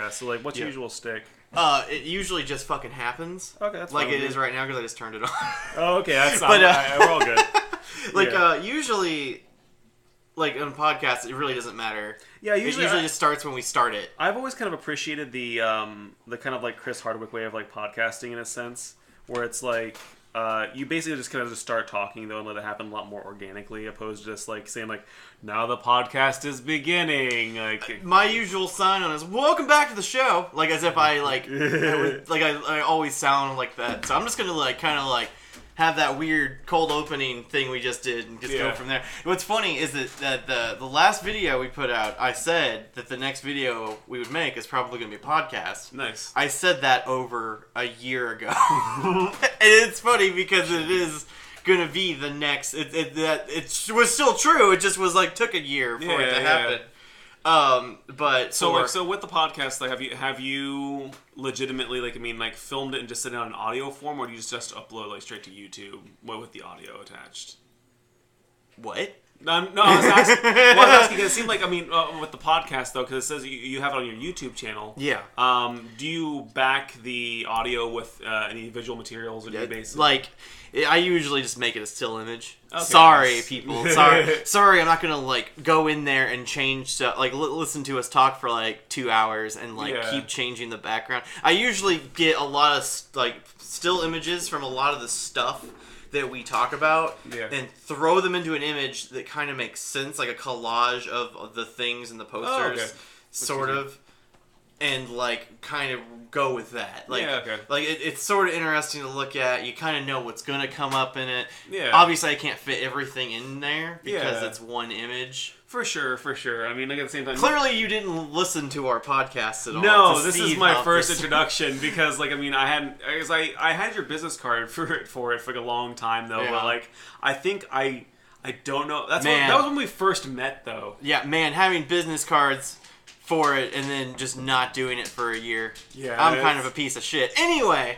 Yeah. So like, what's your usual stick? It usually just fucking happens. Okay, that's like fine. it is right now because I just turned it on. Oh, okay, that's fine. We're all good. Like usually, like on podcasts, it really doesn't matter. Yeah, it usually just starts when we start it. I've always kind of appreciated the kind of like Chris Hardwick way of like podcasting in a sense, where it's like you basically just kind of just start talking though and let it happen a lot more organically, opposed to just like saying like, now the podcast is beginning. Like my usual sign on is "Welcome back to the show," like as if I like I always sound like that. So I'm just gonna like kind of like have that weird cold opening thing we just did and just go from there. What's funny is that the last video we put out, I said that the next video we would make is probably going to be a podcast. Nice. I said that over a year ago. And it's funny because it is going to be the next... It was still true, it just was like took a year for it to happen. But so with the podcast, like, have you legitimately filmed it and just sent it on an audio form, or do you just upload like straight to YouTube with the audio attached? What? No, I was asking because it seemed like with the podcast though, because it says you have it on your YouTube channel. Yeah. Do you back the audio with any visual materials, or do you basically I usually just make it a still image. Okay, sorry, people. Sorry. I'm not gonna like go in there and change stuff. Like listen to us talk for like 2 hours and keep changing the background. I usually get a lot of like still images from a lot of the stuff that we talk about and throw them into an image that kind of makes sense, like a collage of the things in the posters, sort of. And like kind of go with that. Like, like it's sort of interesting to look at. You kind of know what's gonna come up in it. Yeah. Obviously, I can't fit everything in there because it's one image. For sure. I mean, like at the same time, clearly you didn't listen to our podcast at all. No, this is my first introduction because, like, I mean, I had your business card for it for like a long time though. Yeah. But like, I think I don't know. That was when we first met though. Yeah, man, having business cards for it and then just not doing it for a year. Yeah, I'm kind of a piece of shit. Anyway,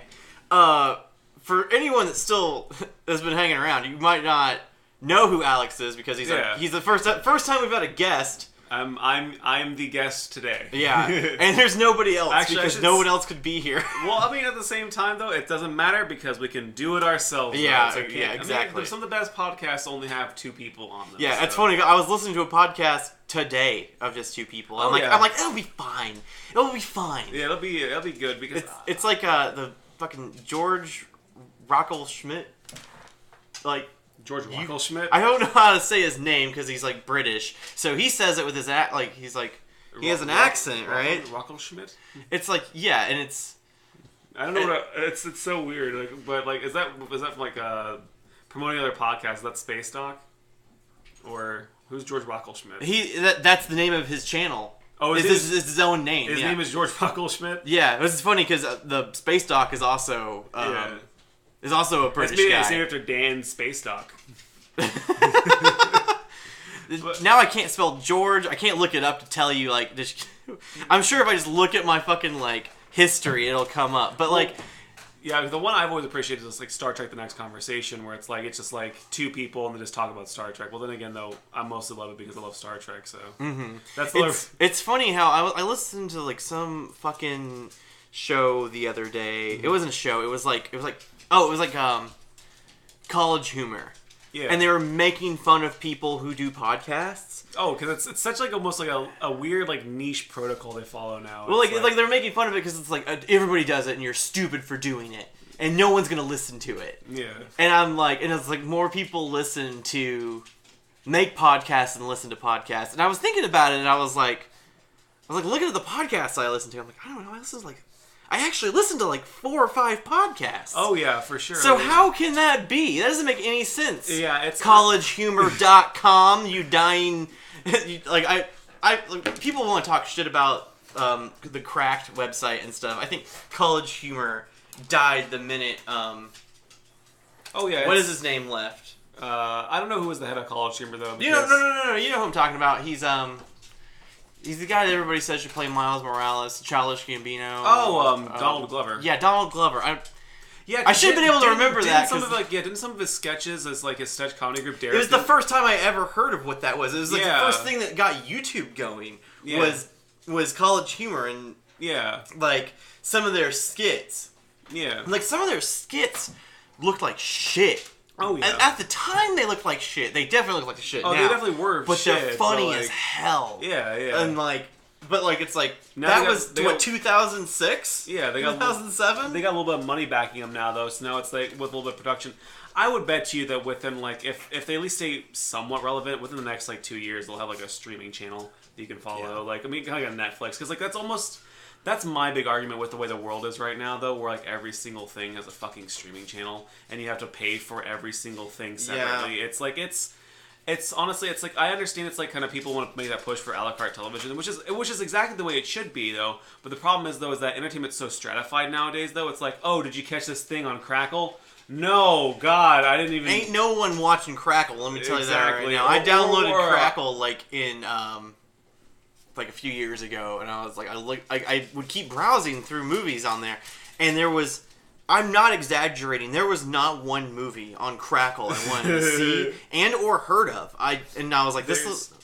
for anyone that still has been hanging around, you might not know who Alex is because he's the first time we've had a guest. I'm the guest today. Yeah, and there's nobody else because no one else could be here. Well, I mean, at the same time though, it doesn't matter because we can do it ourselves. Yeah, exactly. I mean, some of the best podcasts only have 2 people on them. Yeah, it's funny. I was listening to a podcast today of just 2 people. I'm like, it'll be fine. It'll be fine. Yeah, it'll be good because it's like the fucking George Rockel Schmidt, like. George Wackelschmidt? I don't know how to say his name because he's like British. So he says it with his he's like he has an accent, right? Wackelschmidt? It's like and it's I don't know it's so weird. Like, but like is that like promoting other podcasts? Is that Space Doc? Or who's George Wackelschmidt? That's the name of his channel. Oh, it's his own name. His name is George Wackelschmidt? Yeah, it was funny because the Space Doc is also is also a British guy. It's named after Dan Space Doc. Now I can't spell George. I can't look it up to tell you, like, I'm sure if I just look at my fucking, like, history, it'll come up. But, like... Yeah, the one I've always appreciated is, like, Star Trek The Next Conversation, where it's just, like, 2 people and they just talk about Star Trek. Well, then again, though, I mostly love it because I love Star Trek, so... Mm-hmm. It's funny how I listened to, like, some fucking show the other day. Mm-hmm. It wasn't a show. It was like CollegeHumor. Yeah. And they were making fun of people who do podcasts. Oh, because it's such like almost like a weird like niche protocol they follow now. Well, like they're making fun of it because it's like everybody does it and you're stupid for doing it and no one's gonna listen to it. Yeah. And it's like more people make podcasts than listen to podcasts. And I was thinking about it and I was like looking at the podcasts I listen to. I'm like, I don't know, I actually listen to like 4 or 5 podcasts. Oh yeah, for sure. So how can that be? That doesn't make any sense. Yeah, it's CollegeHumor.com. You dying? Like people want to talk shit about the Cracked website and stuff. I think College Humor died the minute. Oh yeah. What is his name left? I don't know who was the head of College Humor though. No. You know who I'm talking about. He's the guy that everybody says should play Miles Morales, Childish Gambino. Donald Glover. Yeah, Donald Glover. I should have been able to remember that. Didn't some of his sketches as like his sketch comedy group Derek? It was the first time I ever heard of what that was. It was like the first thing that got YouTube going was College Humor, and Yeah. Like, some of their skits. Yeah. Like, some of their skits looked like shit. Oh, yeah. At the time, they looked like shit. They definitely look like shit now. They definitely were but shit. They're funny like, as hell. Yeah, yeah. And, like... But, like, it's like... Now that was, 2006? Yeah, they got... 2007? They got a little bit of money backing them now, though, so now it's, like, with a little bit of production. I would bet you that within, like, if they at least stay somewhat relevant, within the next, like, 2 years, they'll have, like, a streaming channel that you can follow. Yeah. Like, I mean, kind of like a Netflix. Because, like, that's almost... That's my big argument with the way the world is right now, though, where, like, every single thing has a fucking streaming channel, and you have to pay for every single thing separately. Yeah. It's, like, it's honestly, it's like, I understand it's like kind of people want to make that push for a la carte television, which is exactly the way it should be, though. But the problem is, though, is that entertainment's so stratified nowadays, though. It's like, oh, did you catch this thing on Crackle? No, God, I didn't even... Ain't no one watching Crackle, let me tell you that right now. I downloaded Crackle, like, in, like, a few years ago, and I was like, I would keep browsing through movies on there, and there was... I'm not exaggerating. There was not one movie on Crackle I wanted to see and or heard of. I was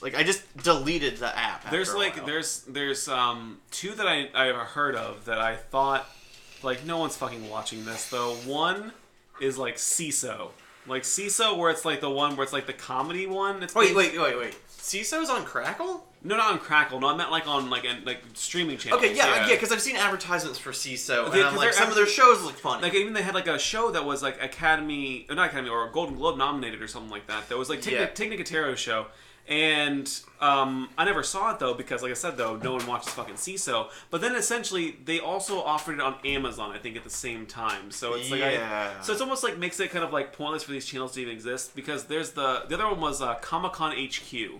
like, I just deleted the app. There's two that I've heard of that I thought, like, no one's fucking watching this though. One is like CISO. Like CISO, where it's like the one where it's like the comedy one. It's wait. CISO's on Crackle? No, not on Crackle. No, I meant like on like streaming channels. Okay, yeah, because I've seen advertisements for CISO, and I'm like, some of their shows look funny. Like even they had like a show that was like not Academy or Golden Globe nominated or something like that. That was like Tig Notaro's show, and I never saw it though because, like I said though, no one watches fucking CISO. But then essentially they also offered it on Amazon, I think, at the same time. So it's like so it's almost like makes it kind of like pointless for these channels to even exist because there's the other one was Comic-Con HQ.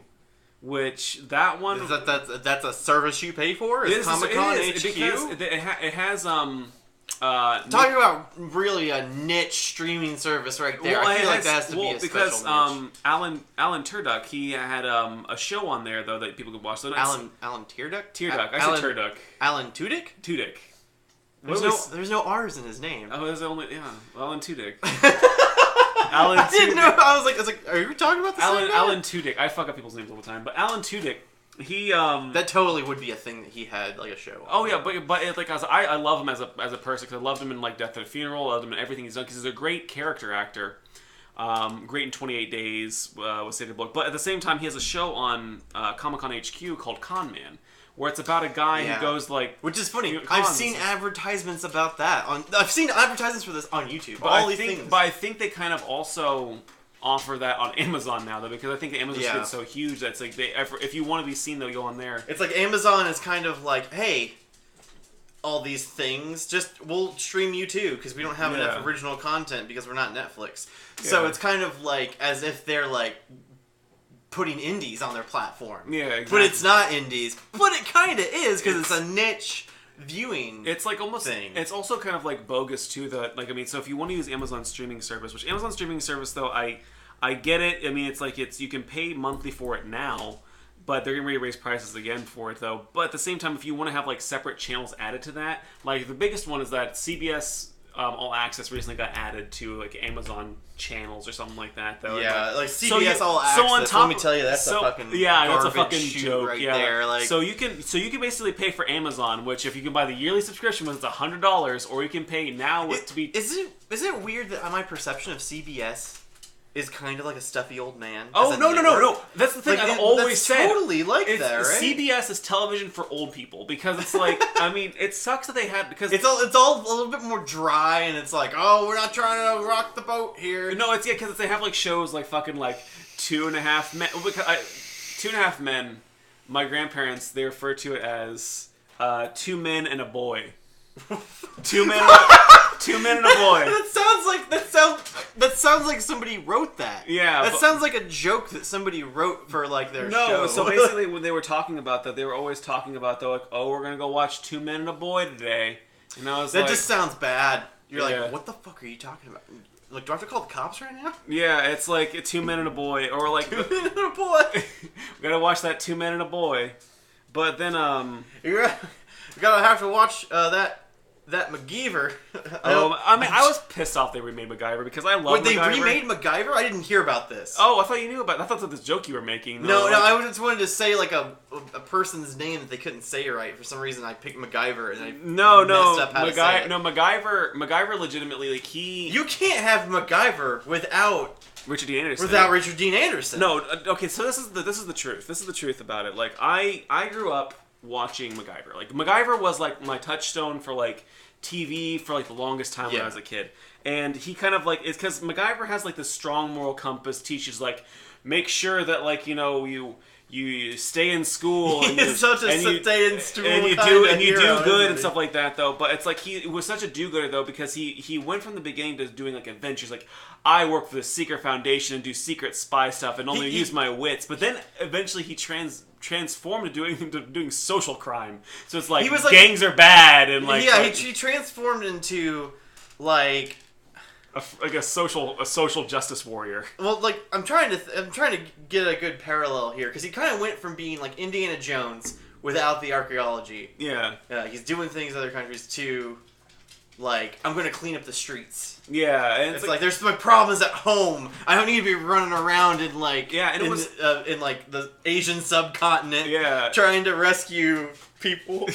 Which that one that's a service you pay for? Is Comic-Con HQ? Because it has talking about really a niche streaming service right there. I feel like that has to be a special niche. Alan Tudyk, he had a show on there though that people could watch. So Alan Tudyk? Tudyk. I said Tudyk. Alan Tudyk? Tudyk. There's no R's in his name. Oh, there's only Alan Tudyk. I didn't know. I was like, are you talking about the same guy? Alan Tudyk. I fuck up people's names all the time, but Alan Tudyk, he that totally would be a thing that he had like a show. Oh yeah, but it, like I love him as a person because I loved him in like Death at a Funeral. I loved him in everything he's done because he's a great character actor. Great in 28 Days was Sandra Bullock, but at the same time he has a show on Comic-Con HQ called Con Man. Where it's about a guy who goes like... Which is funny. I've seen advertisements about that. I've seen advertisements for this on YouTube. But I think they kind of also offer that on Amazon now, though, because I think Amazon's been so huge that it's like if you want to be seen, they'll go on there. It's like Amazon is kind of like, hey, all these things, we'll stream you too, because we don't have enough original content because we're not Netflix. Yeah. So it's kind of like as if they're like... putting indies on their platform. Yeah, exactly. But it's not indies. But it kind of is, because it's a niche viewing It's like almost... thing. It's also kind of like bogus, too, that... Like, I mean, so if you want to use Amazon streaming service, which Amazon streaming service, though, I get it. I mean, it's like you can pay monthly for it now, but they're going to raise prices again for it, though. But at the same time, if you want to have, like, separate channels added to that, like, the biggest one is that CBS... All Access recently got added to like Amazon channels or something like that. Though. Yeah, like CBS All Access. Let me tell you, that's a fucking that's a fucking joke right there. Like, so you can basically pay for Amazon, which if you can buy the yearly subscription, it's $100, or you can pay now to be. Is it weird that my perception of CBS is kind of like a stuffy old man? Oh no! That's the thing like, I've always said. Totally like that, right? CBS is television for old people because it's like I mean it sucks that they had because it's all a little bit more dry and it's like we're not trying to rock the boat here. No, it's because they have like shows like fucking like 2.5 Men. 2.5 Men. My grandparents they refer to it as 2 men and a boy. 2 men. 2 men and a boy. That sounds like somebody wrote that. Yeah. That sounds like a joke that somebody wrote for like their show. No, so basically when they were talking about that, they were always talking about like, oh, we're gonna go watch 2 Men and a Boy today. And I was that just sounds bad. You're like, what the fuck are you talking about? Like, do I have to call the cops right now? Yeah, it's like 2 Men and a Boy, or like 2 Men and a Boy. We gotta watch that 2 Men and a Boy. But then you're gonna have to watch that that MacGyver. I mean, I was pissed off they remade MacGyver because I love MacGyver. Wait, they remade MacGyver? I didn't hear about this. Oh, I thought you knew about it. I thought that was this joke you were making. No, I just wanted to say like a person's name that they couldn't say right. For some reason, I picked MacGyver and I messed up how to say it. No, MacGyver legitimately, like, he... You can't have MacGyver without... Richard Dean Anderson. Without Richard Dean Anderson. No, okay, so this is the truth. This is the truth about it. Like, I grew up watching MacGyver. Like, MacGyver was, like, my touchstone for, like, TV for, like, the longest time when I was a kid. And he kind of, like, it's because MacGyver has, like, this strong moral compass, teaches, like, make sure that, like, you know, you stay in school and you stay in school and you do good and stuff like that, though. But it's like he was such a do-gooder, though, because he went from the beginning to doing like adventures. Like, I work for the Secret Foundation and do secret spy stuff and only use my wits. But then eventually he transformed to doing social crime. So it's like, gangs are bad and like he transformed into like. A social justice warrior. Well, like I'm trying to get a good parallel here because he kind of went from being like Indiana Jones without the archaeology. Yeah. He's doing things in other countries to, like, I'm gonna clean up the streets. Yeah, and it's like there's my problems at home. I don't need to be running around in like in like the Asian subcontinent. Yeah. Trying to rescue people.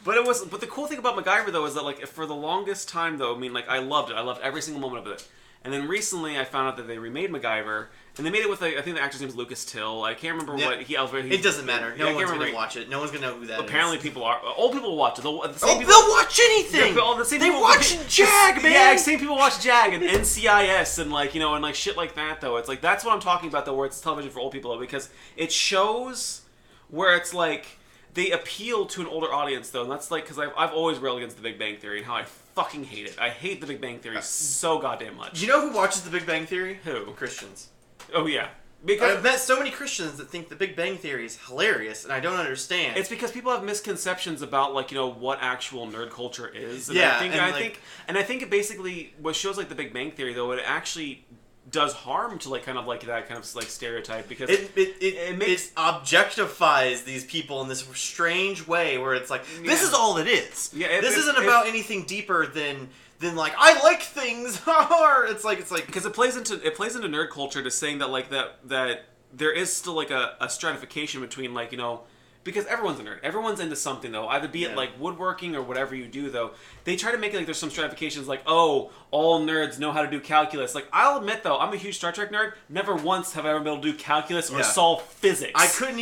But the cool thing about MacGyver, though, is that, like, for the longest time, though, I mean, like, I loved it. I loved every single moment of it. And then recently I found out that they remade MacGyver, and they made it with, like, I think the actor's name is Lucas Till. I can't remember what he... It doesn't matter. No one's going to watch it. No one's going to know who that is. Apparently people are. Old people will watch it. They'll watch anything! They watch Jag, man! Yeah, same people watch Jag and NCIS and, like, you know, and, like, shit like that, though. It's like, that's what I'm talking about, though, where it's television for old people, though, because it shows where it's, like... They appeal to an older audience, though, and that's like, because I've always railed against the Big Bang Theory and how I fucking hate it. I hate the Big Bang Theory so goddamn much. You know who watches the Big Bang Theory? Who? Christians. Oh, yeah. Because I've met so many Christians that think the Big Bang Theory is hilarious, and I don't understand. It's because people have misconceptions about, like, you know, what actual nerd culture is. And yeah, I think it basically, what shows, like, the Big Bang Theory, though, it actually... does harm to, like, kind of like that kind of like stereotype because it objectifies these people in this strange way where it's like this is all it is. Yeah, this isn't about anything deeper than like I like things. it's like because it plays into nerd culture to saying that like that there is still like a stratification between, like, you know. Because everyone's a nerd. Everyone's into something, though. Either be it, like, woodworking or whatever you do, though. They try to make it like there's some stratifications, like, oh, all nerds know how to do calculus. Like, I'll admit, though, I'm a huge Star Trek nerd. Never once have I ever been able to do calculus or solve physics. I couldn't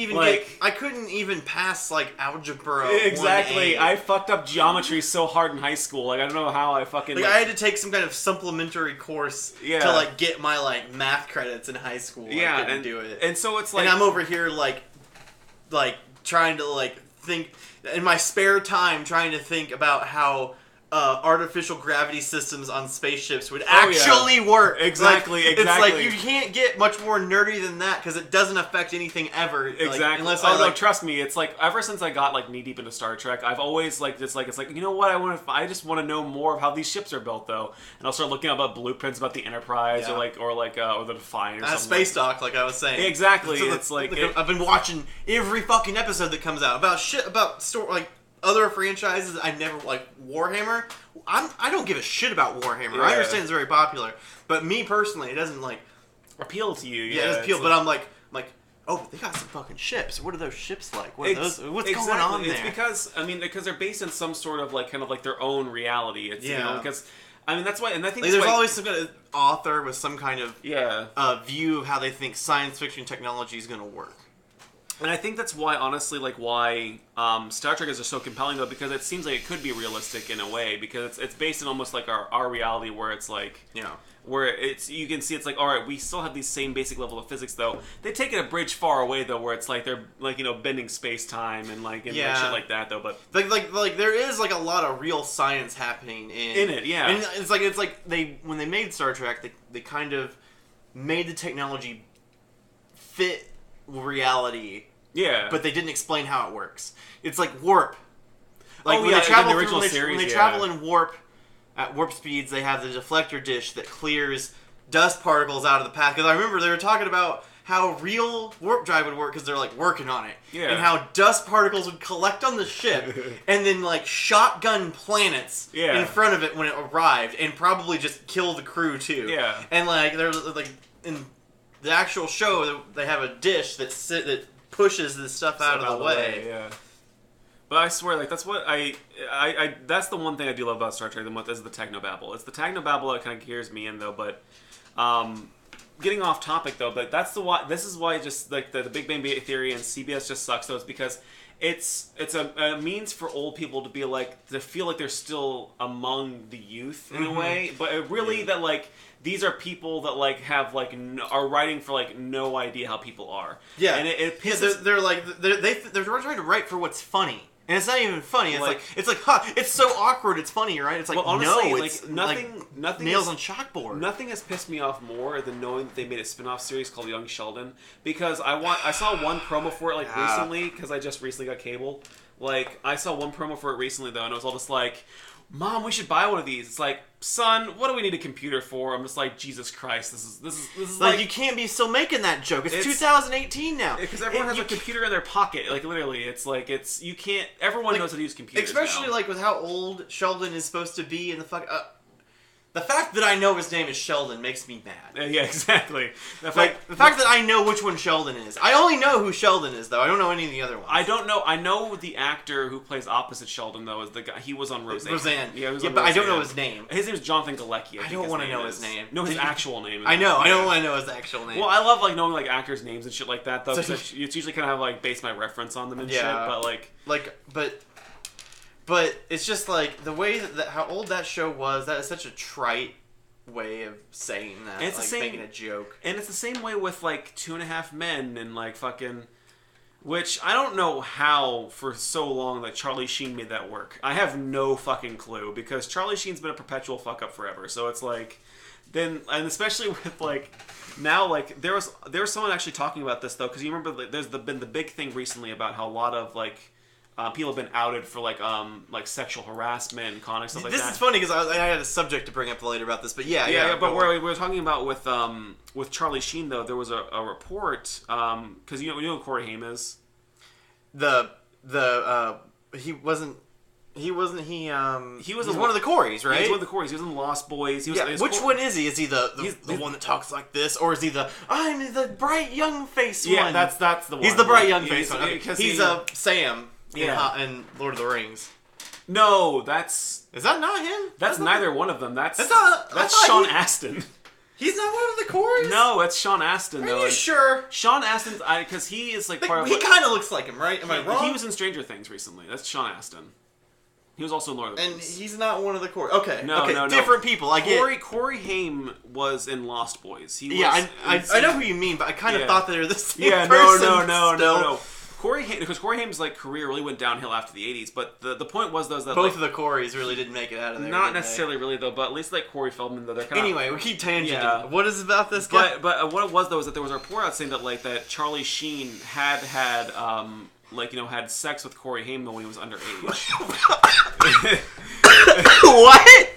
even pass, like, algebra. Exactly. 1A. I fucked up geometry so hard in high school. Like, I don't know how I fucking... Like, I had to take some kind of supplementary course to, like, get my, like, math credits in high school. Yeah, I couldn't do it. And so it's like... And I'm over here, like... trying to, like, think in my spare time, trying to think about how artificial gravity systems on spaceships would actually work. Exactly. It's like you can't get much more nerdy than that because it doesn't affect anything ever. Exactly. Like, unless no, trust me. It's like ever since I got like knee deep into Star Trek, I've always like it's like you know what I just want to know more of how these ships are built though, and I'll start looking up about blueprints about the Enterprise or the Defiant or something. Space Dock, like I was saying. Exactly. So it's like I've been watching every fucking episode that comes out about story like. Other franchises I never like Warhammer. I don't give a shit about Warhammer. I understand it's very popular, but me personally, it doesn't like appeal to you. Yeah, it doesn't appeal. But I'm like, oh, they got some fucking ships. What are those ships like? What are those? What's going on there? It's because they're based in some sort of like kind of like their own reality. It's you know because. I mean, that's why, and I think like, there's always some kind of author with some kind of view of how they think science fiction technology is going to work. And I think that's why, honestly, like why Star Trek is just so compelling, though, because it seems like it could be realistic in a way, because it's based in almost like our reality, where it's like, you know, where it's you can see it's like, all right, we still have these same basic level of physics, though. They take it a bridge far away, though, where it's like they're like bending space time and like shit like that, though. But like there is like a lot of real science happening in it, yeah. And it's like when they made Star Trek, they kind of made the technology fit reality. Yeah, but they didn't explain how it works. It's like warp. Like when they travel travel in warp at warp speeds, they have the deflector dish that clears dust particles out of the path. Because I remember they were talking about how real warp drive would work because they're like working on it, Yeah. and how dust particles would collect on the ship and then like shotgun planets in front of it when it arrived, and probably just kill the crew too. Yeah. And like there's like in the actual show they have a dish that pushes this stuff out of the way. Yeah. But I swear, like, that's what I that's the one thing I do love about Star Trek the most is the technobabble. It's the technobabble that kind of gears me in, though. But getting off topic, though, but this is why just like the Big Bang Theory and CBS just sucks, though, is because it's a means for old people to be like to feel like they're still among the youth in a way, but really that like these are people that like have like are writing for like no idea how people are. Yeah, and it pisses. They're like they're trying to write for what's funny. And it's not even funny. It's like, huh, it's so awkward. It's funny, right? It's like, well, honestly, no, it's nothing nails on chalkboard. Nothing has pissed me off more than knowing that they made a spin-off series called Young Sheldon, because I saw one promo for it like recently because I just recently got cable. Like I saw one promo for it recently though, and it was all just like, Mom, we should buy one of these. It's like, son, what do we need a computer for? I'm just like, Jesus Christ, this is like you can't be still making that joke. It's 2018 now. Because everyone has a computer in their pocket. Like literally, you can't. Everyone knows how to use computers. Especially now. Like with how old Sheldon is supposed to be, and the fact that I know his name is Sheldon makes me mad. Yeah, exactly. The fact that I know which one Sheldon is. I only know who Sheldon is, though. I don't know any of the other ones. I don't know. I know the actor who plays opposite Sheldon, though, is the guy. He was on Roseanne. Yeah, but I don't know his name. His name is Jonathan Galecki. I don't want to know his name. No, his actual name. I know. I don't want to know his actual name. Well, I love like knowing like actors' names and shit like that, though. Because it's usually kind of like base my reference on them and shit. But But it's just like the way that how old that show was. That is such a trite way of saying that. And it's like making a joke. And it's the same way with like 2.5 Men and like fucking, which I don't know how for so long that Charlie Sheen made that work. I have no fucking clue because Charlie Sheen's been a perpetual fuck up forever. So it's like, then and especially with like now like there was someone actually talking about this though, because you remember there's been the big thing recently about how a lot of like. People have been outed for like sexual harassment and conduct stuff like that. This is funny because I had a subject to bring up later about this, but yeah. But where we were talking about with Charlie Sheen though, there was a report because you know who Corey Haim is. He was one of the Coreys, right? He was one of the Coreys. He was in Lost Boys. Which one is he? Is he the one that talks like this, or is he I'm the bright young face one? Yeah, that's the one. He's the bright young face one. Because he's Sam. In Lord of the Rings. No, is that not him? That's neither one of them. That's Sean Astin. He's not one of the Coreys? No, it's Sean Astin though. Are you sure? Sean Astin's because he is like part of. He kind of looks like him, right? Am I wrong? He was in Stranger Things recently. That's Sean Astin. He was also in Lord of the Rings. And he's not one of the Coreys. Okay. No. Different people. I get. Corey Haim was in Lost Boys. I know who you mean, but I kind of thought they were the same person. No. Corey Haim's like career really went downhill after the 80s, but the point was though that both of the Coreys really didn't make it out of there. Not necessarily really though, but at least like Corey Feldman though they're kind of. Anyway, we keep tangenting. Yeah. What is about this guy? But what it was though is that there was a report out saying that Charlie Sheen had had sex with Corey Haim when he was underage. What?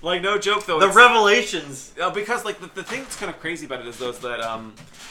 Like no joke though. The revelations. Because like the thing that's kind of crazy about it is though is that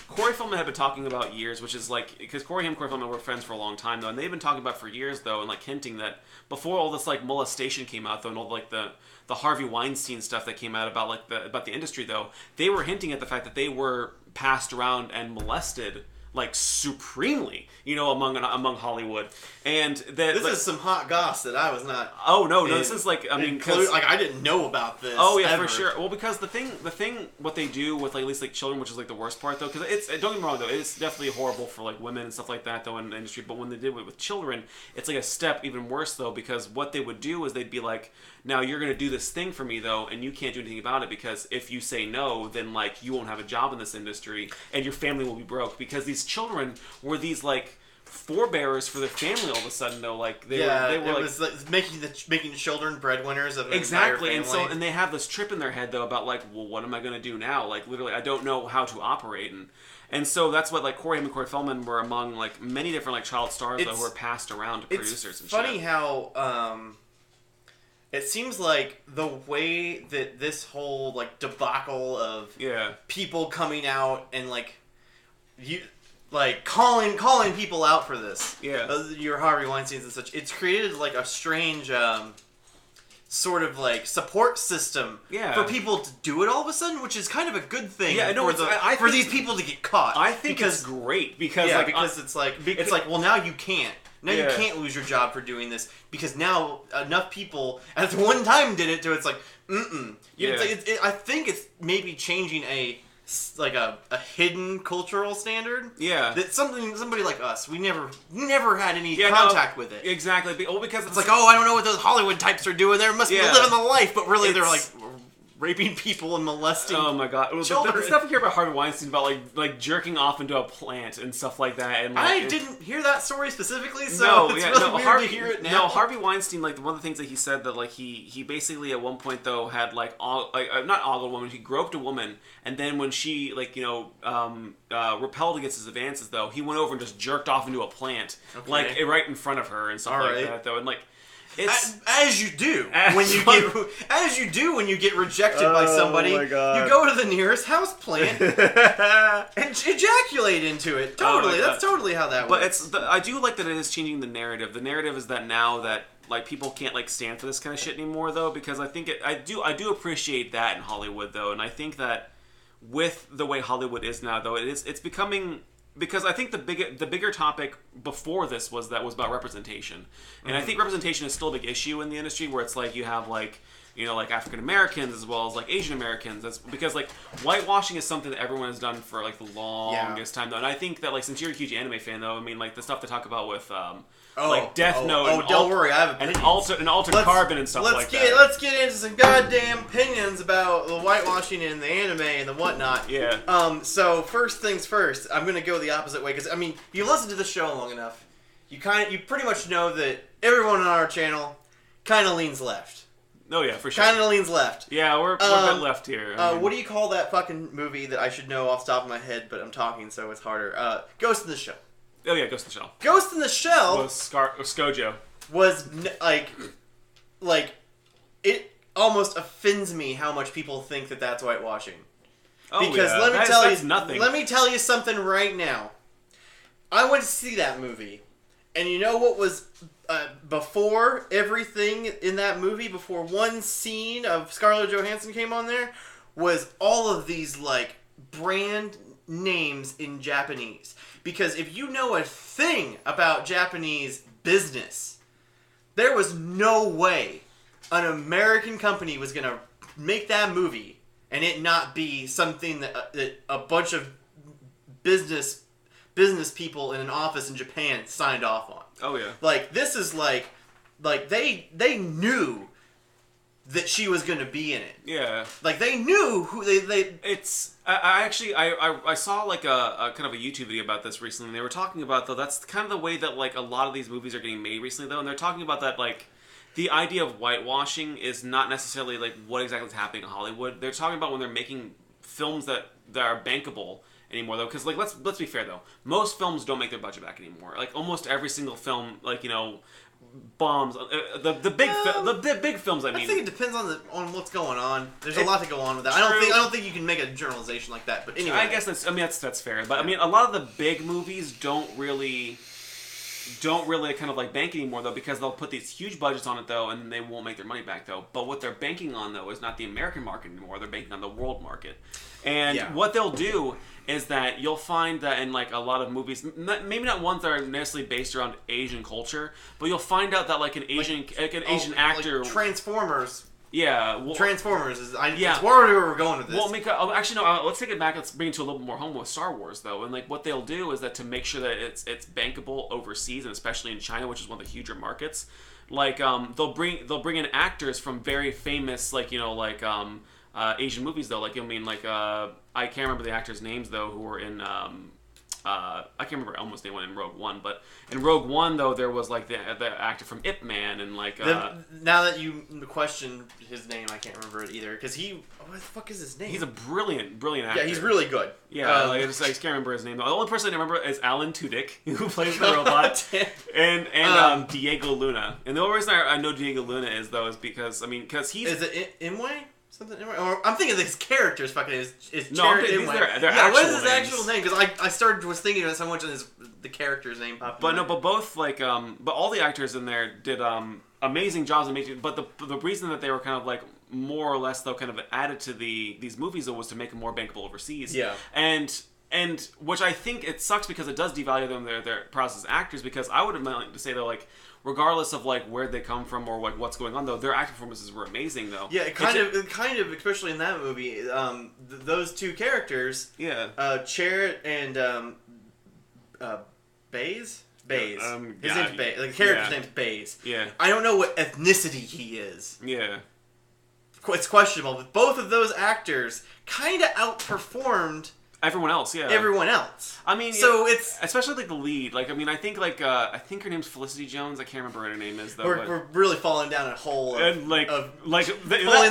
Corey Feldman had been talking about years, which is like because Corey Haim and Corey Feldman were friends for a long time though, and they've been talking about for years though, and like hinting that before all this like molestation came out though, and all like the Harvey Weinstein stuff that came out about the industry though, they were hinting at the fact that they were passed around and molested like supremely, among Hollywood, and that this is some hot goss that I was not. Oh no, this is like I didn't know about this. Oh yeah, for sure. Well, because the thing, what they do with like, at least like children, which is like the worst part though, because it's don't get me wrong though, it's definitely horrible for like women and stuff like that though in the industry. But when they did it with children, it's like a step even worse though, because what they would do is they'd be like, now you're gonna do this thing for me though, and you can't do anything about it because if you say no, then like you won't have a job in this industry and your family will be broke because these children were these like forebearers for their family all of a sudden though, like they were was like making children breadwinners of an exactly entire family. And they have this trip in their head though about like, well, what am I going to do now? Like literally I don't know how to operate, and so that's what like Corey Haim and Corey Feldman were among like many different like child stars though, who were passed around to producers and shit. It's funny how it seems like the way that this whole like debacle of people coming out and like calling people out for this. Yeah. Your Harvey Weinsteins and such. It's created like a strange sort of like support system for people to do it all of a sudden, which is kind of a good thing for these people to get caught. I think it's great because it's like well, now you can't. Now you can't lose your job for doing this because now enough people at one time did it to it's like I think it's maybe changing a hidden cultural standard. Yeah. That somebody like us, we never had any contact with it. Exactly. Well, because it's like, oh, I don't know what those Hollywood types are doing. They must be living the life, but really they're like raping people and molesting. Oh my god! Children. The stuff you hear about Harvey Weinstein about like jerking off into a plant and stuff like that. And I didn't hear that story specifically, so it's really weird to hear it now. No, Harvey Weinstein, like one of the things that he said that like he basically at one point though had not ogled a woman. He groped a woman, and then when she repelled against his advances though, he went over and just jerked off into a plant right in front of her and stuff like that though, and like. As you do when you get rejected by somebody, you go to the nearest house plant and ejaculate into it. Totally, that's totally how that works. But I do like that it is changing the narrative. The narrative is that now that like people can't like stand for this kind of shit anymore, though, because I think I do appreciate that in Hollywood, though, and I think that with the way Hollywood is now, though, it's becoming. Because I think the bigger topic before this was about representation, and I think representation is still a big issue in the industry where it's like you have like African Americans as well as like Asian Americans. That's because like whitewashing is something that everyone has done for like the longest time though, and I think that like since you're a huge anime fan though, I mean like the stuff they talk about with Death Note. Oh, don't worry, I have opinions. And Altered Carbon and stuff like that. Let's get into some goddamn opinions about the whitewashing in the anime and the whatnot. Yeah. So first things first, I'm gonna go the opposite way because I mean, you listen to the show long enough, you pretty much know that everyone on our channel kind of leans left. Oh yeah, for sure. Kind of leans left. Yeah, we're a bit left here. What do you call that fucking movie that I should know off the top of my head, but I'm talking so it's harder? Ghost in the Shell. Oh yeah, Ghost in the Shell. Ghost in the Shell was Scojo. Was like it almost offends me how much people think that that's whitewashing. Oh because yeah, let me tell you something right now. I went to see that movie, and you know what was before everything in that movie, before one scene of Scarlett Johansson came on there, was all of these like brand names in Japanese. Because if you know a thing about Japanese business, there was no way an American company was going to make that movie and it not be something that a bunch of business people in an office in Japan signed off on. Oh yeah. Like this is like they knew that she was going to be in it. Yeah. Like they knew who they It's I saw like a kind of a YouTube video about this recently. And they were talking about though that's kind of the way that like a lot of these movies are getting made recently though, and they're talking about that like the idea of whitewashing is not necessarily like what exactly is happening in Hollywood. They're talking about when they're making films that are bankable anymore though, because like let's be fair though, most films don't make their budget back anymore. Like almost every single film, like bombs. The big films. I mean, I think it depends on what's going on. There's a lot to go on with that. I don't think you can make a generalization like that. But anyway, I guess that's fair. But I mean, a lot of the big movies don't really kind of like bank anymore though, because they'll put these huge budgets on it though, and they won't make their money back though. But what they're banking on though is not the American market anymore. They're banking on the world market. And what they'll do is that you'll find that in like a lot of movies, maybe not ones that are necessarily based around Asian culture, but you'll find out that like an Asian actor, like Transformers. Yeah, Transformers is. It's where we're going with this. Well, actually, no. Let's take it back. Let's bring it to a little bit more home with Star Wars, though. And like, what they'll do is that to make sure that it's bankable overseas, and especially in China, which is one of the huger markets, like they'll bring in actors from very famous Asian movies, though. Like I can't remember the actors' names though, who were in. I can't remember almost anyone in Rogue One, but in Rogue One though there was like the actor from Ip Man and like. Now that you question his name, I can't remember it either because what the fuck is his name? He's a brilliant actor. Yeah, he's really good. Yeah, I just can't remember his name. The only person I remember is Alan Tudyk, who plays the robot, and Diego Luna. And the only reason I know Diego Luna is because he's. Is it Imwe? Something, or I'm thinking his character's fucking is no, what is his actual name? Because I was thinking of so much of the character's name popped. But both but all the actors in there did amazing jobs. But the reason that they were kind of like more or less though kind of added to these movies though was to make them more bankable overseas. Yeah. And which I think it sucks because it does devalue them their process as actors, because I would have meant to say though, like, regardless of like where they come from or like what's going on though, their acting performances were amazing though. Yeah, it kind of especially in that movie, those two characters, Charrot and Baze. His name's Baze. Like, the character's name's Baze. Yeah. I don't know what ethnicity he is. Yeah. It's questionable, but both of those actors kind of outperformed everyone else. Yeah. Everyone else. I mean, so it's especially like the lead. Like, I mean, I think her name's Felicity Jones. I can't remember what her name is though. We're really falling down a hole of pulling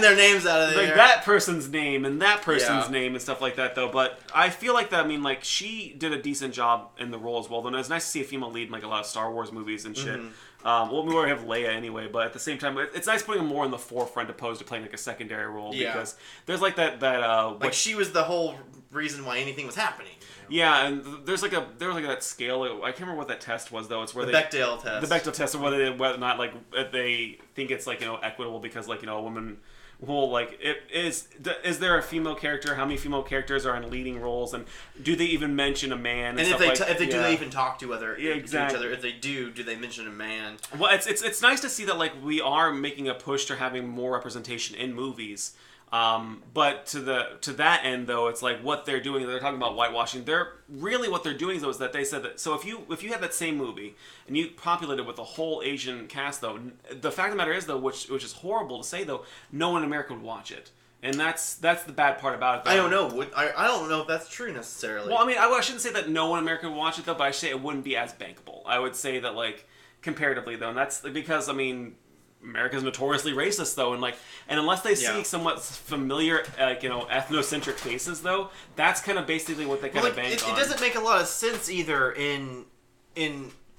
their names out of there. Like that person's name and that person's name and stuff like that though. But I feel like that. I mean, like, she did a decent job in the role as well. Though it's nice to see a female lead in like a lot of Star Wars movies and shit. Well, we already have Leia anyway, but at the same time, it's nice putting her more in the forefront opposed to playing like a secondary role, because there's like that she was the whole reason why anything was happening. Yeah, and there was like that scale. I can't remember what that test was though. It's where the Bechdel test. The Bechdel test, or whether or not like they think it's like, equitable because like, a woman. Well, like, is there a female character? How many female characters are in leading roles, and do they even mention a man? And if they do, they even talk to each other? If they do they mention a man? Well, it's nice to see that like we are making a push to having more representation in movies. But to that end though, it's like what they're doing. They're talking about whitewashing. What they're doing though is that they said that. So if you had that same movie and you populated with a whole Asian cast though, the fact of the matter is though, which is horrible to say though, no one in America would watch it. And that's the bad part about it though. I don't know. I don't know if that's true necessarily. Well, I mean, I shouldn't say that no one in America would watch it though, but I say it wouldn't be as bankable. I would say that like comparatively though, and that's because I mean, America's notoriously racist though, and unless they see somewhat familiar ethnocentric faces though, that's kind of basically what they kind of bank on. It doesn't make a lot of sense either in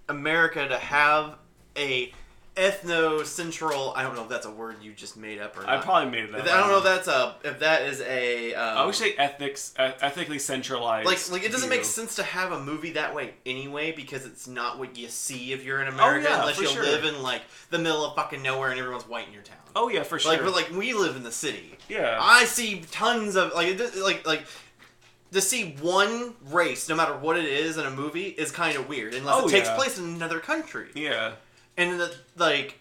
America to have a ethnocentral. I don't know if that's a word you just made up or not. I probably made it up. I don't know if that is a. I would say ethnically centralized. Like it doesn't make sense to have a movie that way anyway, because it's not what you see if you're in America, unless you live in like the middle of fucking nowhere and everyone's white in your town. Oh yeah, for sure. But we live in the city. Yeah. I see tons of like to see one race, no matter what it is, in a movie is kind of weird, unless it takes place in another country. Yeah. And I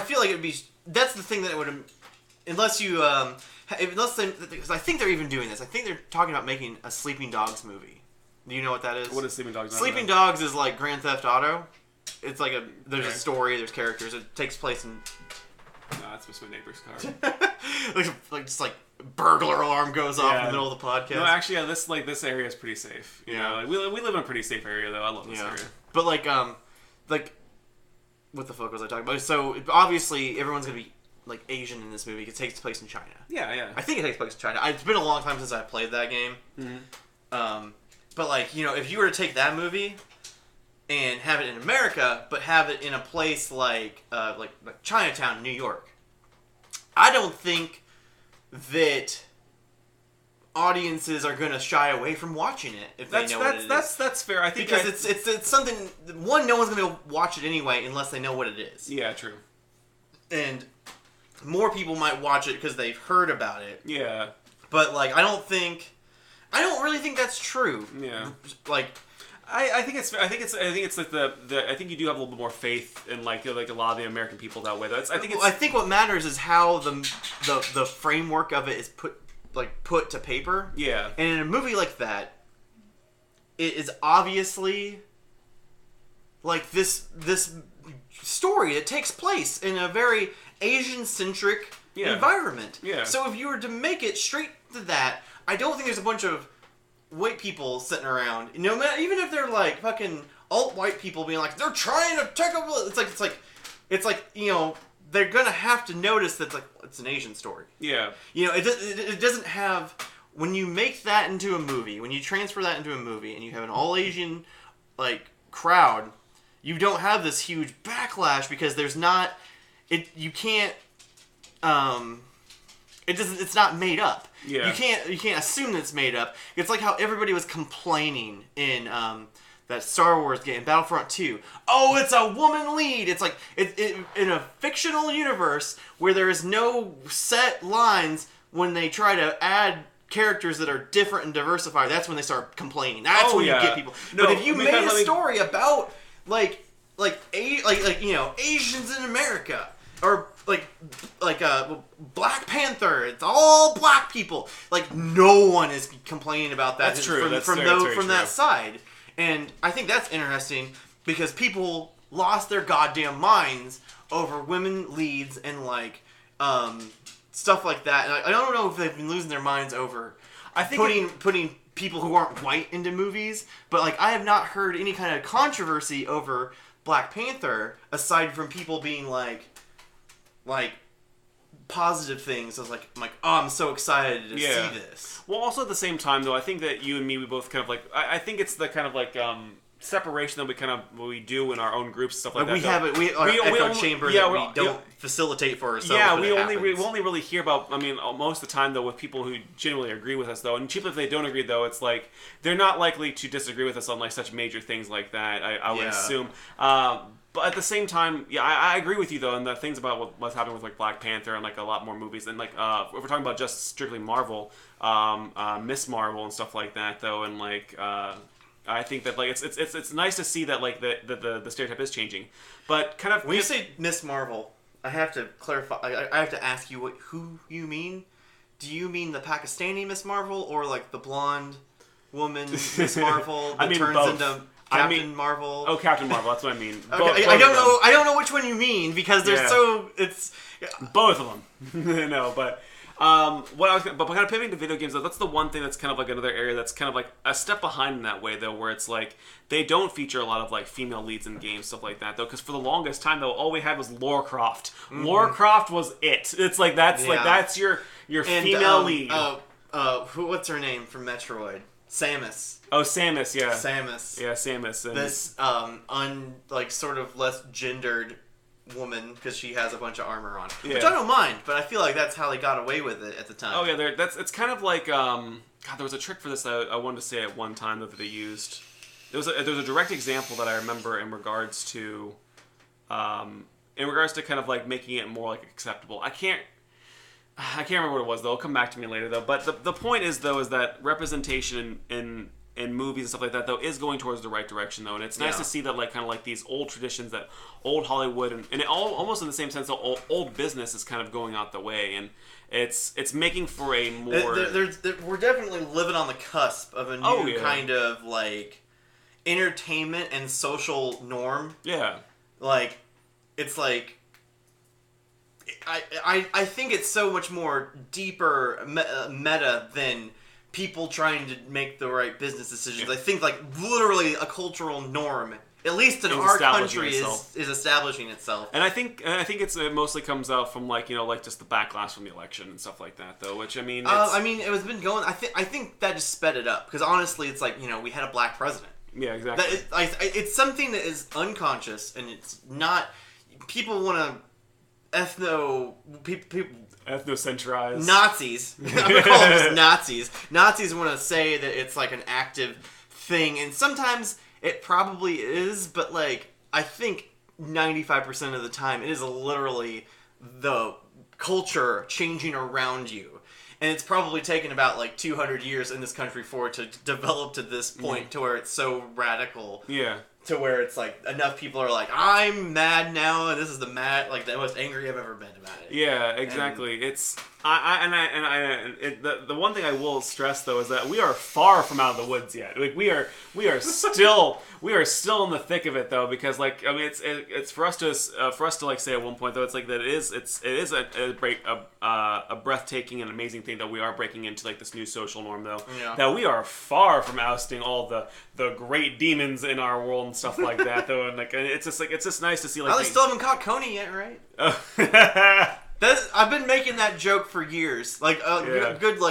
feel like it'd be. That's the thing that it would, unless because I think they're even doing this. I think they're talking about making a Sleeping Dogs movie. Do you know what that is? What is Sleeping Dogs? Sleeping Dogs is like Grand Theft Auto. It's like there's a story, there's characters. It takes place in. No, that's just my neighbor's car. like burglar alarm goes off in the middle of the podcast. No, actually, this area is pretty safe. You know, we live in a pretty safe area though. I love this area. But what the fuck was I talking about? So obviously everyone's gonna be like Asian in this movie. It takes place in China. Yeah. I think it takes place in China. It's been a long time since I played that game. Mm-hmm. But if you were to take that movie and have it in America, but have it in a place like Chinatown, New York, I don't think that audiences are going to shy away from watching it if they know what it is. That's fair. I think because it's something. One, no one's going to watch it anyway unless they know what it is. Yeah, true. And more people might watch it because they've heard about it. Yeah. But I don't really think that's true. Yeah. I think it's like I think you do have a little bit more faith in like a lot of the American people that way. I think what matters is how the framework of it is put to paper. Yeah. And in a movie like that, it is obviously this story that takes place in a very Asian-centric environment. Yeah. So if you were to make it straight to that, I don't think there's a bunch of white people sitting around. No matter, even if they're fucking alt-white people being they're trying to take over. It's like they're gonna have to notice that it's an Asian story. Yeah. It doesn't have, when you make that into a movie, when you transfer that into a movie and you have an all Asian crowd, you don't have this huge backlash because there's not you can't It's not made up. Yeah. You can't assume that it's made up. It's like how everybody was complaining in that Star Wars game, Battlefront 2. Oh, it's a woman lead. It's like in a fictional universe where there is no set lines. When they try to add characters that are different and diversified, that's when they start complaining. That's when you get people. No, but if you made a story about Asians in America or Black Panther, it's all black people. Like no one is complaining about that. That's true. From that side, and I think that's interesting because people lost their goddamn minds over women leads and stuff like that. And I don't know if they've been losing their minds over putting people who aren't white into movies, but I have not heard any kind of controversy over Black Panther aside from people being like positive things. I was like, oh, I'm so excited to see this. Well, also at the same time though, I think that you and me, we both kind of I think it's the kind of separation that we do in our own groups and stuff like that. We have an echo chamber that we don't facilitate for ourselves. Yeah, we only really hear about. I mean, most of the time though, with people who genuinely agree with us though, and chiefly if they don't agree though, it's like they're not likely to disagree with us on such major things like that. I would assume. But at the same time, I agree with you though, and the things about what's happening with Black Panther and a lot more movies, and if we're talking about just strictly Marvel, Miss Marvel and stuff like that though, and I think that it's nice to see that the stereotype is changing, but kind of when you say Miss Marvel, I have to clarify. I have to ask you who you mean. Do you mean the Pakistani Miss Marvel or the blonde woman Miss Marvel that turns both. Into Captain Marvel? Oh, Captain Marvel. That's what I mean. Okay, I don't know. I don't know which one you mean because they're both of them. No, but. But kind of pivoting to video games, though, that's the one thing that's kind of another area that's kind of a step behind in that way, though, where it's they don't feature a lot of female leads in games, stuff like that, though, because for the longest time, though, all we had was Lara Croft. Mm-hmm. Lara Croft was it. It's that's your female lead. What's her name from Metroid? Samus. Oh, Samus, yeah. Samus. Yeah, Samus. And this sort of less gendered woman because she has a bunch of armor on, which I don't mind, but I feel like that's how they got away with it at the time. Oh yeah, it's kind of God, there was a trick for this that I wanted to say at one time that they used. There was a direct example that I remember in regards to kind of making it more acceptable. I can't remember what it was though. It'll come back to me later though. But the point is though is that representation in movies and stuff like that though is going towards the right direction though, and it's nice to see that these old traditions, that old Hollywood and it almost in the same sense that old business is kind of going out the way, and it's making for a more we're definitely living on the cusp of a new kind of entertainment and social norm. Yeah, it's I think it's so much more deeper meta than people trying to make the right business decisions. I think literally a cultural norm, at least in our country, is establishing itself. And I think it mostly comes out from just the backlash from the election and stuff like that though. Which it was been going. I think that just sped it up because honestly, it's we had a black president. Yeah, exactly. It's something that is unconscious and it's not. People want to ethnocentrize Nazis. I'm gonna call them just Nazis. Nazis want to say that it's an active thing, and sometimes it probably is, but I think 95% of the time it is literally the culture changing around you, and it's probably taken about 200 years in this country for it to develop to this point to where it's so radical. Yeah. To where it's enough people are I'm mad now, and this is the most angry I've ever been about it. Yeah, exactly. And it's the one thing I will stress though is that we are far from out of the woods yet. We are still in the thick of it though, because it's for us to say at one point though, it's that it is a breathtaking and amazing thing that we are breaking into this new social norm though. Yeah. That we are far from ousting all the great demons in our world and stuff like that though, and it's just nice to see they still haven't caught Coney yet, right? I've been making that joke for years. Good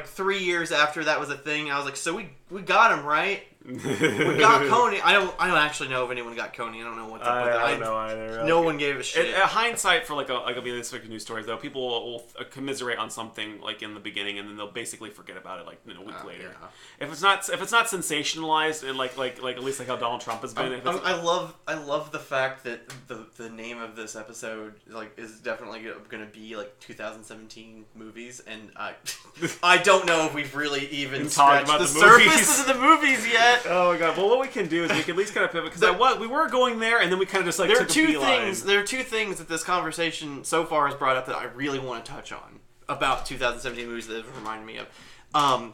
3 years after that was a thing, I was so we got him, right? We got Coney. I don't actually know if anyone got Coney. I don't know what's up with that. I don't know either. No one gave a shit. In hindsight, for like a these news stories though, people will commiserate on something like in the beginning, and then they'll basically forget about it like a week later. Yeah. If it's not sensationalized and like at least like how Donald Trump has been. I love the fact that the name of this episode like is definitely going to be like 2017 movies, and I don't know if we've really even scratched the surface of the movies yet. Oh my god! Well, what we can do is we can at least kind of pivot because we were going there, and then we kind of just like took a beeline. There are two things that this conversation so far has brought up that I really want to touch on about 2017 movies that have reminded me of.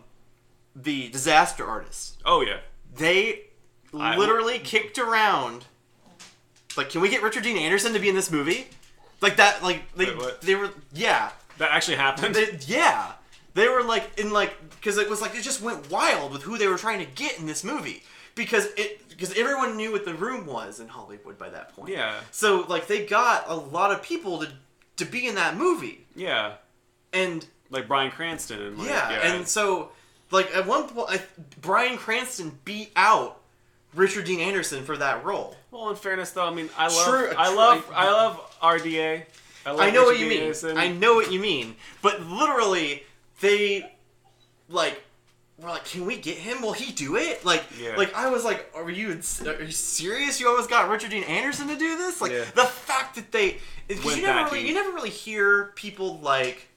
The Disaster Artists. Oh yeah. They literally kicked around. Like, can we get Richard Dean Anderson to be in this movie? Like that. Like they were. Yeah. That actually happened. They were like because it was like it just went wild with who they were trying to get in this movie because everyone knew what The Room was in Hollywood by that point. Yeah. So like they got a lot of people to be in that movie. Yeah. And like Bryan Cranston and and so like at one point Bryan Cranston beat out Richard Dean Anderson for that role. Well, in fairness though, I mean I love RDA. I know what you mean. I know what you mean. But literally, they were like, can we get him? Will he do it? Like I was like, are you serious? You almost got Richard Dean Anderson to do this? Like the fact that you never really hear people like,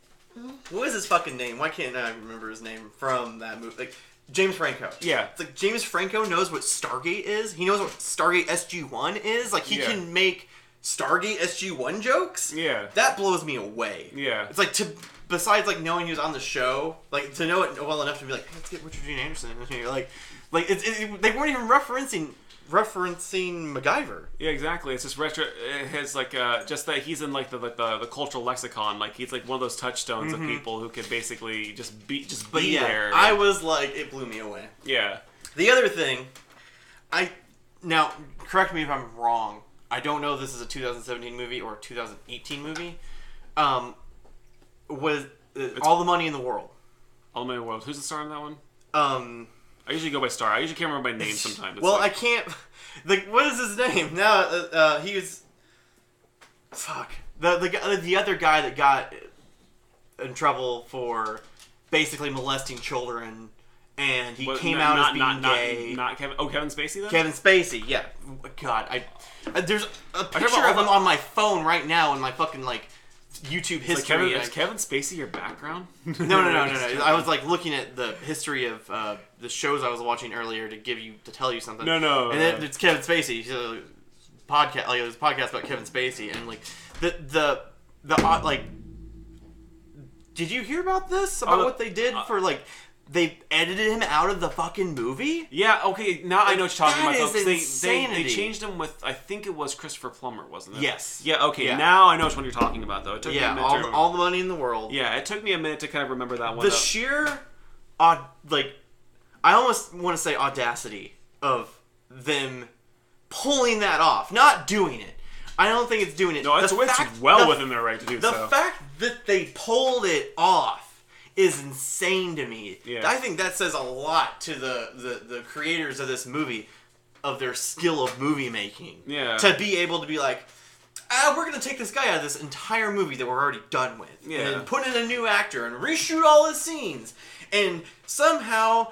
what is his fucking name? Why can't I remember his name from that movie? Like James Franco. Yeah. It's like James Franco knows what Stargate is. He knows what Stargate SG-1 is. Like he can make Stargate SG-1 jokes? Yeah. That blows me away. Yeah. It's like besides like knowing he was on the show, like to know it well enough to be like, hey, let's get Richard Dean Anderson in here. Like they weren't even referencing MacGyver. Yeah, exactly. It's just his like just that he's in like the cultural lexicon. Like he's like one of those touchstones of people who could basically just be there. I was like, it blew me away. Yeah. The other thing, now correct me if I'm wrong. I don't know if this is a 2017 movie or a 2018 movie. Was All the Money in the World. All the Money in the World. Who's the star in that one? I usually go by star. I usually can't remember my name sometimes. Well, I can't. What is his name? Now, he was. Fuck. The other guy that got in trouble for basically molesting children. And he came out as being gay. Not Kevin. Oh, Kevin Spacey then? Kevin Spacey, yeah. God, there's a picture of him on my phone right now in my fucking like YouTube history. Is Kevin Spacey your background? No. I was like looking at the history of the shows I was watching earlier to tell you something. No. And it's Kevin Spacey. He's a podcast. Like it was a podcast about Kevin Spacey, and like the like. Did you hear about this? About what they did for like. They edited him out of the fucking movie? Yeah, okay, now I know what you're talking about. That is insanity. They changed him with, I think it was Christopher Plummer, wasn't it? Yes. Yeah, okay, now I know which one you're talking about, though. It took me a minute all the money in the world. Yeah, it took me a minute to kind of remember that one. The sheer, I almost want to say audacity of them pulling that off. Not doing it. I don't think it's doing it. No, it's well within their right to do so. The fact that they pulled it off is insane to me. Yeah. I think that says a lot to the creators of this movie, of their skill of movie making. Yeah. To be able to be like, we're going to take this guy out of this entire movie that we're already done with. Yeah. And then put in a new actor and reshoot all his scenes. And somehow,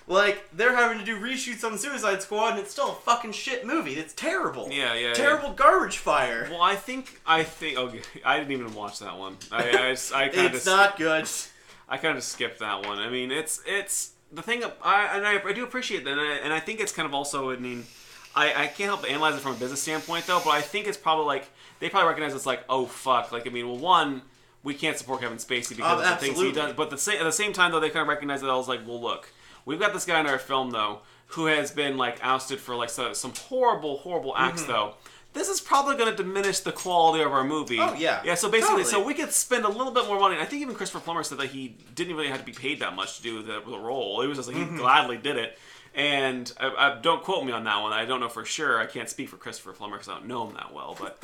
like, they're having to do reshoots on Suicide Squad and it's still a fucking shit movie. It's terrible. Yeah. Terrible garbage fire. Well, I think, okay, I didn't even watch that one. It's not good. I kind of skipped that one. I mean, it's the thing. I do appreciate that, and I think it's kind of also. I mean, I can't help but analyze it from a business standpoint though. But I think it's probably like they probably recognize it's like, oh fuck. Like I mean, well, one, we can't support Kevin Spacey because of the things he does. But at the same time though, they kind of recognize that I was like, well, look, we've got this guy in our film though who has been like ousted for like some horrible acts though. this is probably going to diminish the quality of our movie. Oh, yeah. Yeah, so basically, Totally. so we could spend a little bit more money. I think even Christopher Plummer said that he didn't really have to be paid that much to do the role. It was just like, he gladly did it. And I don't quote me on that one. I don't know for sure. I can't speak for Christopher Plummer because I don't know him that well. But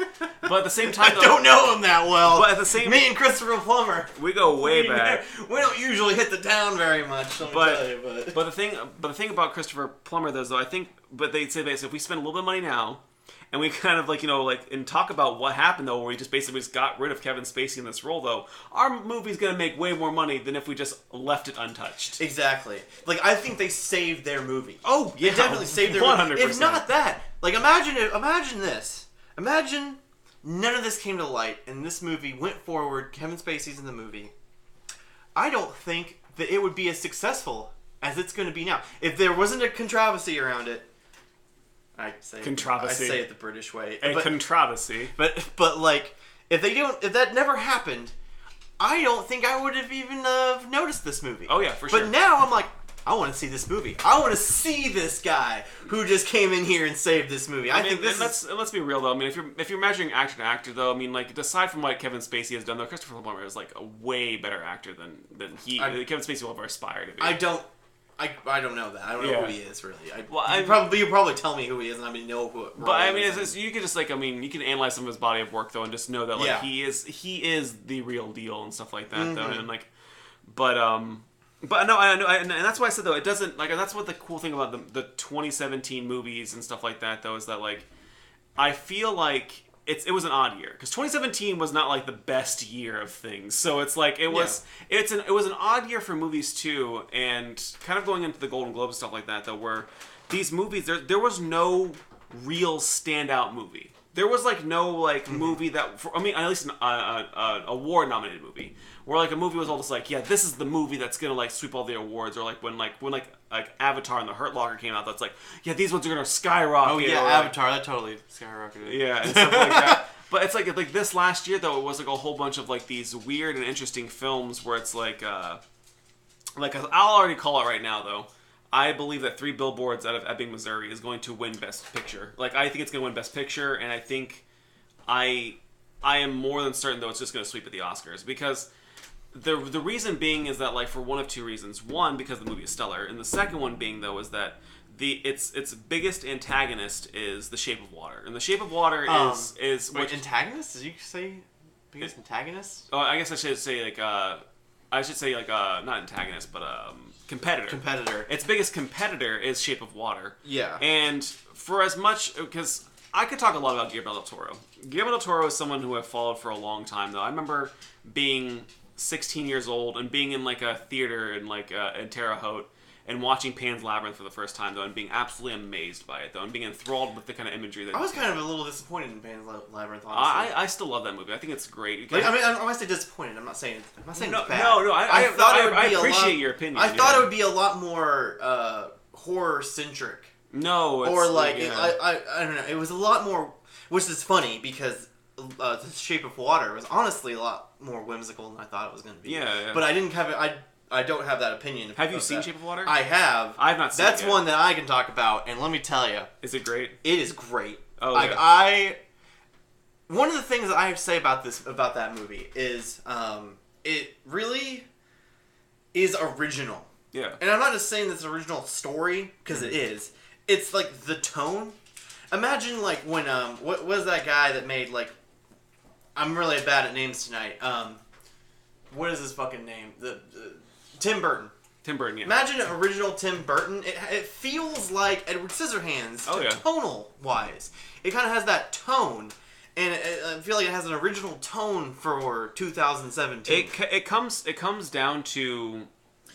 at the same time, I don't know him that well. But at the same, me and Christopher Plummer, we go way back. We don't usually hit the town very much. But the thing about Christopher Plummer, though, I think, but they say basically if we spend a little bit of money now, and we kind of and talk about what happened though, where we just basically got rid of Kevin Spacey in this role though, our movie's gonna make way more money than if we just left it untouched. Exactly. Like I think they saved their movie. Oh yeah, they definitely saved their 100%. movie. If not that, like imagine this. Imagine none of this came to light, and this movie went forward. Kevin Spacey's in the movie. I don't think that it would be as successful as it's going to be now. If there wasn't a controversy around it. I say it the British way. Controversy. But like if that never happened, I don't think I would have even noticed this movie. Oh yeah, for sure. But now I'm like, I want to see this movie. I want to see this guy who just came in here and saved this movie. I think this let's be real though. I mean, if you're measuring actor to actor though, I mean, like aside from what Kevin Spacey has done though, Christopher Plummer is like a way better actor than Kevin Spacey will ever aspire to be. I don't know that. I don't know who he is really. You probably tell me who he is, and I mean know who. But I mean, you could just you can analyze some of his body of work though, and just know that he is the real deal and stuff like that though, and But no, I know, and that's why I said though it doesn't and that's what the cool thing about the 2017 movies and stuff like that though is that I feel like it was an odd year because 2017 was not like the best year of things, so it's like it was an odd year for movies too, and kind of going into the Golden Globes and stuff like that though, where these movies there was no real standout movie. There was no movie that at least an award nominated movie where a movie was all just this is the movie that's gonna sweep all the awards, or when Avatar and the Hurt Locker came out, that's these ones are gonna skyrocket. Oh yeah, Avatar that totally skyrocketed. Yeah, and stuff like that. But it's like this last year though, it was a whole bunch of these weird and interesting films where it's I'll already call it right now though. I believe that 3 Billboards out of Ebbing, Missouri is going to win Best Picture. I think it's going to win Best Picture, and I think I am more than certain though it's just going to sweep at the Oscars, because the reason being is that for one of two reasons. One, because the movie is stellar, and the second one being though is that its biggest antagonist is The Shape of Water, and The Shape of Water is wait, antagonist? Did you say biggest antagonist? Oh, I guess I should say not antagonist, but competitor. Its biggest competitor is Shape of Water. Yeah. And for as much, because I could talk a lot about Guillermo del Toro. Guillermo del Toro is someone who I've followed for a long time, though. I remember being 16 years old and being in a theater in Terre Haute and watching Pan's Labyrinth for the first time, though, and being absolutely amazed by it, though, and being enthralled with the kind of imagery that... I was kind of a little disappointed in Pan's Labyrinth, honestly. I still love that movie. I think it's great. I want to say disappointed. I'm not saying it's bad. No, I appreciate your opinion. I thought it would be a lot more horror-centric. No, it's... Or, I don't know. It was a lot more... Which is funny, because The Shape of Water was honestly a lot more whimsical than I thought it was going to be. Yeah. But I didn't have it... I don't have that opinion. Have you seen Shape of Water? I have. I've not seen it yet. That's one that I can talk about, and let me tell you. Is it great? It is great. Oh, yeah. One of the things that I have to say about that movie is it really is original. Yeah. And I'm not just saying this original story, because it is. It's the tone. Imagine when what was that guy that made I'm really bad at names tonight. What is his fucking name? Tim Burton. Tim Burton, yeah. Imagine an original Tim Burton. It feels like Edward Scissorhands, tonal-wise. It kind of has that tone, and I feel like it has an original tone for 2017. It comes down to...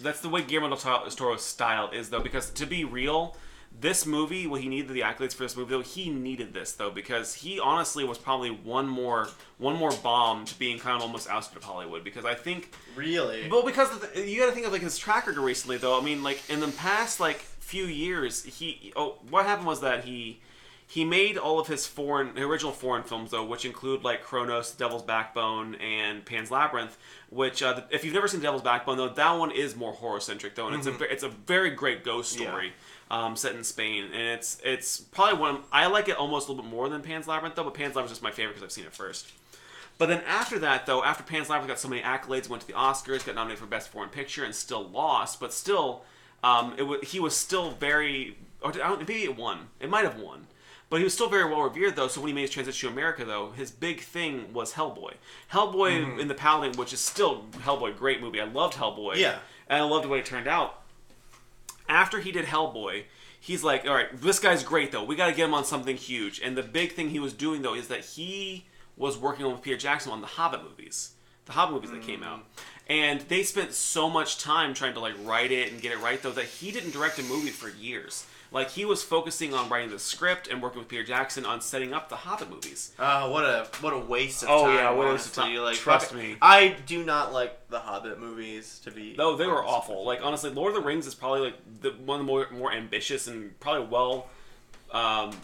That's the way Guillermo del Toro's style is, though, because to be real... This movie, he needed the accolades for this movie, though. He needed this, though, because he honestly was probably one more bomb to being kind of almost ousted of Hollywood. Because I think... Really? Well, because you got to think of his track record recently, though. I mean, in the past few years, what happened was that he he made all of his original foreign films, though, which include like Kronos, Devil's Backbone, and Pan's Labyrinth. Which, if you've never seen Devil's Backbone, though, that one is more horror-centric, though, and it's a very great ghost story set in Spain. And it's probably I like it almost a little bit more than Pan's Labyrinth, though, but Pan's Labyrinth is just my favorite because I've seen it first. But then after that, though, after Pan's Labyrinth got so many accolades, went to the Oscars, got nominated for Best Foreign Picture, and still lost, but still, he was still very... Or maybe it won. It might have won. But he was still very well revered, though, so when he made his transition to America, though, his big thing was Hellboy. Hellboy in the Paladin, which is still Hellboy, great movie. I loved Hellboy. Yeah. And I loved the way it turned out. After he did Hellboy, he's like, all right, this guy's great, though. We got to get him on something huge. And the big thing he was doing, though, is that he was working with Peter Jackson on the Hobbit movies. The Hobbit movies that came out. And they spent so much time trying to, like, write it and get it right, though, that he didn't direct a movie for years. Like, he was focusing on writing the script and working with Peter Jackson on setting up the Hobbit movies. What a waste of time. Oh, yeah, what a waste of time. Like, Trust me. I do not like the Hobbit movies, to be... No, they were awful. Like, honestly, Lord of the Rings is probably, like, one of the more ambitious and probably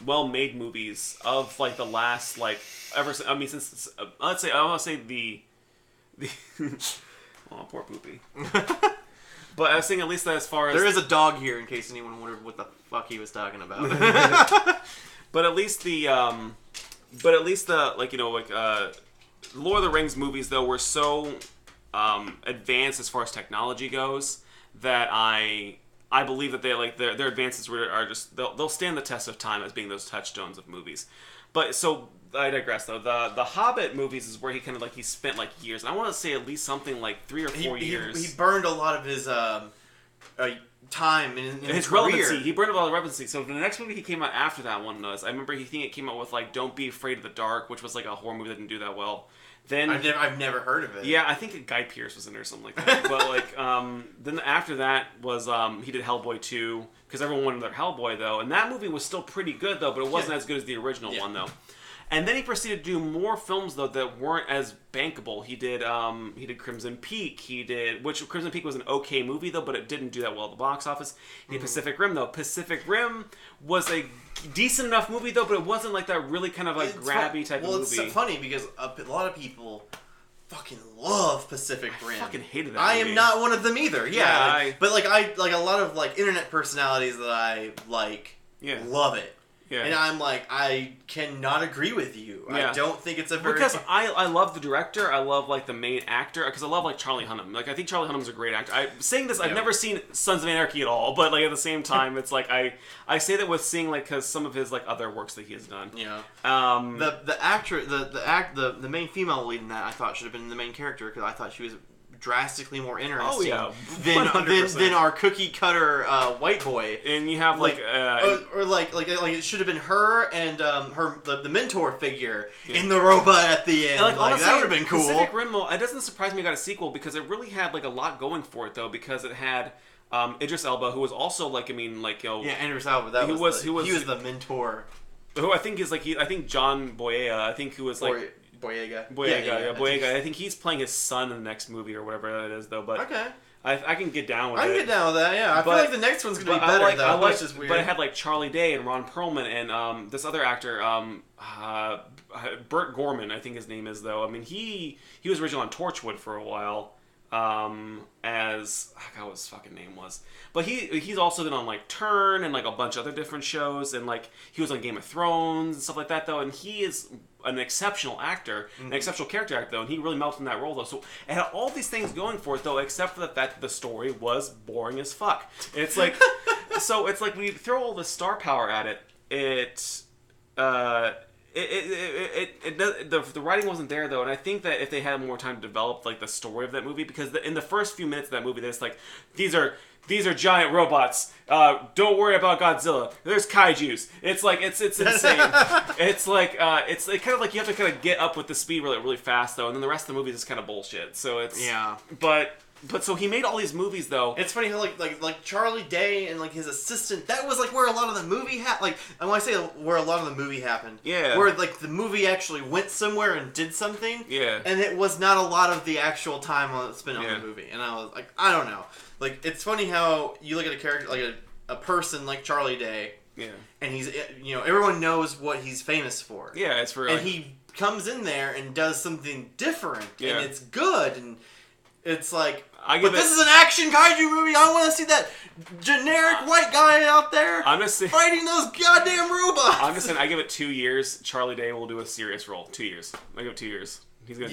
well-made movies of, like, the last, like, since, let's say, I want to say the oh, poor Poopy. But I was saying at least that as far as... There is a dog here in case anyone wondered what the fuck he was talking about. But at least the like, you know, like, Lord of the Rings movies, though, were so advanced as far as technology goes that I believe that they, like, their advances are just... They'll stand the test of time as being those touchstones of movies. But, so... I digress, though. The Hobbit movies is where he kind of, like, he spent, like, years. And I want to say at least something like 3 or 4 years. He burned a lot of his time in his career. Relevancy. He burned a lot of relevancy. So the next movie he came out after that one was, I remember it came out with, like, Don't Be Afraid of the Dark, which was, like, a horror movie that didn't do that well. Then I've never heard of it. Yeah, I think Guy Pearce was in there or something like that. But, like, then after that was, he did Hellboy 2, because everyone wanted their Hellboy, though. And that movie was still pretty good, though, but it wasn't as good as the original one, though. And then he proceeded to do more films, though, that weren't as bankable. He did Crimson Peak. Which Crimson Peak was an okay movie, though, but it didn't do that well at the box office. He did Pacific Rim, though. Pacific Rim was a decent enough movie, though, but it wasn't like that really kind of like grabby type of movie. Well, it's funny because a lot of people fucking love Pacific Rim. I fucking hated that movie. I am not one of them either. Yeah, but I like a lot of, like, internet personalities that I like love it. Yeah. And I'm like, I cannot agree with you. Yeah. I don't think it's a very... Because I love the director. I love, like, the main actor. Because I love, like, Charlie Hunnam. Like, I think Charlie Hunnam's a great actor. Saying this, I've never seen Sons of Anarchy at all. But, like, at the same time, it's like, I say that with seeing, like, because some of his, like, other works that he has done. Yeah. The actress, the main female lead in that, I thought should have been the main character. Because I thought she was drastically more interesting than our cookie cutter white boy. And you have like it should have been her and the mentor figure in the robot at the end. Like honestly, that would have been cool. Pacific Rim, it doesn't surprise me it got a sequel because it really had like a lot going for it though, because it had Idris Elba, who was also like Idris Elba. He was the mentor. Who I think is like I think John Boyega. I think who was like. Boyega. I think he's playing his son in the next movie or whatever that is, though. But okay, I can get down with it. I can get down with that. Yeah, I feel like the next one's gonna be better. Which is weird. But it had like Charlie Day and Ron Perlman and this other actor, Burt Gorman, I think his name is though. I mean, he was originally on Torchwood for a while. As I forgot what his fucking name was, but he's also been on like Turn and like a bunch of other different shows, and like he was on Game of Thrones and stuff like that though, and he is an exceptional actor, an exceptional character actor though, and he really melted in that role though. So it had all these things going for it though, except for the fact that the story was boring as fuck. And it's like, so it's like when you throw all the star power at it, the writing wasn't there though, and I think that if they had more time to develop like the story of that movie, because in the first few minutes of that movie, there's like these are giant robots. Don't worry about Godzilla. There's kaijus. It's like it's insane. It's like it's kind of like you have to kind of get up with the speed really fast though, and then the rest of the movie is just kind of bullshit. So it's But so he made all these movies though. It's funny how like Charlie Day and like his assistant, that was like where a lot of the movie happened. Like when I say where a lot of the movie happened, where like the movie actually went somewhere and did something, and it was not a lot of the actual time spent on the movie. And I was like, I don't know. Like it's funny how you look at a character like a person like Charlie Day, Yeah. And he's, everyone knows what he's famous for. Yeah, it's for... And he comes in there and does something different. Yeah. And it's good. And it's like... this is an action kaiju movie. I want to see that generic white guy out there fighting those goddamn robots. I'm just saying, I give it 2 years. Charlie Day will do a serious role. 2 years. I give it 2 years. He's gonna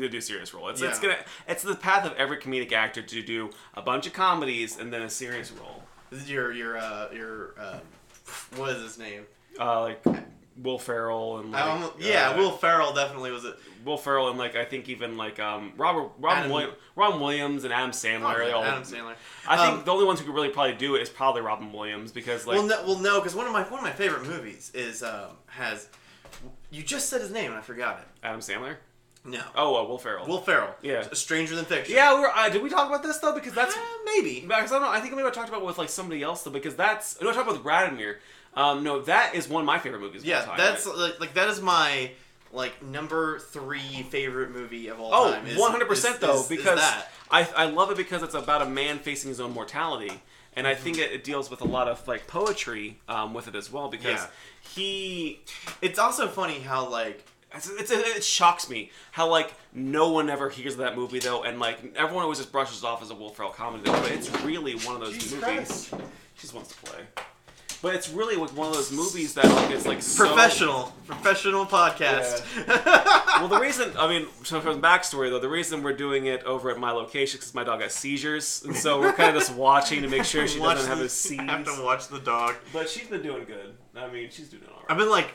do a serious role. It's the path of every comedic actor to do a bunch of comedies and then a serious role. This is your what is his name? Like Will Ferrell and Will Ferrell definitely was it. Will Ferrell and I think even Robin Williams and Adam Sandler. Adam Sandler. I think the only ones who could really probably do it is probably Robin Williams because no, because one of my favorite movies is has you just said his name and I forgot it. Adam Sandler. No. Oh, Will Ferrell. Will Ferrell. Yeah. Stranger Than Fiction. Yeah, did we talk about this though? Because that's maybe. Because I don't know. I think maybe I talked about it with somebody else though. Because that's I talked about with Radimir. No, that is one of my favorite movies. Yeah, that's that is my number 3 favorite movie of all time. 100% though, because I love it because it's about a man facing his own mortality, and I think it deals with a lot of poetry with it as well because It's also funny how it shocks me how no one ever hears of that movie though, and everyone always just brushes it off as a Will Ferrell comedy though, but it's really one of those movies. Christ. She just wants to play. But it's really one of those movies that it's so... Professional podcast. Yeah. Well, the reason, so from the backstory though, the reason we're doing it over at my location is because my dog has seizures, and so we're kind of just watching to make sure she doesn't have a seize. I have to watch the dog. But she's been doing good. She's doing all right.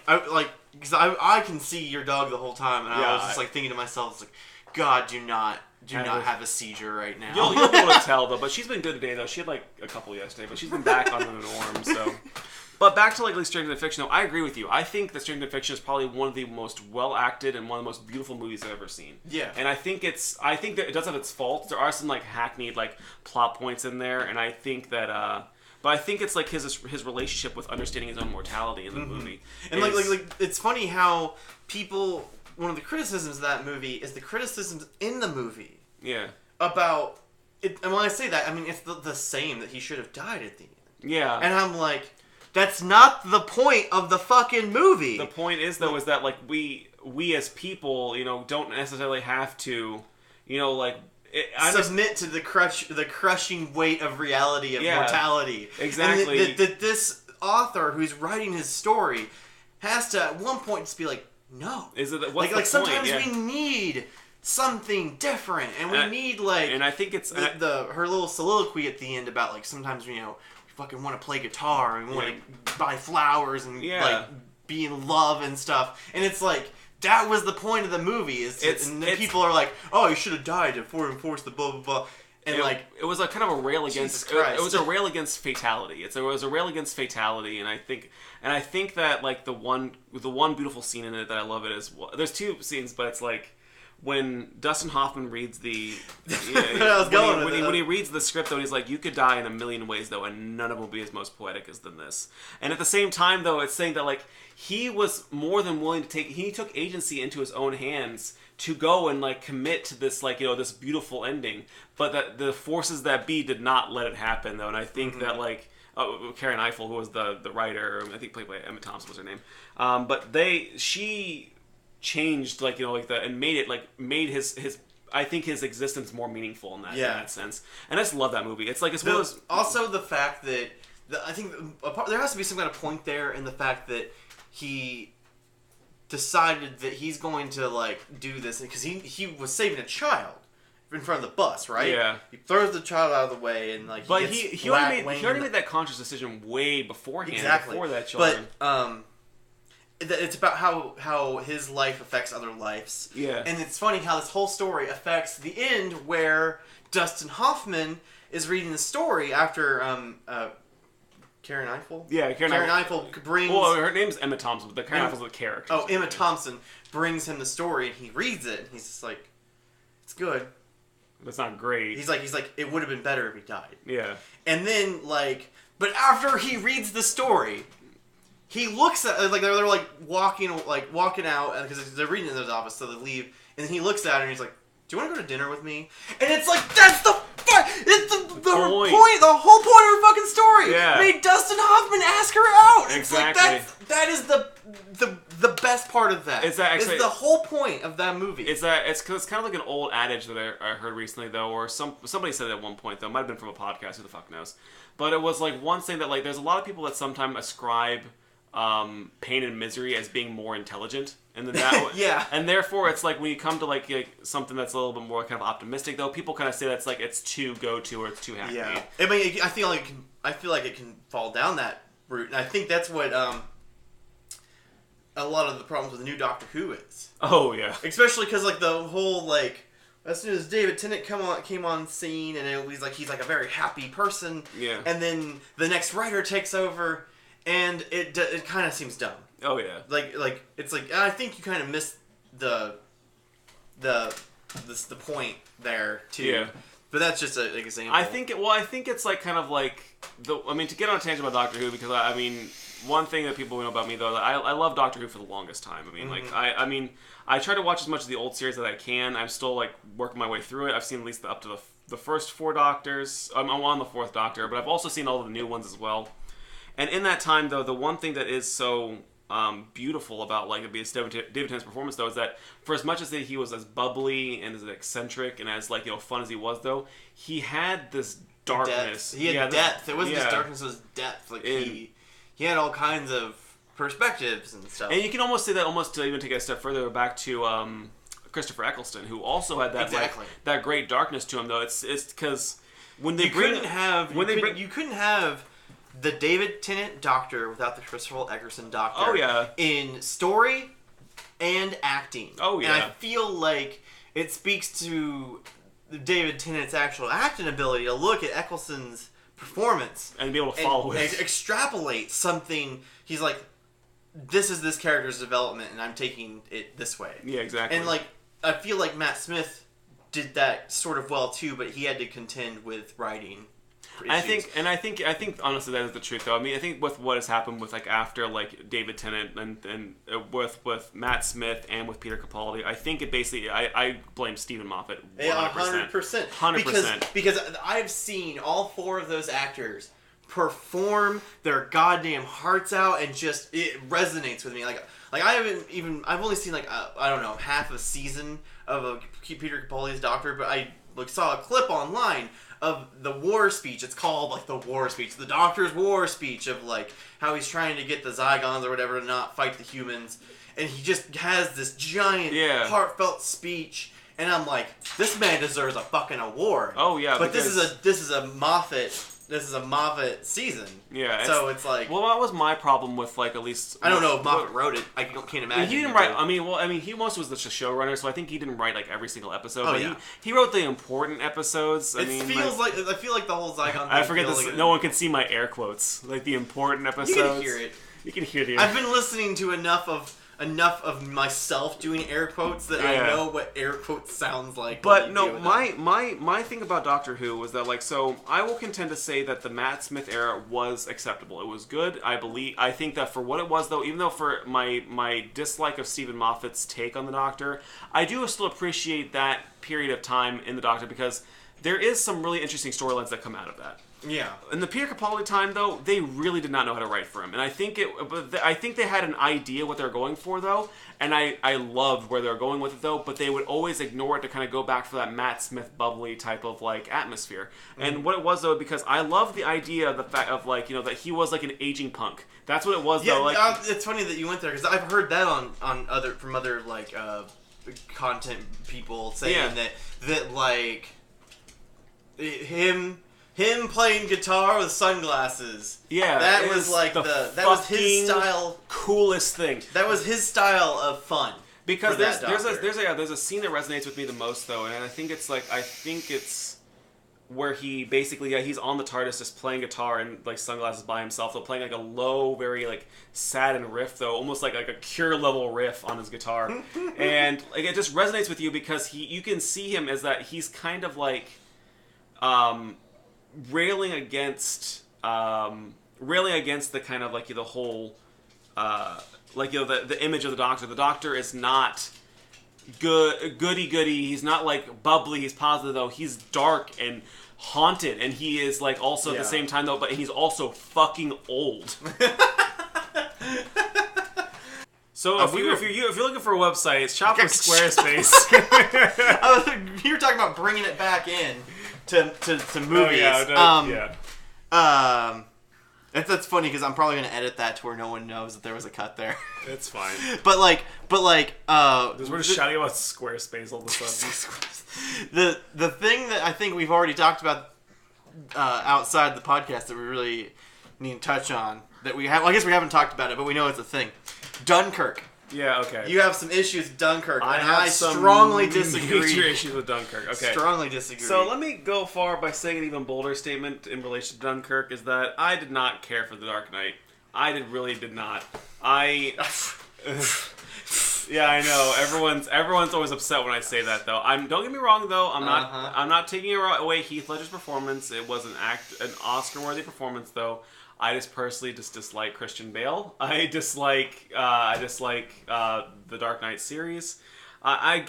I've been because I can see your dog the whole time, and I was just thinking to myself, God, do not have a seizure right now. You'll be able to tell though, but she's been good today though. She had a couple yesterday, but she's been back on the norm. So, but back to Stranger Than Fiction though, I agree with you. I think that Stranger Than Fiction is probably one of the most well acted and one of the most beautiful movies I've ever seen. Yeah, and I think that it does have its faults. There are some hackneyed plot points in there, and I think that. But I think it's his relationship with understanding his own mortality in the movie. And it's funny how people. One of the criticisms of that movie is the criticisms in the movie. Yeah. About it, and when I say that, I mean it's the same that he should have died at the end. Yeah. And I'm like, that's not the point of the fucking movie. The point is though is that we as people, don't necessarily have to, submit to the crushing weight of reality of mortality. Exactly. And that this author who's writing his story has to at one point just be like, no. Is it what's the sometimes point? we need something different, and we need and I think it's her little soliloquy at the end about sometimes we fucking want to play guitar and we want to buy flowers and be in love and stuff, and it's that was the point of the movie people are like, oh, you should have died to enforce the blah blah blah. And it was a kind of a rail against. It was a rail against fatality. It was a rail against fatality, and I think that the one beautiful scene in it that I love it is there's 2 scenes, but it's when Dustin Hoffman reads the when he reads the script though, and he's like, you could die in a million ways though, and none of them will be as most poetic as than this. And at the same time though, it's saying that he was more than willing to he took agency into his own hands to go and commit to this this beautiful ending, but that the forces that be did not let it happen though. And I think that Karen Eiffel, who was the writer, I think played by Emma Thompson was her name, but she changed and made his I think his existence more meaningful in that sense. And I just love that movie. It's one of those. Also the fact that I think there has to be some kind of point there in the fact that he decided that he's going to do this because he was saving a child in front of the bus, right? Yeah. He throws the child out of the way and but he already made that conscious decision way beforehand. Exactly. Before that children. But it's about how his life affects other lives. Yeah. And it's funny how this whole story affects the end where Dustin Hoffman is reading the story after Karen Eiffel? Yeah, Karen Eiffel brings... Well, her name's Emma Thompson, but Karen Eiffel's the character. Oh, Emma Thompson brings him the story, and he reads it, and he's just like, it's good. That's not great. He's like, it would have been better if he died. Yeah. And then, but after he reads the story, he looks at, they're walking out, because they're reading in his office, so they leave, and then he looks at her, and he's like, do you want to go to dinner with me? And it's like, that's the it's the point. The whole point of her fucking story. Yeah. Made Dustin Hoffman ask her out. Exactly. It's like, that is the best part of that. Is that actually... It's the whole point of that movie. It's kind of like an old adage that I heard recently, though, or somebody said it at one point, though. It might have been from a podcast, who the fuck knows. But it was like one thing that, like, there's a lot of people that sometimes ascribe pain and misery as being more intelligent, and then that yeah, and therefore it's like when you come to like something that's a little bit more kind of optimistic, though, people kind of say that's like it's too go-to or it's too happy. Yeah, I mean, I feel like it can fall down that route, and I think that's what a lot of the problems with the new Doctor Who is. Oh yeah, especially because like the whole like. As soon as David Tennant came on scene, and it was like he's like a very happy person, yeah, and then the next writer takes over, and it kind of seems dumb. Oh yeah, like it's like I think you kind of missed the point there too. Yeah, but that's just an example. I think it's like kind of like to get on a tangent about Doctor Who, because I mean one thing that people know about me though, that I love Doctor Who for the longest time. I mean like I try to watch as much of the old series that I can. I'm still like working my way through it. I've seen at least up to the first 4 Doctors. I'm on the 4th Doctor, but I've also seen all of the new ones as well. And in that time, though, the one thing that is so beautiful about like David Tennant's performance, though, is that for as much as he was as bubbly and as eccentric and as like fun as he was, though, he had this darkness. He had depth. It wasn't just darkness; it was depth. Like he had all kinds of perspectives and stuff. And you can almost say that to even take it a step further back to Christopher Eccleston, who also had that that great darkness to him, though. It's because when you couldn't have the David Tennant Doctor without the Christopher Eccleston Doctor. Oh yeah, in story and acting. Oh yeah, and I feel like it speaks to David Tennant's actual acting ability to look at Eccleston's performance and be able to follow it, and extrapolate something. He's like, this is this character's development, and I'm taking it this way. Yeah, exactly. And like, I feel like Matt Smith did that sort of well too, but he had to contend with writing issues. I think honestly that is the truth, though. I mean, I think with what has happened with like after like David Tennant and with Matt Smith and with Peter Capaldi, I think it basically I blame Stephen Moffat 100%. 100%. Because I've seen all 4 of those actors perform their goddamn hearts out, and just it resonates with me. Like I've only seen like I don't know, half a season of Peter Capaldi's Doctor, but I like saw a clip online of the war speech. It's called like the war speech, the Doctor's war speech, of like how he's trying to get the Zygons or whatever to not fight the humans, and he just has this giant heartfelt speech. And I'm like, this man deserves a fucking award. Oh yeah, but this is a Moffat season. Yeah. So it's like, well, that was my problem with like at least I don't know if Moffat wrote it. I can't imagine. He didn't write. He mostly was the showrunner, so I think he didn't write like every single episode. Oh, but yeah. he wrote the important episodes. I feel like the whole Zygon. I forget this. No one can see my air quotes. Like the important episodes. You can hear it. You can hear the. I've been listening to enough of myself doing air quotes that I know what air quotes sounds like. But no, my thing about Doctor Who was that like, so I will contend to say that the Matt Smith era was acceptable. It was good. I think that for what it was, though, even though for my dislike of Stephen Moffat's take on the Doctor, I do still appreciate that period of time in the Doctor, because there is some really interesting storylines that come out of that. Yeah. In the Peter Capaldi time, though, they really did not know how to write for him, and I think they had an idea what they were going for, though, and I loved where they were going with it, though. But they would always ignore it to kind of go back for that Matt Smith bubbly type of like atmosphere. Mm-hmm. And what it was, though, because I love the idea of the fact of like that he was like an aging punk. That's what it was, though. Like, it's funny that you went there, because I've heard that on other like content people saying that like him playing guitar with sunglasses. Yeah, that was like that was his style. Coolest thing. That was his style of fun. Because there's a scene that resonates with me the most, though, and I think it's where he basically he's on the TARDIS just playing guitar and like sunglasses by himself, though, playing like a low, very like saddened riff, though, almost like a Cure level riff on his guitar, and like it just resonates with you because you can see him as that he's kind of like railing against the kind of like the whole the image of the Doctor. The Doctor is not goody. He's not like bubbly. He's positive though. He's dark and haunted, and he is like also at the same time though. But he's also fucking old. So if you're looking for a website, it's Shop with Squarespace. You were talking about bringing it back in to movies. That's funny because I'm probably gonna edit that to where no one knows that there was a cut there. It's fine. But we're just shouting about Squarespace all of a sudden. the thing that I think we've already talked about outside the podcast that we really need to touch on that we have. Well, I guess we haven't talked about it, but we know it's a thing. Dunkirk. Yeah, okay. You have some issues with Dunkirk, and I strongly disagree. Major issues with Dunkirk. Okay. Strongly disagree. So let me go far by saying an even bolder statement in relation to Dunkirk is that I did not care for The Dark Knight. Really did not. Yeah, I know. Everyone's always upset when I say that, though. Don't get me wrong, though. I'm not taking away Heath Ledger's performance. It was an Oscar-worthy performance, though. I just personally dislike Christian Bale. I dislike the Dark Knight series. I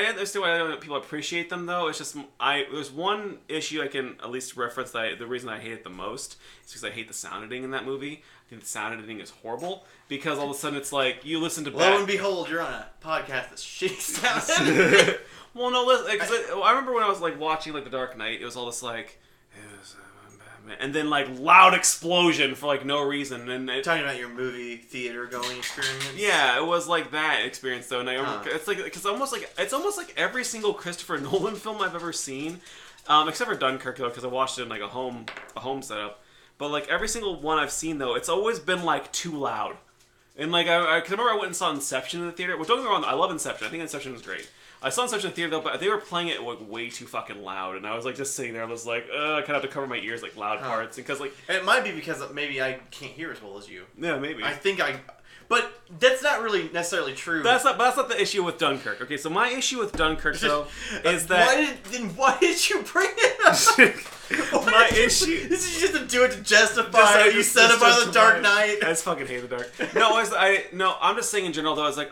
understand why people appreciate them though. It's just there's one issue I can at least reference that the reason I hate it the most is because I hate the sound editing in that movie. I think the sound editing is horrible because all of a sudden it's like you listen to. Lo and behold, you're on a podcast that's shitty sound. Well, no, listen, because I remember when I was like watching like the Dark Knight, it was all this like. And then like loud explosion for like no reason. And talking about your movie theater going experience. Yeah, it was like that experience though. And it's like because it's almost like every single Christopher Nolan film I've ever seen, except for Dunkirk though, because I watched it in like a home setup. But like every single one I've seen though, it's always been like too loud. And like I remember I went and saw Inception in the theater. Well, don't get me wrong, I love Inception. I think Inception was great. I saw Inception in the theater though, but they were playing it like way too fucking loud, and I was like just sitting there. I was like, I kind of have to cover my ears like loud parts, because like it might be because maybe I can't hear as well as you. Yeah, maybe. But that's not really necessarily true. That's not the issue with Dunkirk. Okay, so my issue with Dunkirk though is that why did you bring it up? My issue. This is just to do it to justify what you said about the Dark Knight. I just fucking hate the Dark. No, I'm just saying in general though. It's like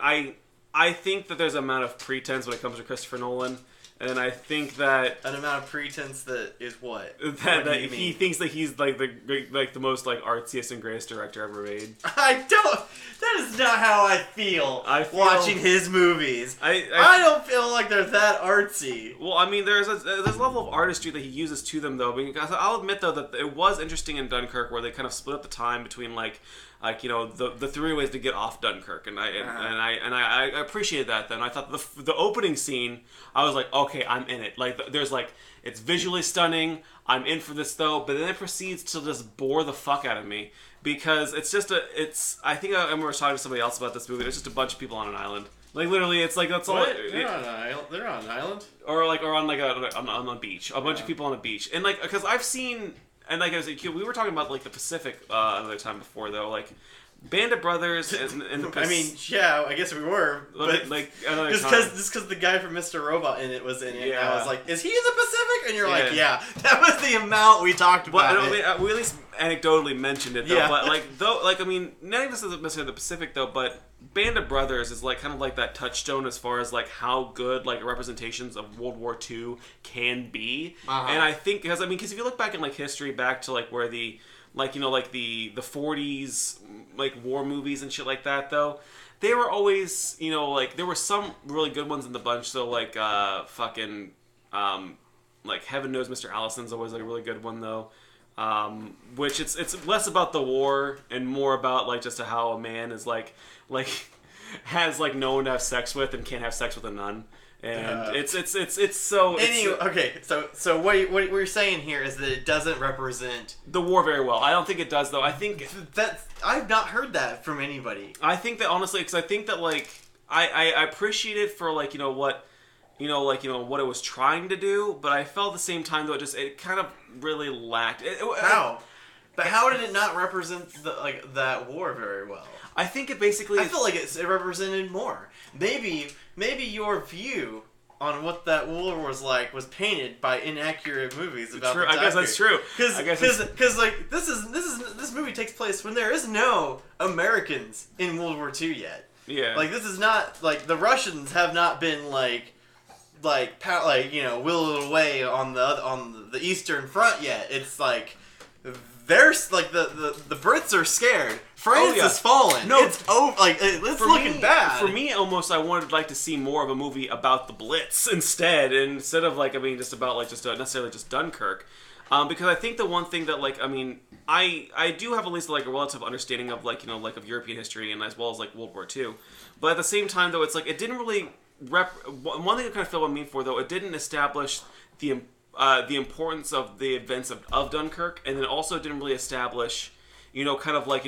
I think that there's an amount of pretense when it comes to Christopher Nolan, and I think that an amount of pretense that is what he thinks that he's like the most like artsiest and greatest director ever made. I don't. That is not how I feel watching his movies. I don't feel like they're that artsy. Well, I mean, there's a level of artistry that he uses to them though. Because I'll admit though that it was interesting in Dunkirk where they kind of split up the time between like you know the three ways to get off Dunkirk, and I appreciated that. Then I thought the opening scene, I was like, okay, I'm in it. Like there's like it's visually stunning. I'm in for this though, but then it proceeds to just bore the fuck out of me because it's just I think I remember talking to somebody else about this movie. It's just a bunch of people on an island. Like literally, it's like that's all. They're on an island, or on a beach. A bunch of people on a beach, and like because I've seen. And like I was, we were talking about like the Pacific another time before though, like Band of Brothers and I mean, yeah, I guess we were, but like another just because the guy from Mr. Robot in it was in it, and I was like, is he in the Pacific? And you're like, yeah, that was the amount we talked about. But we at least anecdotally mentioned it though. But like I mean, not even necessarily the Pacific though, but Band of Brothers is like kind of like that touchstone as far as like how good like representations of World War II can be. And I think because if you look back in like history, back to like where the like you know like the 40s like war movies and shit like that though, they were always you know like there were some really good ones in the bunch. So like like Heaven Knows Mr. Allison's always like a really good one though. Which it's less about the war and more about like just how a man is like has like no one to have sex with and can't have sex with a nun, and it's so anyway. Okay, so what you're saying here is that it doesn't represent the war very well. I don't think it does though. I think that I've not heard that from anybody. I think that honestly, because I think that like I appreciate it for like what it was trying to do, but I felt at the same time though it kind of really lacked. How? But how did it not represent that war very well? I think it basically. I feel like it represented more. Maybe your view on what that war was like was painted by inaccurate movies about. True. I guess that's true. Because like this movie takes place when there is no Americans in World War II yet. Yeah. Like, this is not, like, the Russians have not been, like, willed away on the Eastern Front yet. It's like, there's, like, the Brits are scared. France is fallen. No, it's over. Like, it's looking bad. For me, almost, I wanted like to see more of a movie about the Blitz instead of like, I mean, just about like just necessarily just Dunkirk, because I think the one thing that like, I mean, I do have at least like a relative understanding of like like of European history and as well as like World War II, but at the same time though, it's like it didn't really one thing that kind of felt what I mean for though, it didn't establish the importance of the events of Dunkirk, and then also didn't really establish. Kind of like,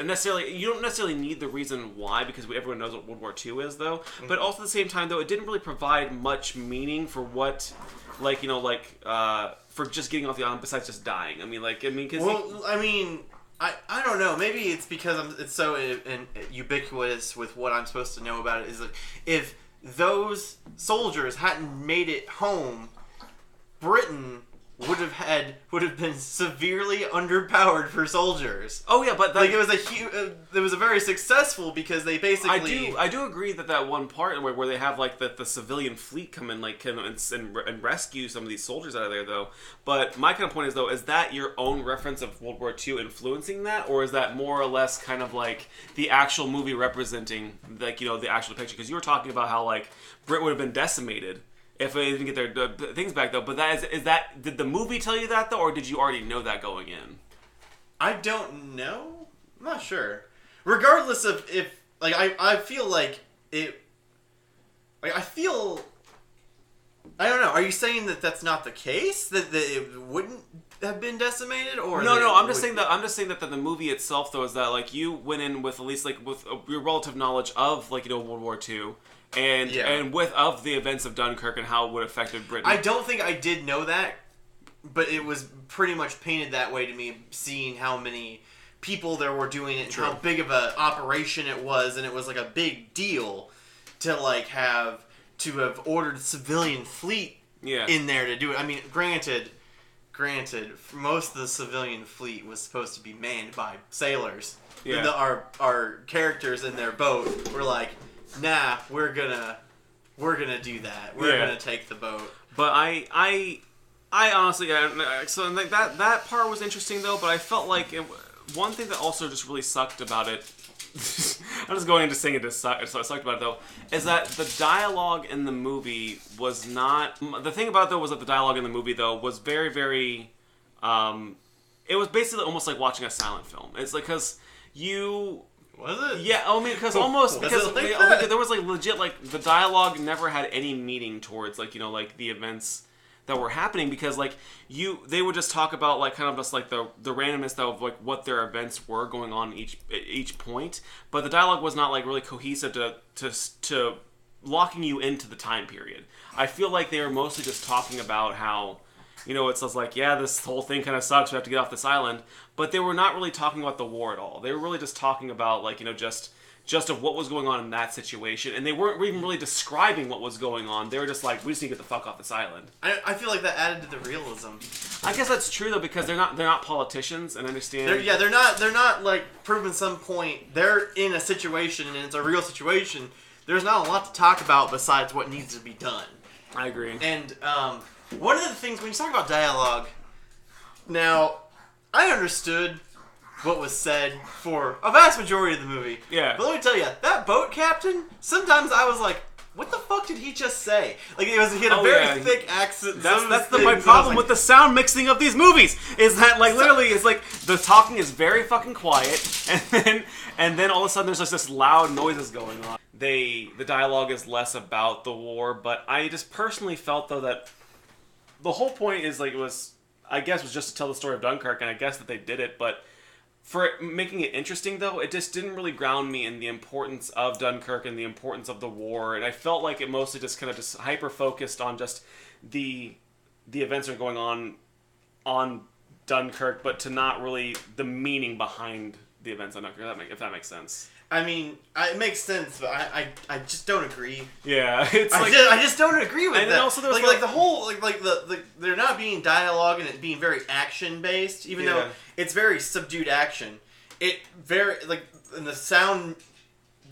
necessarily, you don't necessarily need the reason why, because everyone knows what World War II is, though. Mm-hmm. But also at the same time, though, it didn't really provide much meaning for what, for just getting off the island besides just dying. I don't know. Maybe it's because it's so ubiquitous with what I'm supposed to know about it. Is like, if those soldiers hadn't made it home, Britain would have been severely underpowered for soldiers. Oh yeah, but like it was a very successful because they basically. I do agree that one part where they have like the civilian fleet come in and rescue some of these soldiers out of there though. But my kind of point is though, is that your own reference of World War II influencing that, or is that more or less kind of like the actual movie representing like the actual picture? Because you were talking about how like Britain would have been decimated if they didn't get their things back, though. But did the movie tell you that, though, or did you already know that going in? I don't know. I'm not sure. Regardless of if, like, I feel like it, like, I don't know. Are you saying that that's not the case? That it wouldn't have been decimated, or no? I'm just saying that the movie itself, though, is that like you went in with at least like with your relative knowledge of like World War II. And with the events of Dunkirk and how it would have affected Britain. I don't think I did know that, but it was pretty much painted that way to me, seeing how many people there were doing it and how big of an operation it was, and it was like a big deal to like have ordered civilian fleet in there to do it. I mean, granted, most of the civilian fleet was supposed to be manned by sailors. Yeah. Our characters in their boat were like, nah, we're gonna do that. We're gonna take the boat. But I honestly, so like that part was interesting though. But I felt like one thing that also just really sucked about it. I'm just going into saying it just sucked. So I sucked about it though, is that the dialogue in the movie was not. The thing about it though was that the dialogue in the movie though was very, very. It was basically almost like watching a silent film. It's like because you. Was it? Yeah, I mean, because there was like legit like the dialogue never had any meaning towards like like the events that were happening, because like they would just talk about like kind of just like the randomness of like what their events were going on each point, but the dialogue was not like really cohesive to locking you into the time period. I feel like they were mostly just talking about how. It's just like, yeah, this whole thing kind of sucks. We have to get off this island. But they were not really talking about the war at all. They were really just talking about, like, just of what was going on in that situation. And they weren't even really describing what was going on. They were just like, we just need to get the fuck off this island. I feel like that added to the realism. I guess that's true, though, because they're not politicians and understand. They're not, like, proving some point. They're in a situation, and it's a real situation. There's not a lot to talk about besides what needs to be done. I agree. And, one of the things, when you talk about dialogue, now, I understood what was said for a vast majority of the movie. Yeah. But let me tell you, that boat captain, sometimes I was like, what the fuck did he just say? Like, he had a very thick accent. That's my problem with the sound mixing of these movies. Is that, like, literally, it's like, the talking is very fucking quiet, and then all of a sudden there's just this loud noises going on. The dialogue is less about the war, but I just personally felt, though, that the whole point is like was just to tell the story of Dunkirk, and I guess that they did it, but for making it interesting though, it just didn't really ground me in the importance of Dunkirk and the importance of the war, and I felt like it mostly just kind of just hyper focused on just the events that are going on Dunkirk, but to not really the meaning behind the events on Dunkirk, if that makes sense. I mean, it makes sense, but I just don't agree. Yeah, it's I just don't agree with and that. And also there's like the whole the they're not being dialogue and it being very action based, even though it's very subdued action. It very like in the sound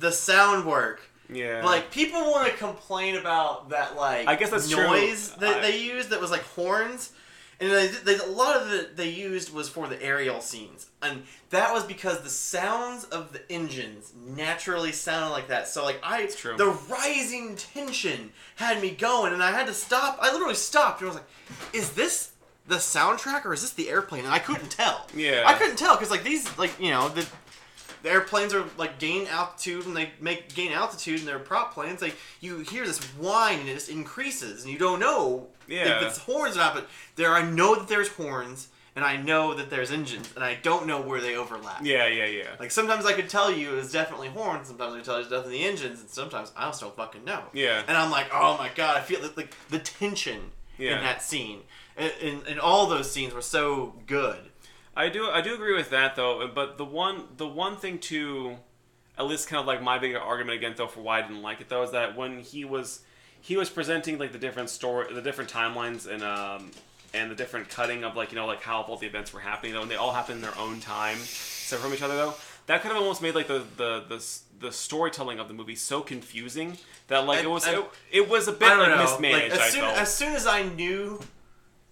the sound work. Yeah. Like, people want to complain about that, like, I guess that's noise true. that they used that was like horns. And a lot of it they used was for the aerial scenes. And that was because the sounds of the engines naturally sounded like that. So, like, it's true. The rising tension had me going, and I had to stop. I literally stopped, and I was like, is this the soundtrack, or is this the airplane? And I couldn't tell. Yeah. I couldn't tell, because, like, these, like, you know, the airplanes are, like, gain altitude, and they gain altitude, and they're prop planes. Like, you hear this whine, and it just increases, and you don't know if it's horns or not, but I know that there's horns, and I know that there's engines, and I don't know where they overlap. Yeah. Like, sometimes I could tell you it was definitely horns, sometimes I could tell you it was definitely engines, and sometimes I just don't fucking know. Yeah. And I'm like, oh my god, I feel like the tension in that scene. And all those scenes were so good. I do agree with that, though, but the one thing too, at least kind of like my bigger argument again, though, for why I didn't like it, though, is that when he was presenting, like, the different timelines and the different cutting of, like, you know, like, how all the events were happening, though, and they all happened in their own time, separate from each other, though, that kind of almost made, like, the storytelling of the movie so confusing that, like, it was a bit, like, mismanaged, like, as soon as I knew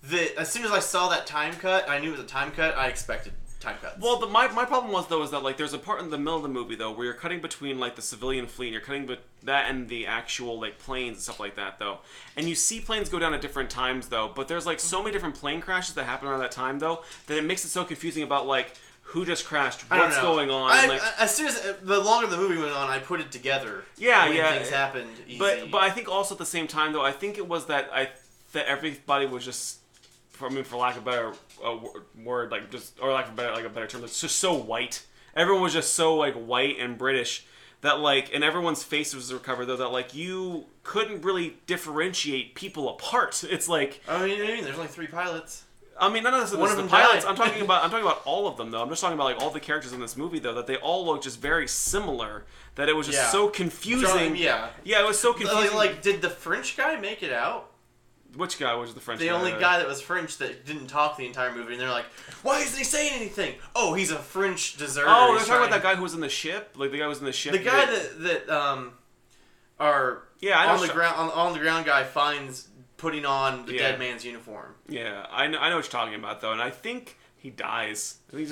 that, as soon as I saw that time cut, I knew it was a time cut, I expected time cuts. Well, my problem was, though, is that, like, there's a part in the middle of the movie, though, where you're cutting between, like, the civilian fleet, and you're cutting that and the actual, like, planes and stuff like that, though. And you see planes go down at different times, though, but there's, like, so many different plane crashes that happen around that time, though, that it makes it so confusing about, like, who just crashed, what's going on. As soon as, the longer the movie went on, I put it together. Yeah, when things happened easy. But I think also at the same time, though, I think it was that everybody was just, for lack of a better word, like, just, or lack of a better term, it's just so white. Everyone was just so, like, white and British that, like, and everyone's faces were covered, though, that, like, you couldn't really differentiate people apart. It's like, I mean, there's only 3 pilots. I mean, none of this is the pilots. I'm talking about all of them, though. I'm just talking about, like, all the characters in this movie, though, that they all look just very similar. That it was just so confusing. Yeah, it was so confusing. Like, did the French guy make it out? Which guy was the French guy? The only guy that was French that didn't talk the entire movie, and they're like, why isn't he saying anything? Oh, he's a French deserter. Oh, they're talking about that guy who was in the ship? Like, the guy who was in the ship? The guy that on the ground guy finds putting on the dead man's uniform. Yeah, I know what you're talking about, though, and I think he dies. I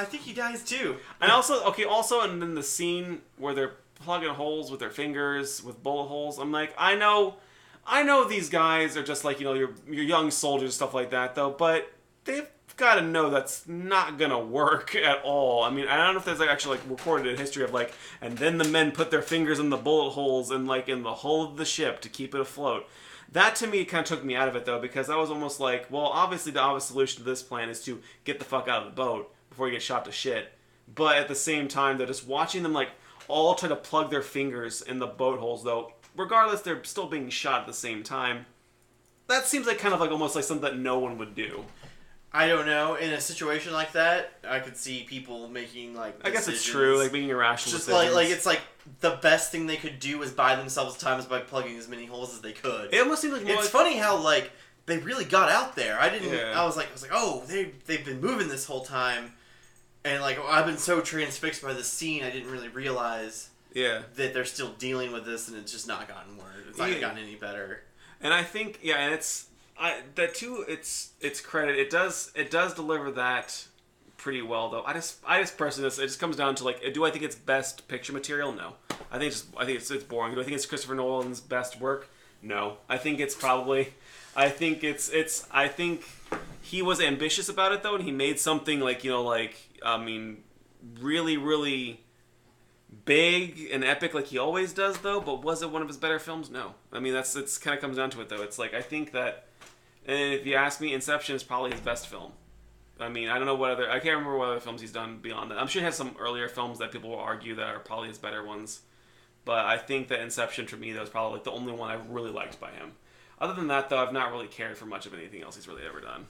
think he dies, too. And also, and then the scene where they're plugging holes with their fingers, with bullet holes, I'm like, I know these guys are just like, you know, your young soldiers and stuff like that, though, but they've got to know that's not going to work at all. I mean, I don't know if there's, like, actually, like, recorded in history of, like, and then the men put their fingers in the bullet holes and, like, in the hull of the ship to keep it afloat. That, to me, kind of took me out of it, though, because I was almost like, well, obviously the obvious solution to this plan is to get the fuck out of the boat before you get shot to shit. But at the same time, they're just watching them, like, all try to plug their fingers in the boat holes, though, regardless, they're still being shot at the same time. That seems like kind of like almost like something that no one would do. I don't know. In a situation like that, I could see people making, like, decisions. I guess it's true, like, making irrational decisions. Just like it's like the best thing they could do is buy themselves time is by plugging as many holes as they could. It almost seems like more it's funny how, like, they really got out there. I was like, oh, they've been moving this whole time, and, like, I've been so transfixed by the scene, I didn't really realize that they're still dealing with this, and it's just not gotten worse. It's not gotten any better. And I think, and it's credit. It does deliver that pretty well, though. I just personally, it just comes down to, like, do I think it's best picture material? No. I think it's boring. Do I think it's Christopher Nolan's best work? No. I think it's probably. I think he was ambitious about it, though, and he made something, like, you know, like, I mean, really, really big and epic like he always does, though. But was it one of his better films? No. I mean, it's kind of comes down to it, though. It's like, I think that. And if you ask me, Inception is probably his best film. I mean, I don't know I can't remember what other films he's done beyond that. I'm sure he has some earlier films that people will argue that are probably his better ones. But I think that Inception, for me, that was probably, like, the only one I really liked by him. Other than that, though, I've not really cared for much of anything else he's really ever done.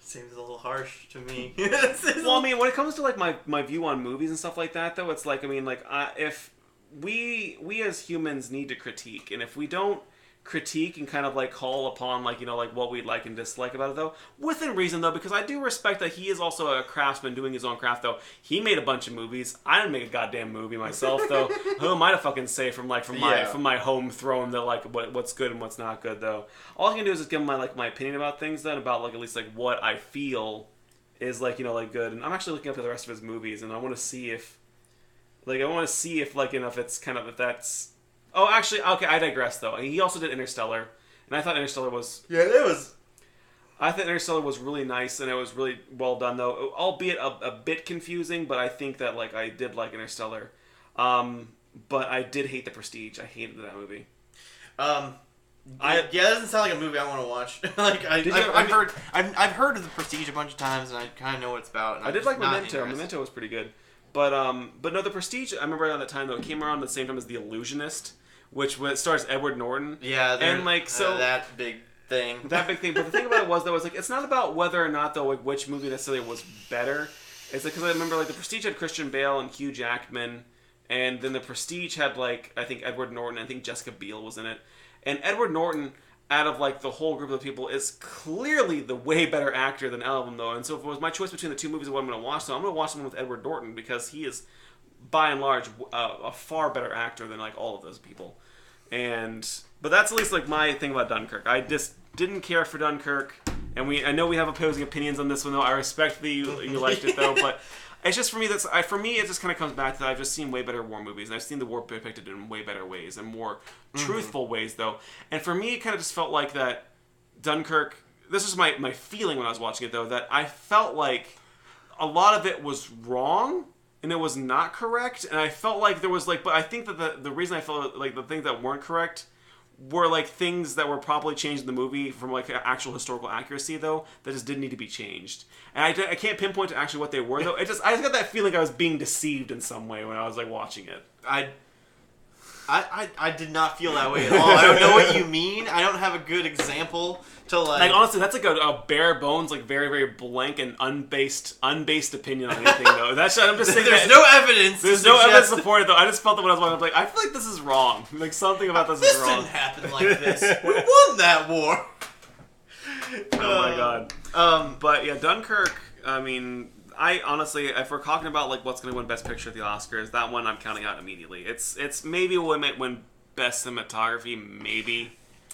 Seems a little harsh to me. Well, I mean, when it comes to, like, my view on movies and stuff like that, though, it's like, I mean, like, if we as humans need to critique, and if we don't critique and kind of like call upon like like what we like and dislike about it though, within reason though, because I do respect that he is also a craftsman doing his own craft though. He made a bunch of movies. I didn't make a goddamn movie myself though. Who am I to fucking say from my home throne that like what's good and what's not good though? All I can do is just give him my opinion about things then, about like at least like what I feel is like like good. And I'm actually looking up to the rest of his movies, and I want to see if if it's kind of if that's. Oh, actually, okay, I digress, though. He also did Interstellar, and I thought Interstellar was... Yeah, it was... I thought Interstellar was really nice, and it was really well done, though. Albeit a bit confusing, but I think that, like, I did like Interstellar. But I did hate The Prestige. I hated that movie. Yeah, that doesn't sound like a movie I want to watch. I've heard of The Prestige a bunch of times, and I kind of know what it's about. I did like Memento. Memento was pretty good. But no, The Prestige, I remember around that time, though, it came around at the same time as The Illusionist, which stars Edward Norton. Yeah, and like so that big thing. But the thing about it was, though, like it's not about whether or not, though, like which movie necessarily was better. It's like, because I remember, like, The Prestige had Christian Bale and Hugh Jackman, and then The Prestige had, like, I think Edward Norton, I think Jessica Biel was in it. And Edward Norton, out of, like, the whole group of people, is clearly the way better actor than all of them, though. And so if it was my choice between the two movies of what I'm going to watch, though, I'm going to watch the one with Edward Norton, because he is, by and large, a far better actor than, like, all of those people. But that's at least, like, my thing about Dunkirk. I just didn't care for Dunkirk, and I know we have opposing opinions on this one, though. I respect that you liked it, though, but it's just, for me, it just kind of comes back to that I've just seen way better war movies, and I've seen the war depicted in way better ways, and more truthful ways, though. And for me, it kind of just felt like that Dunkirk, this was my feeling when I was watching it, though, that I felt like a lot of it was wrong, and it was not correct, and I felt like there was, like, but I think that the reason I felt like the things that weren't correct were, like, things that were properly changed in the movie from, like, actual historical accuracy, though, that just didn't need to be changed. And I can't pinpoint to actually what they were, though. I just got that feeling I was being deceived in some way when I was, like, watching it. I did not feel that way at all. I don't know what you mean. I don't have a good example to, like... honestly, that's like a bare bones, like, very, very blank and unbased opinion on anything, though. I'm just saying there's no evidence. There's no evidence to support it, though. I just felt that when I was watching, I was like, I feel like this is wrong. Like, something about this is wrong. This didn't happen like this. We won that war. Oh my god. But yeah, Dunkirk, I mean... I honestly, if we're talking about like what's going to win Best Picture at the Oscars, that one I'm counting out immediately. It's maybe what might win Best Cinematography, maybe.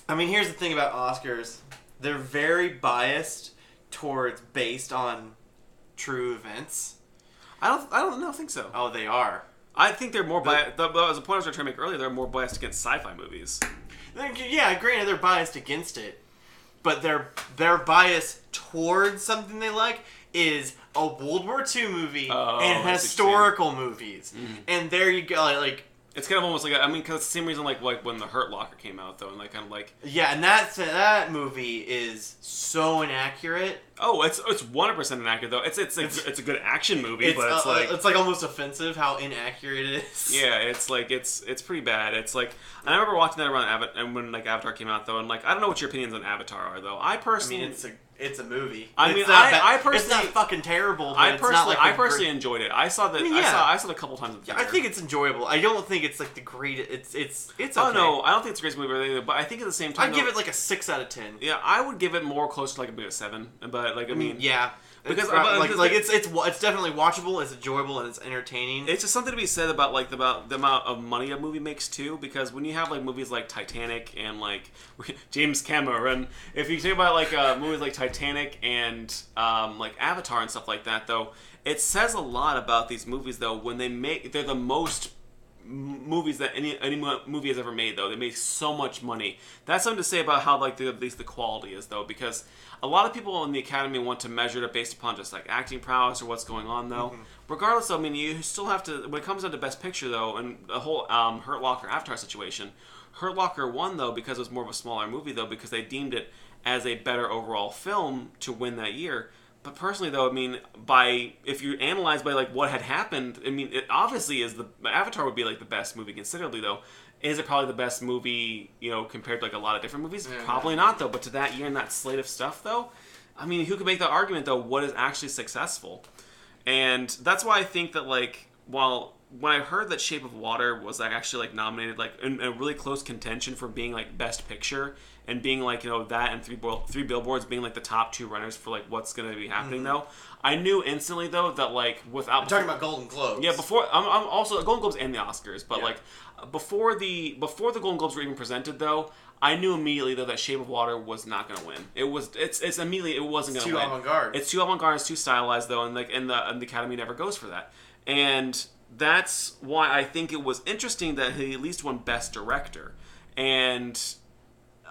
I mean, here's the thing about Oscars: they're very biased towards based on true events. I don't think so. Oh, they are. I think they're more biased. That was a point I was trying to make earlier. They're more biased against sci-fi movies. Yeah, granted, they're biased against it, but their bias towards something they like is a World War II movie and historical movies. Mm-hmm. And there you go, like... It's kind of almost like, because it's the same reason like when The Hurt Locker came out, though, and like kind of like... Yeah, and that movie is so inaccurate. Oh, it's 100% inaccurate, though. It's a good action movie, but it's like... It's like almost offensive how inaccurate it is. Yeah, it's like, it's pretty bad. It's like... And I remember watching that around when like Avatar came out, though, and like, I don't know what your opinions on Avatar are, though. I personally... It's a movie. I personally, it's not fucking terrible. But I personally enjoyed it. I saw that. I saw it a couple times. Yeah, I think it's enjoyable. I don't think it's like the greatest. It's okay. Oh no, I don't think it's the greatest movie, but I think at the same time, I'd give it like a 6 out of 10. Yeah, I would give it more close to like maybe a 7. But like I mean, yeah. Because it's definitely watchable, it's enjoyable, and it's entertaining. It's just something to be said about like the amount of money a movie makes too. Because when you have like movies like Titanic and like James Cameron, if you think about like movies like Titanic and like Avatar and stuff like that, though, it says a lot about these movies though when they're the most movies that any movie has ever made, though. They make so much money. That's something to say about how like at least the quality is, though, because a lot of people in the Academy want to measure it based upon just like acting prowess or what's going on, though. Mm-hmm. Regardless, I mean, you still have to, when it comes down to Best Picture, though, and the whole Hurt Locker Avatar situation, Hurt Locker won, though, because it was more of a smaller movie, though, because they deemed it as a better overall film to win that year. But personally, though, I mean, if you analyze by like what had happened, I mean, it obviously is Avatar would be like the best movie considerably, though. Is it probably the best movie, compared to like a lot of different movies? Yeah, probably not, though. But to that year and that slate of stuff, though, I mean, who could make the argument, though, what is actually successful? And that's why I think that like while when I heard that Shape of Water was like actually like nominated like in a really close contention for being like Best Picture and being like that and Three Billboards being like the top two runners for like what's going to be happening though, I knew instantly though that like without I'm talking about Golden Globes. Yeah, before I'm also Golden Globes and the Oscars, but like before the Golden Globes were even presented though, I knew immediately though that Shape of Water was not going to win. It's immediately it wasn't going to win. It's too avant-garde. It's too avant-garde. It's too stylized though, and the Academy never goes for that. And that's why I think it was interesting that he at least won Best Director. And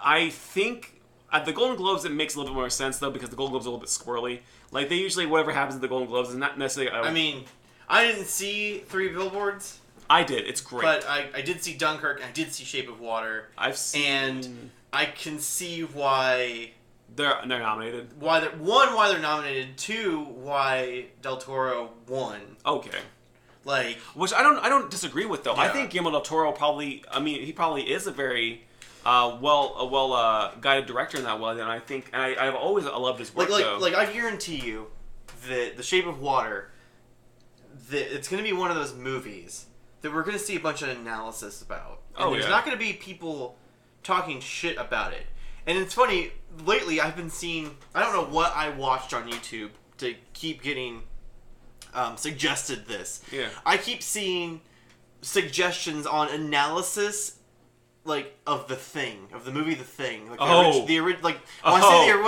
I think at the Golden Globes it makes a little bit more sense though because the Golden Globes are a little bit squirrely. Like they usually whatever happens at the Golden Globes is not necessarily. I mean, I didn't see Three Billboards. I did. It's great. But I did see Dunkirk. And I did see Shape of Water. I've seen. And I can see why they're nominated. Why they're nominated. Two, why Del Toro won. Okay. Like, which I don't disagree with though. Yeah. I think Guillermo del Toro probably. I mean, he probably is a very well guided director in that way. And I think, and I've always loved his work. Like I guarantee you that The Shape of Water, it's going to be one of those movies that we're going to see a bunch of analysis about. And there's not going to be people talking shit about it. And it's funny, lately I've been seeing, I don't know what I watched on YouTube to keep getting suggested this. Yeah. I keep seeing suggestions on analysis like of the movie The Thing. Like when I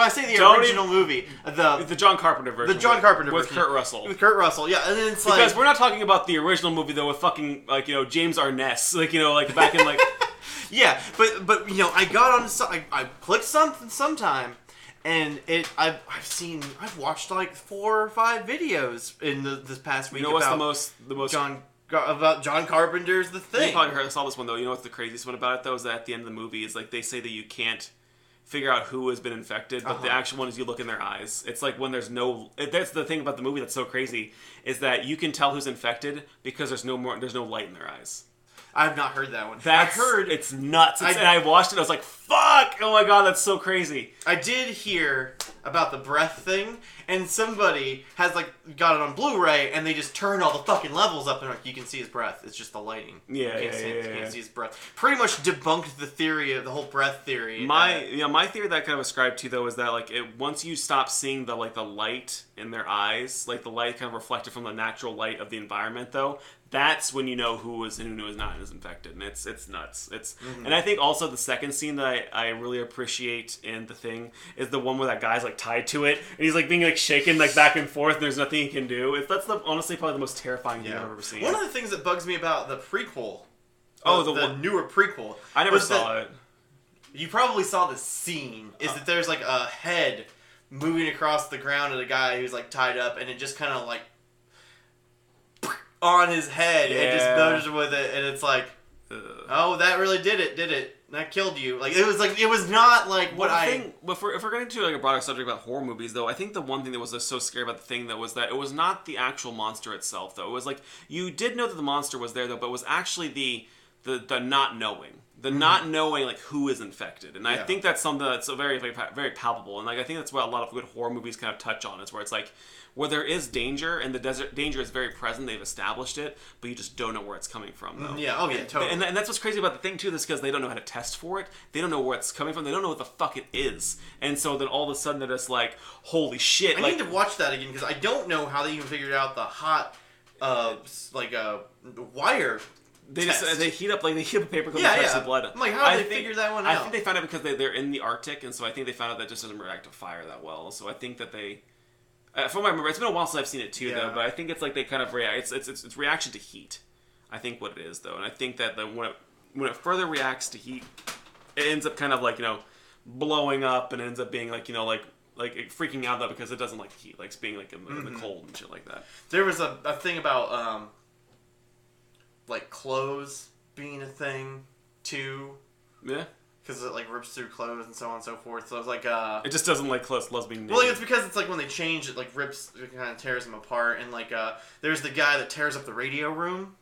say the original movie, the John Carpenter version. The John Carpenter with version. Kurt Russell. With Kurt Russell, yeah. And then it's because we're not talking about the original movie though with fucking James Arness, like back in like yeah, but I got on I clicked something sometime and I've watched like 4 or 5 videos in this past week. You know what's the most about John Carpenter's The Thing. You probably saw this one though. You know what's the craziest one about it though is that at the end of the movie is like they say that you can't figure out who has been infected, but the actual one is you look in their eyes. It's like when there's no. That's the thing about the movie that's so crazy is that you can tell who's infected because there's no light in their eyes. I've not heard that one. I heard it's nuts. And I watched it. I was like, "Fuck! Oh my god, that's so crazy." I did hear about the breath thing, and somebody has got it on Blu-ray, and they just turned all the fucking levels up, and you can see his breath. It's just the lighting. You can't see his breath. Pretty much debunked the theory of the whole breath theory. My theory that I kind of ascribed to though is that once you stop seeing the light in their eyes, like the light kind of reflected from the natural light of the environment though. That's when you know who is and who is not and is infected, and it's nuts. And I think also the second scene that I really appreciate in The Thing is the one where that guy's tied to it and he's being shaken back and forth. And there's nothing he can do. That's honestly probably the most terrifying thing I've ever seen. One of the things that bugs me about the prequel, the newer prequel, I never saw it. You probably saw the scene. Is that there's a head moving across the ground at a guy who's tied up, and it just kind of on his head and just goes with it, and it's oh, that really did it? That killed you. It was not what I. If we're getting to a broader subject about horror movies, though, I think the one thing that was just so scary about The Thing that was that it was not the actual monster itself, though. It was you did know that the monster was there, though, but it was actually the not knowing. The not knowing who is infected, and I think that's something that's very, very palpable, and I think that's what a lot of good horror movies kind of touch on. Is where it's where there is danger, and the danger is very present. They've established it, but you just don't know where it's coming from, though. Yeah, oh yeah, totally. And that's what's crazy about The Thing too. Is because they don't know how to test for it. They don't know where it's coming from. They don't know what the fuck it is, and so then all of a sudden they're just holy shit! I need to watch that again because I don't know how they even figured out the hot, wire. They heat up a paper clip and touch the blood. I'm how did they figure that one out? I think they found out because they're in the Arctic, and so I think they found out that just doesn't react to fire that well. So I think that they, from what I remember, it's been a while since I've seen it too, though. But I think it's they kind of react. It's reaction to heat. I think what it is though, and I think that when it further reacts to heat, it ends up kind of blowing up and ends up being freaking out though because it doesn't like heat, it's being in the cold and shit like that. There was a thing about clothes being a thing too. Yeah. Because it rips through clothes and so on and so forth. So it's it just doesn't like clothes being naked. Well, it's because it's when they change it, rips, it kind of tears them apart. And there's the guy that tears up the radio room.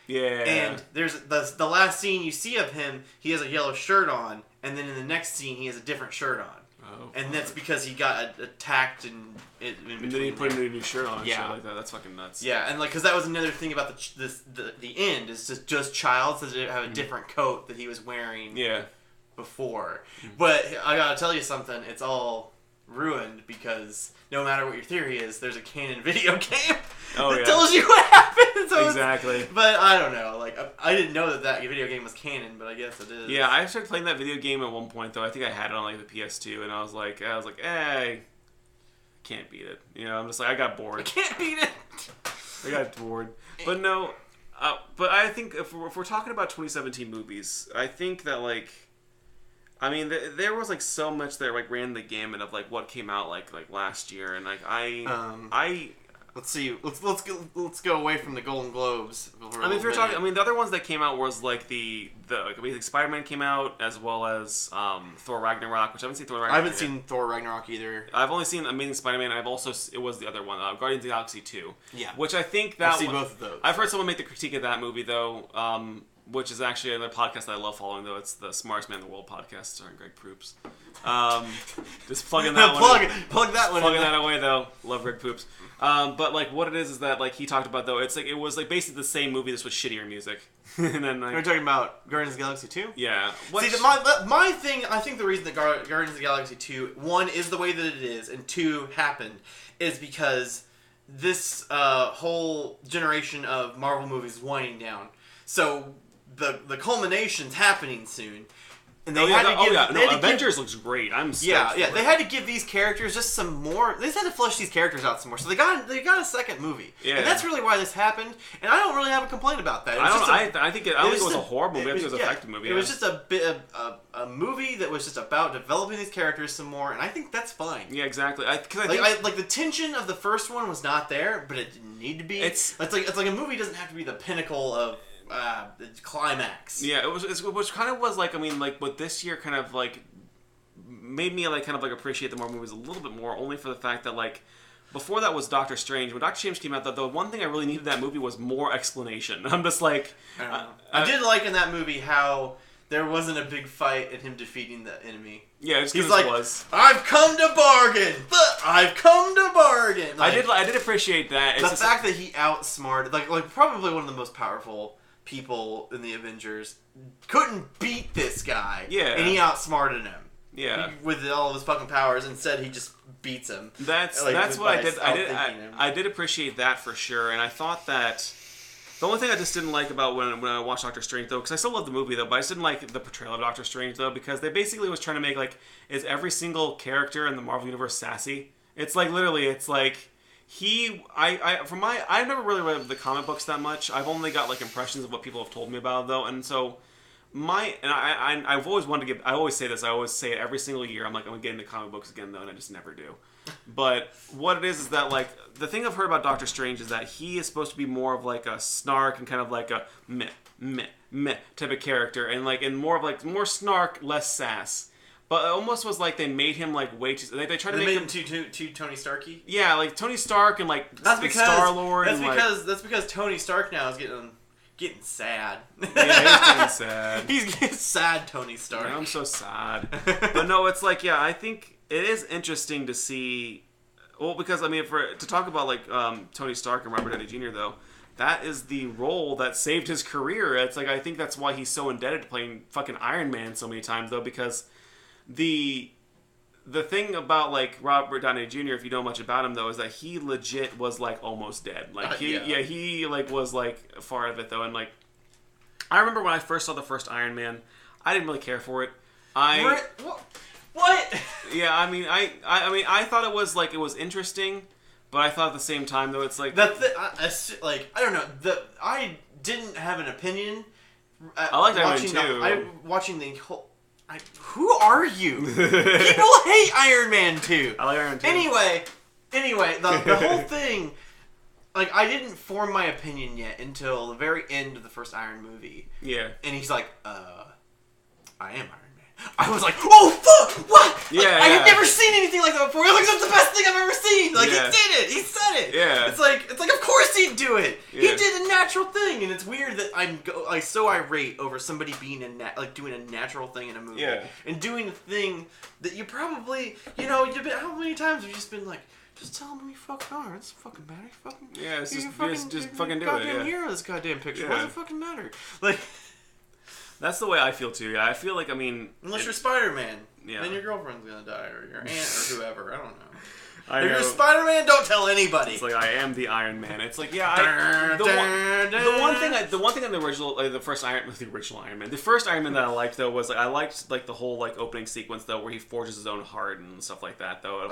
Yeah. And there's the last scene you see of him, he has a yellow shirt on, and then in the next scene he has a different shirt on. Oh, and that's because he got attacked and then he put a new shirt on and shit like that. That's fucking nuts. Yeah, and like, because that was another thing about the end is just Childs does have a different coat that he was wearing. Yeah. Before, but I gotta tell you something. It's all ruined because no matter what your theory is, there's a canon video game that tells you what happened. So exactly. But I don't know. Like, I didn't know that video game was canon, but I guess it is. Yeah, I started playing that video game at one point though. I think I had it on like the PS2, and I was like, hey, can't beat it. You know, I'm just like, I got bored. I can't beat it. I got bored. But no, but I think if we're talking about 2017 movies, I think that like. I mean, there was like so much that like ran the gamut of like what came out like last year, and like let's see, let's go away from the Golden Globes. I mean, if you're talking, I mean, the other ones that came out was like the Amazing Spider-Man came out, as well as Thor Ragnarok, which I haven't seen Thor Ragnarok. I haven't seen Thor Ragnarok either. I've only seen Amazing Spider-Man. It was the other one, Guardians of the Galaxy 2. Yeah, which I think that I've seen both of those. I've heard someone make the critique of that movie though. Which is actually another podcast that I love following, though. It's the Smartest Man in the World podcast, starring Greg Proops. Just plugging that one. Plug that one. Plugging that away, though. Love Greg Proops. But like, what it is that like he talked about though, it's like it was like basically the same movie, just with shittier music. And then like, you're talking about Guardians of the Galaxy 2? Yeah. See, my thing. I think the reason that Guardians of the Galaxy 2, 1 is the way that it is, and 2 happened, is because this whole generation of Marvel movies is winding down. So. The culmination's happening soon, and they had to give. Avengers looks great. I'm stoked. Yeah. They had to give these characters just some more. They just had to flesh these characters out some more. So they got a second movie, and that's really why this happened. And I don't really have a complaint about that. I think it was a horrible movie. I think it was an effective movie. It was just a movie that was just about developing these characters some more, and I think that's fine. Yeah, exactly. Like the tension of the first one was not there, but it didn't need to be. It's like a movie doesn't have to be the pinnacle of. The climax. Yeah, which kind of was like, I mean, like, what this year kind of like made me like kind of like appreciate the Marvel movies a little bit more, only for the fact that like before that was Doctor Strange. When Doctor Strange came out, the one thing I really needed in that movie was more explanation. I'm just like, I did like in that movie how there wasn't a big fight in him defeating the enemy. Yeah, he's like, I've come to bargain. I've come to bargain. Like, I did appreciate that. It's the fact that he outsmarted, like probably one of the most powerful people in the Avengers, couldn't beat this guy. Yeah. And he outsmarted him. Yeah. With all of his fucking powers. Instead, he just beats him. That's what I did. I did appreciate that for sure. And I thought that the only thing I just didn't like about when I watched Doctor Strange, though, because I still love the movie, though, but I just didn't like the portrayal of Doctor Strange, though, because they basically was trying to make, like, is every single character in the Marvel Universe sassy? It's like, literally, it's like... I've never really read the comic books that much. I've only got like impressions of what people have told me about it, though, and so I've always wanted to get. I always say this. I always say it every single year. I'm like, I'm gonna get into comic books again, though, and I just never do. But what it is that like the thing I've heard about Doctor Strange is that he is supposed to be more of like a snark and kind of like a meh type of character, and more of like more snark, less sass. But it almost was like they made him like way too. They tried to make him too Tony Starky. Yeah, like Tony Stark and like Star-Lord. That's because Tony Stark now is getting sad. Yeah, he's getting sad. He's getting sad, Tony Stark. Yeah, I'm so sad. But no, it's like I think it is interesting to see. Well, because I mean, to talk about like Tony Stark and Robert Downey Jr. though. That is the role that saved his career. It's like I think that's why he's so indebted to playing fucking Iron Man so many times though, because the thing about like Robert Downey Jr., if you know much about him though, is that he legit was like almost dead. Like he like was like far of it though, and like I remember when I first saw the first Iron Man, I didn't really care for it. What? Yeah, I mean I thought it was interesting, but I thought at the same time though it's like I don't know. I didn't have an opinion. I liked Iron Man 2. Watching the whole. Who are you? People hate Iron Man 2. I like Iron Man 2. Anyway, the whole thing, like, I didn't form my opinion yet until the very end of the first Iron movie. Yeah. And he's like, I am Iron Man. I was like, oh, fuck, what? Yeah, I had never seen anything like that before. I was like, that's the best thing I've ever seen. Like, yeah. He did it. He said it. Yeah. It's like, of course he do it. Yeah. He did a natural thing, and it's weird that I'm so irate over somebody being doing a natural thing in a movie, and doing a thing that you probably, how many times have you just been like, just tell him who you fucking are. It doesn't fucking matter. Just fucking do it. Goddamn hero this goddamn picture. What does it fucking matter? Like, that's the way I feel too. Yeah, I feel like unless you're Spider-Man, then your girlfriend's gonna die, or your aunt, or whoever. I don't know. If you're Spider-Man, don't tell anybody. It's like, I am the Iron Man. It's like, the one thing in the original, the first Iron Man, the first Iron Man that I liked though was I liked the whole opening sequence though where he forges his own heart and stuff like that though,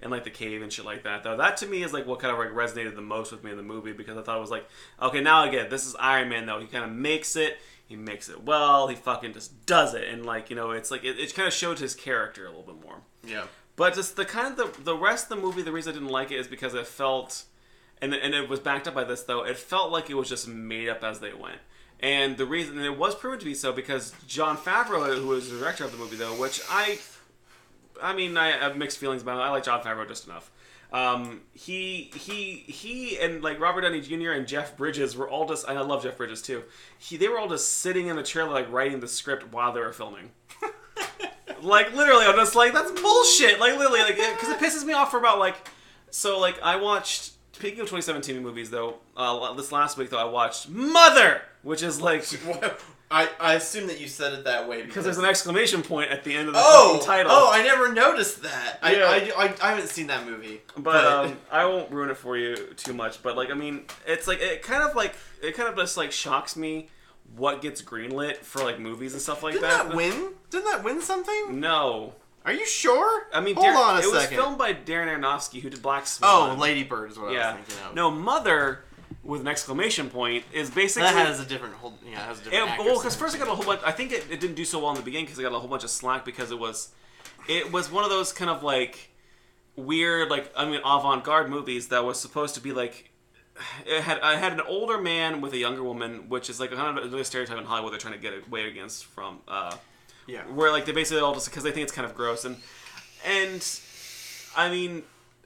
and the cave and shit like that though. That to me is what kind of resonated the most with me in the movie, because I thought it was okay, now I get it. This is Iron Man though. He kind of makes it. He makes it well. He fucking just does it, and it's it kind of showed his character a little bit more. Yeah. But just the rest of the movie, the reason I didn't like it is because it felt, and it was backed up by this though, it felt like it was just made up as they went. And the reason, and it was proven to be so, because Jon Favreau, who was the director of the movie though, which I have mixed feelings about him. I like Jon Favreau just enough. He and Robert Downey Jr. and Jeff Bridges were all just, and I love Jeff Bridges too. They were all just sitting in a chair writing the script while they were filming. Literally, I'm just that's bullshit. Literally, because it pisses me off for about I watched, speaking of 2017 movies though, this last week though, I watched Mother, which is I assume that you said it that way because there's an exclamation point at the end of the fucking title. Oh, I never noticed that. Yeah. I haven't seen that movie, but I won't ruin it for you too much. But it's it kind of just shocks me what gets greenlit for movies and stuff like that. Didn't that win something? No. Are you sure? I mean, hold on a second. It was filmed by Darren Aronofsky, who did Black Oh, Swan. Lady Bird is what I was thinking of. No, Mother with an exclamation point is basically that has a different actress. Well, because first I got a whole bunch. I think it didn't do so well in the beginning because I got a whole bunch of slack because it was one of those kind of weird avant-garde movies that was supposed to be I had an older man with a younger woman, which is kind of another stereotype in Hollywood they're trying to get away against from. Where they basically all just because they think it's kind of gross and I mean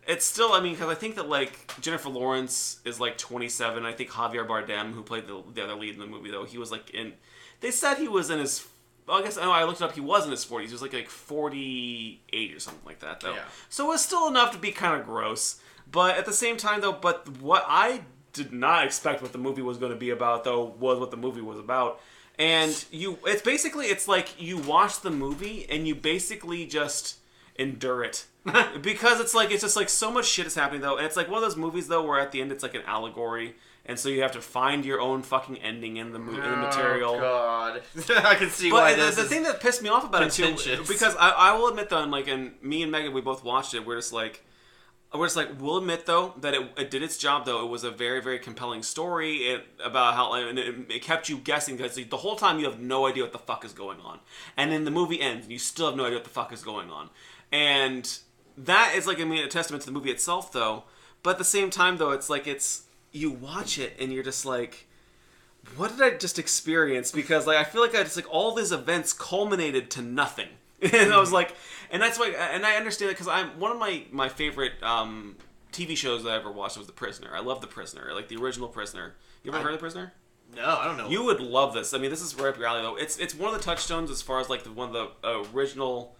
it's still because I think that Jennifer Lawrence is 27. I think Javier Bardem, who played the other lead in the movie though, he was they said he was in his. Well, I guess I looked it up. He was in his 40s. He was 48 or something like that though. Yeah. So it was still enough to be kind of gross. But at the same time, though, what I did not expect what the movie was going to be about, though, was what the movie was about. And it's like you watch the movie and you basically just endure it. Because it's just so much shit is happening, though. And it's one of those movies, though, where at the end it's an allegory. And so you have to find your own fucking ending in the material. Oh, God. I can see why this the thing that pissed me off about it, too, because I will admit, though, and me and Megan, we both watched it, we're just we'll admit, though, that it did its job, though. It was a very, very compelling story about how it kept you guessing, because the whole time you have no idea what the fuck is going on. And then the movie ends, and you still have no idea what the fuck is going on. And that is, a testament to the movie itself, though. But at the same time, though, it's you watch it, and you're just what did I just experience? Because, I feel all these events culminated to nothing. And I was and that's why, and I understand it because one of my favorite TV shows that I ever watched was The Prisoner. I love The Prisoner, the original Prisoner. You ever heard of The Prisoner? No, I don't know. You would love this. I mean, this is right up your alley, though. It's one of the touchstones as far as one of the original,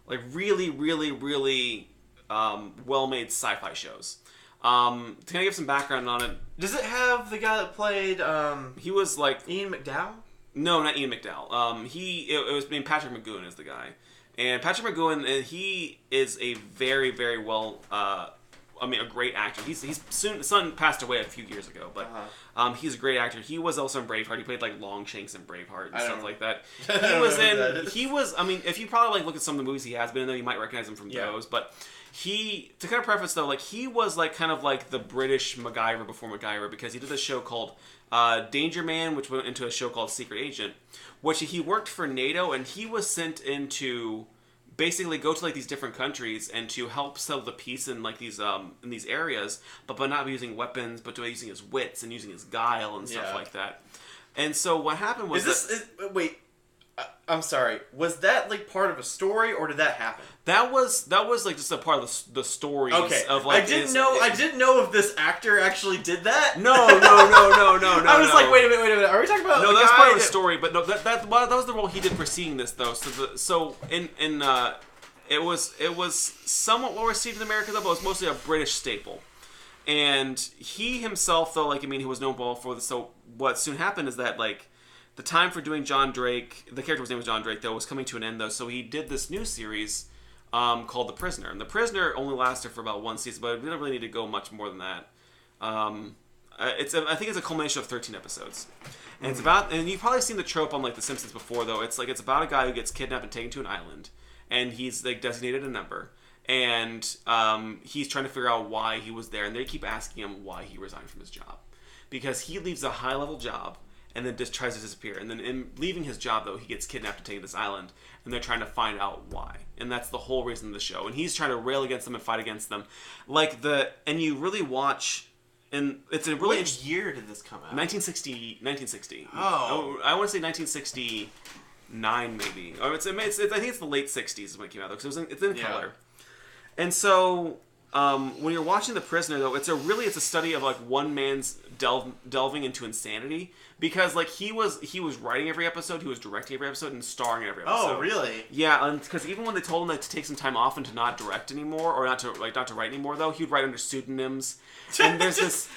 really, really, really well-made sci-fi shows. Can I give some background on it? Does it have the guy that played? He was Ian McDowell. No, not Ian McDowell. It was named Patrick McGowan is the guy. And Patrick McGowan, he is a very, very well, a great actor. His son passed away a few years ago, but he's a great actor. He was also in Braveheart. He played Longshanks in Braveheart and stuff like that. If you probably look at some of the movies he has been in, though, you might recognize him from those. But to kind of preface though, he was kind of the British MacGyver before MacGyver, because he did a show called Danger Man, which went into a show called Secret Agent, which he worked for NATO, and he was sent in to basically go to these different countries and to help settle the peace in in these areas, but by not using weapons, but by using his wits and using his guile and stuff like that. And so what happened was wait, I'm sorry. Was that like part of a story, or did that happen? That was like just a part of the story. Okay. Of like I didn't know if this actor actually did that. No. I was like, wait a minute. Are we talking about? No, that's part of the story. But no, that was the role he did preceding this though. So it was somewhat well received in America though, but it was mostly a British staple. And he himself though, he was known for this. So what soon happened is that the time for doing John Drake, the character's name was John Drake though, was coming to an end though. So he did this new series called The Prisoner. And The Prisoner only lasted for about one season, but we don't really need to go much more than that. I think it's a culmination of 13 episodes. And it's about, and you've probably seen the trope on The Simpsons before though. It's about a guy who gets kidnapped and taken to an island, and he's designated a number. And he's trying to figure out why he was there, and they keep asking him why he resigned from his job. Because he leaves a high-level job and then just tries to disappear. And then in leaving his job, though, he gets kidnapped and taken to this island, and they're trying to find out why. And that's the whole reason of the show. And he's trying to rail against them and fight against them. And you really watch, and it's a really... Which year did this come out? 1960. Oh. I want to say 1969, maybe. Or I think it's the late 60s when it came out, though, because it's in color. And so... when you're watching The Prisoner, though, it's a study of one man's delving into insanity, because he was writing every episode, he was directing every episode, and starring in every episode. Oh, really? Yeah, and because even when they told him to take some time off and to not direct anymore, or not to write anymore, though, he'd write under pseudonyms. And there's this.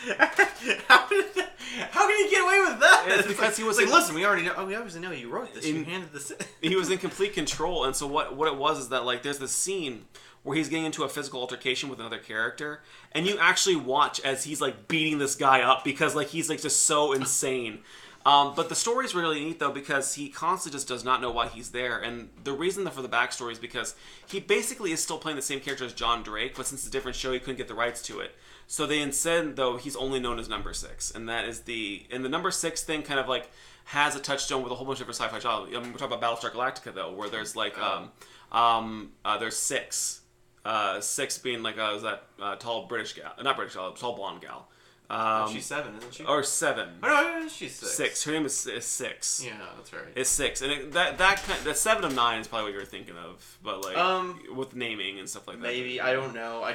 How can you get away with that? It's because he was listen, we obviously know you wrote this. You handed this in. He was in complete control, and so what it was is that there's this scene where he's getting into a physical altercation with another character, and you actually watch as he's beating this guy up because he's just so insane. But the story's really neat though, because he constantly just does not know why he's there, and the reason for the backstory is because he basically is still playing the same character as John Drake, but since it's a different show, he couldn't get the rights to it. So they instead, though, he's only known as Number 6, and that is the Number 6 thing kind of has a touchstone with a whole bunch of different sci-fi genres. We're talking about Battlestar Galactica though, where there's there's 6. 6 being tall British gal, not British gal, tall blonde gal. She's 7, isn't she? Or 7. Oh, no, she's 6. 6. Her name is 6. Yeah, that's right. It's 6, and that 7 of 9 is probably what you were thinking of, but with naming and stuff like that. Maybe I don't know.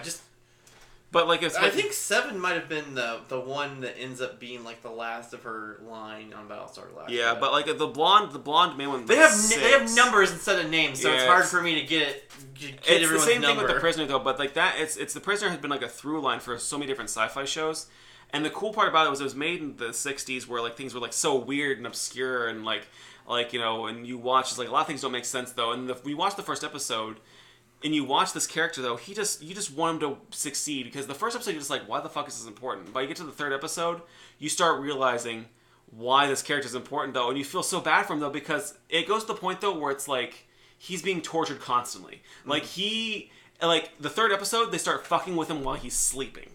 But I think 7 might have been the one that ends up being the last of her line on Battlestar Galactica. Yeah, but the blonde main one. They have numbers instead of names, so it's hard for me to get it's the same number. thing with The Prisoner though, but it's The Prisoner has been a through line for so many different sci-fi shows. And the cool part about it was made in the 60s where things were so weird and obscure and and you watch a lot of things don't make sense though. And we watched the first episode and you watch this character though, you just want him to succeed, because the first episode you're just why the fuck is this important? But you get to the third episode, you start realizing why this character is important though, and you feel so bad for him though, because it goes to the point though where it's he's being tortured constantly. The third episode, they start fucking with him while he's sleeping.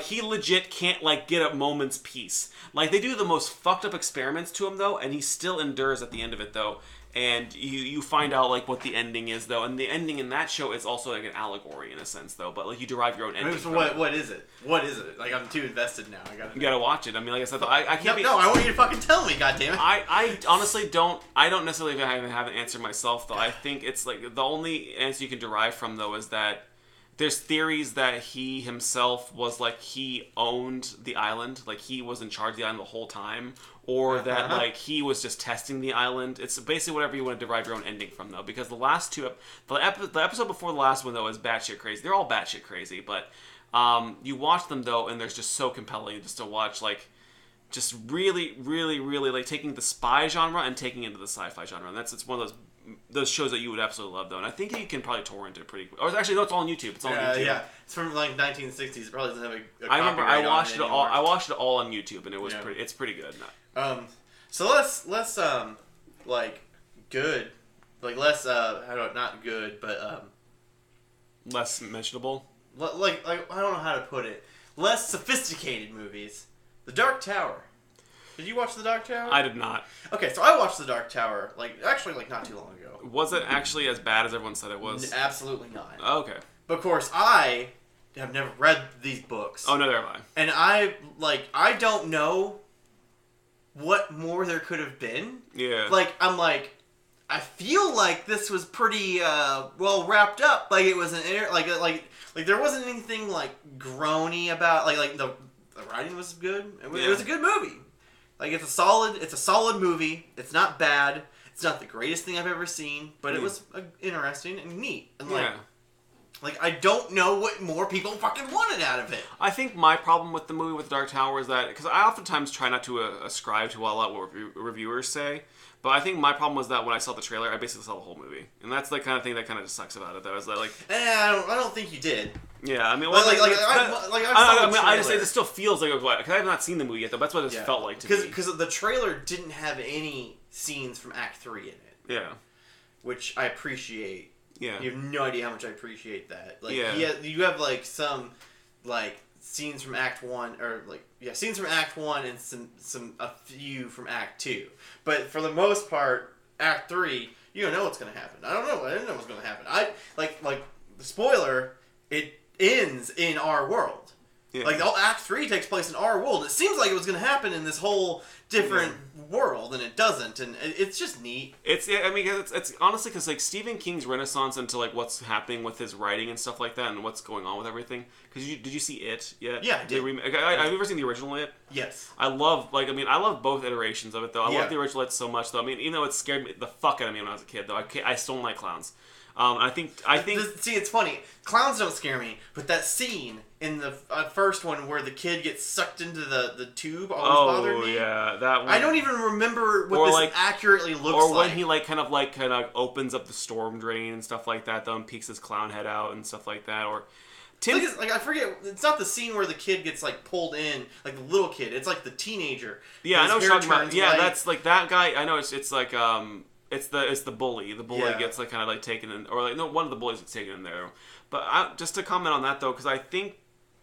He legit can't, get a moment's peace. They do the most fucked up experiments to him, though, and he still endures at the end of it, though. And you find out, what the ending is, though. And the ending in that show is also, an allegory, in a sense, though. But, you derive your own ending. So what is it? What is it? I'm too invested now. You gotta watch it. I mean, like I said, I can't No, I want you to fucking tell me, goddammit. I honestly don't necessarily have an answer myself, though. I think it's, the only answer you can derive from, though, is that there's theories that he himself was he owned the island, he was in charge of the island the whole time, or that he was just testing the island. It's basically whatever you want to derive your own ending from, though, because the last two, the episode before the last one though is batshit crazy. They're all batshit crazy, but you watch them though, and they're just so compelling just to watch, just really, really, really taking the spy genre and taking it into the sci-fi genre, and it's one of those shows that you would absolutely love, though, and I think you can probably torrent it pretty quick. Or actually, no, it's all on YouTube. It's all on YouTube. Yeah, it's from 1960s. It probably doesn't have a I remember I watched it all. I watched it all on YouTube, and it was pretty. It's pretty good. So less good, less not good, but less mentionable. I don't know how to put it. Less sophisticated movies. The Dark Tower. Did you watch The Dark Tower? I did not. Okay, so I watched The Dark Tower, actually not too long ago. Was it actually as bad as everyone said it was? Absolutely not. Oh, okay. But of course, I have never read these books. Oh, neither have I. And I don't know what more there could have been. Yeah. I feel like this was pretty well wrapped up. Like it was like there wasn't anything like groany about like the writing was good. It was a good movie. Like it's a solid movie. It's not bad. It's not the greatest thing I've ever seen, but it was interesting and neat. And like I don't know what more people fucking wanted out of it. I think my problem with the movie with Dark Tower is that because I oftentimes try not to ascribe to a lot what reviewers say. But I think my problem was that when I saw the trailer, I basically saw the whole movie, and that's the kind of thing that kind of just sucks about it. Though is that like, I don't think you did. Yeah, I mean, well, I just say it still feels like it was because I have not seen the movie yet. Though that's what it felt like to me. Because the trailer didn't have any scenes from Act 3 in it. Yeah, which I appreciate. Yeah, you have no idea how much I appreciate that. Like, you have like some like scenes from Act 1 or like scenes from Act 1 and a few from Act 2. But for the most part, Act 3, you don't know what's going to happen. I don't know. I didn't know what's going to happen. Like the spoiler, it ends in our world. Yeah. Like Act 3 takes place in our world. It seems like it was going to happen in this whole different world, and it doesn't. And it's just neat. It's honestly because like Stephen King's renaissance into like what's happening with his writing and stuff like that, and what's going on with everything. Because did you see It yet? Yeah, I did. Have you ever seen the original It? Yes. I love both iterations of it though. I love the original It so much though. I mean, even though it scared me the fuck out of me when I was a kid though, I still don't like clowns. I think. See, it's funny. Clowns don't scare me, but that scene in the first one where the kid gets sucked into the tube always bothered me. Oh yeah, that one. I don't even remember what this accurately looks like. Or when he kind of opens up the storm drain and stuff like that, though, and peeks his clown head out and stuff like that. Or I forget. It's not the scene where the kid gets like pulled in, like the little kid. It's like the teenager. Yeah, I know what you're talking about. Yeah, that's like that guy. I know it's like It's the bully. The bully gets like kind of like taken in, or like no, one of the bullies gets taken in there. But just to comment on that though, because I think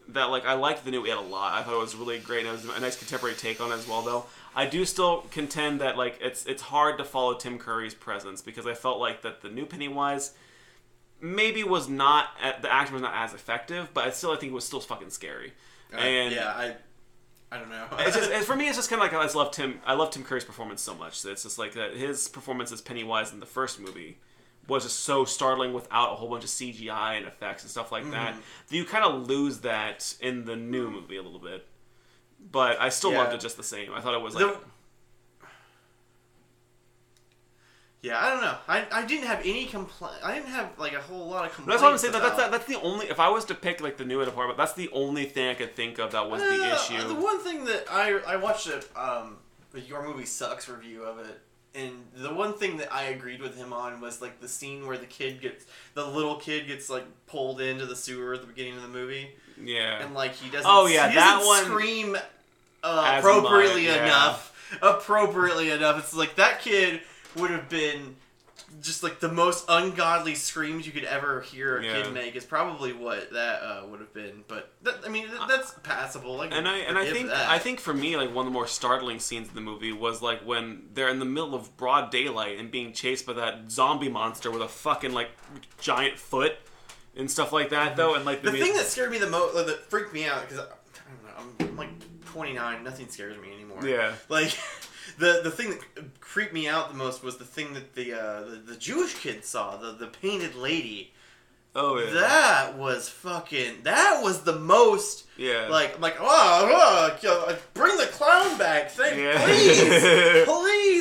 that like I liked the new It a lot. I thought it was really great. And it was a nice contemporary take on it as well. Though I do still contend that like it's hard to follow Tim Curry's presence because I felt like that the new Pennywise maybe was not the actor was not as effective, but I think it was still fucking scary. I don't know. It's just for me. It's just kind of like I love Tim Curry's performance so much. It's just like that his performance as Pennywise in the first movie was just so startling without a whole bunch of CGI and effects and stuff like that. You kind of lose that in the new movie a little bit. But I still loved it just the same. I thought it was like. I don't know. I didn't have any complaint. I didn't have like a whole lot of complaints. That's what I'm saying. That's the only. If I was to pick like the new department, that's the only thing I could think of that was the issue. The one thing that I watched Your Movie Sucks review of it, and the one thing that I agreed with him on was like the scene where the little kid gets like pulled into the sewer at the beginning of the movie. Yeah. And like he doesn't. Oh yeah, he that doesn't one scream appropriately enough. Appropriately enough. It's like that kid would have been just like the most ungodly screams you could ever hear a kid make is probably what that would have been. But that's passable. I think for me like one of the more startling scenes in the movie was like when they're in the middle of broad daylight and being chased by that zombie monster with a fucking like giant foot and stuff like that though. And like the thing that scared me the most, that freaked me out because I don't know, I'm like 29, nothing scares me anymore. Yeah, like. The thing that creeped me out the most was the thing that the Jewish kid saw, the painted lady. Oh yeah. That was the most. Yeah. Like bring the clown back, please,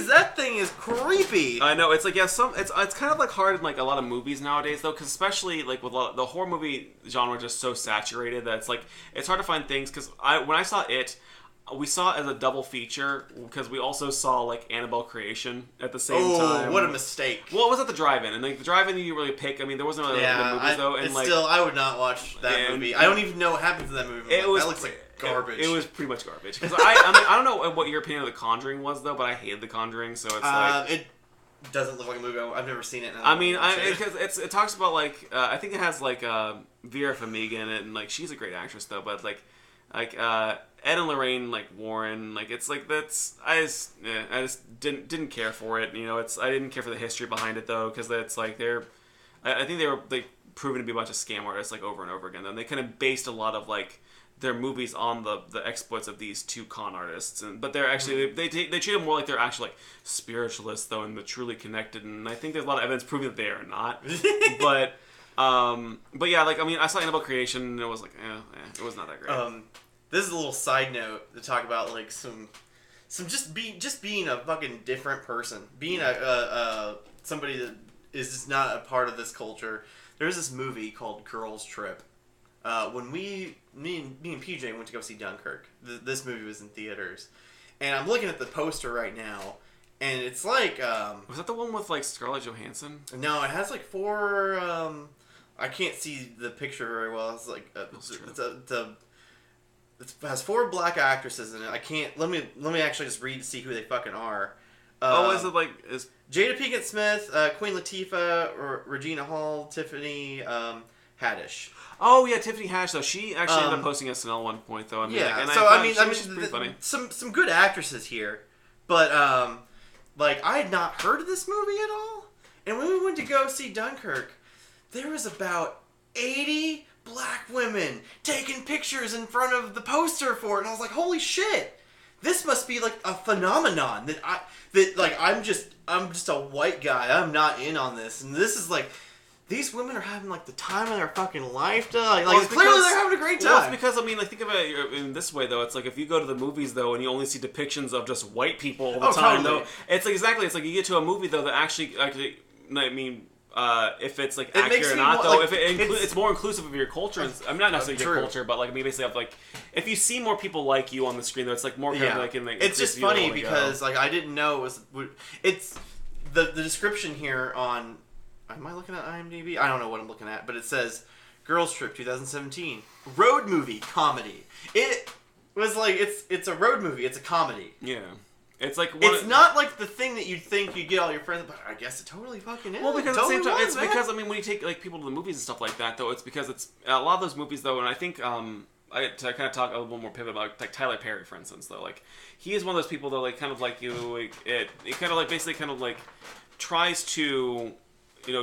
that thing is creepy. I know it's like it's kind of like hard in like a lot of movies nowadays though, because especially like with the horror movie genre just so saturated that it's like it's hard to find things. Because when I saw It. We saw it as a double feature because we also saw like Annabelle Creation at the same time. Oh, what a mistake! Well, it was at the drive-in, and like the drive-in you really pick. I mean, there wasn't really good movies though, and still, I would not watch that movie. I don't even know what happens in that movie. That looks like garbage. It was pretty much garbage. Because I don't know what your opinion of The Conjuring was though, but I hated The Conjuring, so it's like it doesn't look like a movie. I've never seen it. Because it talks about like I think it has like Vera Farmiga in it, and like she's a great actress though, but like Ed and Lorraine like Warren, like it's like I just didn't care for it. You know, I didn't care for the history behind it though, because that's like I think they were like proven to be a bunch of scam artists like over and over again. And they kind of based a lot of like their movies on the exploits of these two con artists, but they're actually they treat them more like they're actually like spiritualists though, and they're truly connected. And I think there's a lot of evidence proving that they are not. but yeah, like I mean, I saw Annabelle Creation, and it was like, it was not that great. This is a little side note to talk about like some just being a fucking different person, being a somebody that is just not a part of this culture. There's this movie called Girls Trip. When me and PJ went to go see Dunkirk, this movie was in theaters, and I'm looking at the poster right now, and it's like was that the one with like Scarlett Johansson? No, it has like 4. I can't see the picture very well. It's like it has 4 black actresses in it. I can't. Let me actually just read to see who they fucking are. Is it like is Jada Pinkett Smith, Queen Latifah, Regina Hall, Tiffany Haddish. Oh yeah, Tiffany Haddish though. She actually ended up posting SNL at one point though. I mean, yeah. Like, so I mean, pretty funny. Some good actresses here, but like I had not heard of this movie at all. And when we went to go see Dunkirk, there was about 80 black women taking pictures in front of the poster for it, and I was like, holy shit, this must be like a phenomenon I'm just a white guy. I'm not in on this, and this is like. These women are having like the time of their fucking life, dog. Like clearly they're having a great time. Well, it's because I mean, like think about it in this way though. It's like if you go to the movies though, and you only see depictions of just white people all the time totally. though. It's like exactly. It's like you get to a movie though that actually I mean, if it's like accurate or not though, like, if it's more inclusive of your culture. I'm not necessarily your culture, but like I mean, basically, like if you see more people like you on the screen though, it's like more kind of like in the. It's just funny because like I didn't know it's the description here on. Am I looking at IMDb? I don't know what I'm looking at, but it says Girls Trip 2017 road movie comedy. It was like it's a road movie. It's a comedy. Yeah, it's like it's not like the thing that you'd think you'd get all your friends, but I guess it totally fucking is. Well, because it at the same time, it's man. because I mean when you take like people to the movies and stuff like that though, it's because it's a lot of those movies though, and I think to kind of talk a little more pivot about like Tyler Perry for instance though, like he is one of those people though, like kind of like it kind of like basically kind of like tries to.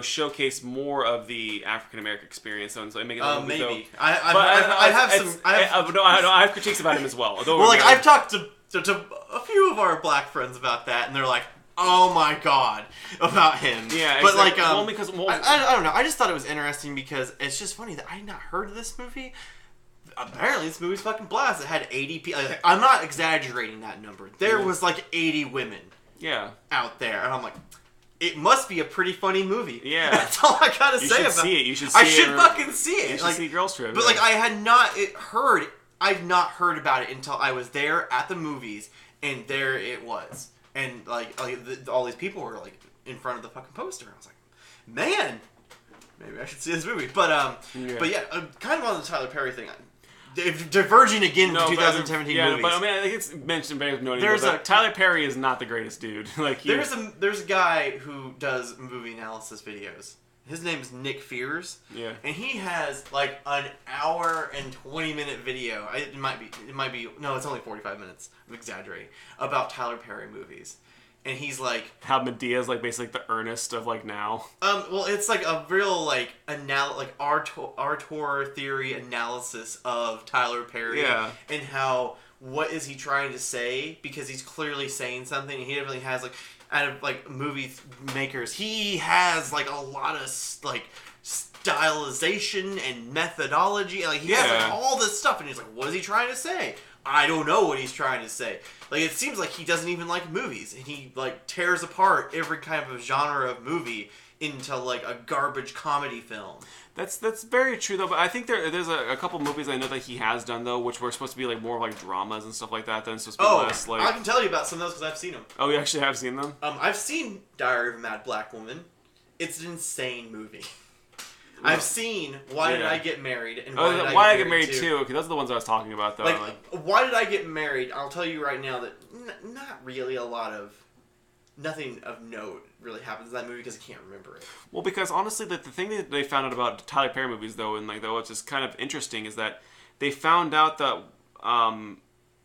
Showcase more of the African American experience, and so make it maybe. I have critiques about him as well. Well, like I've talked to a few of our black friends about that, and they're like, "Oh my god," about him. Yeah, but exactly. I don't know. I just thought it was interesting because it's just funny that I had not heard of this movie. Apparently, this movie's fucking blast. It had 80 people. I'm not exaggerating that number. There was like 80 women. Yeah. Out there, and I'm like. It must be a pretty funny movie. Yeah, that's all I gotta say about it. See it. You should see it. I should fucking see it. You should see Girls Trip. But like, I had not heard. I've not heard about it until I was there at the movies, and there it was, and like all these people were like in front of the fucking poster. I was like, man, maybe I should see this movie. But yeah, kind of on the Tyler Perry thing. Diverging again to 2017 movies. Yeah, but I mean, I think it's mentioned very notable. Tyler Perry is not the greatest dude. Like there's a guy who does movie analysis videos. His name is Nick Fears. Yeah. And he has like an hour and 20-minute video. It might be. No, it's only 45 minutes. I'm exaggerating about Tyler Perry movies. And he's like how Medea's like basically the earnest of like now. Well, it's like a real like Artor theory analysis of Tyler Perry. Yeah. And how what is he trying to say? Because he's clearly saying something. And he definitely has like out of like movie makers, he has like a lot of like stylization and methodology. Like he has like all this stuff, and he's like, what is he trying to say? I don't know what he's trying to say. Like, it seems like he doesn't even like movies. And he, like, tears apart every kind of genre of movie into, like, a garbage comedy film. That's very true, though. But I think there's a couple movies I know that he has done, though, which were supposed to be, like, more like dramas and stuff like that. Then it's supposed to be less, like... I can tell you about some of those because I've seen them. Oh, you actually have seen them? I've seen Diary of a Mad Black Woman. It's an insane movie. I've seen Why Did I Get Married and Why Did I Get Married Too. Okay, those are the ones I was talking about, though. Like, Why Did I Get Married? I'll tell you right now that not really nothing of note really happens in that movie because I can't remember it. Well, because honestly, the thing that they found out about Tyler Perry movies, though, and like though it's just kind of interesting, is that they found out that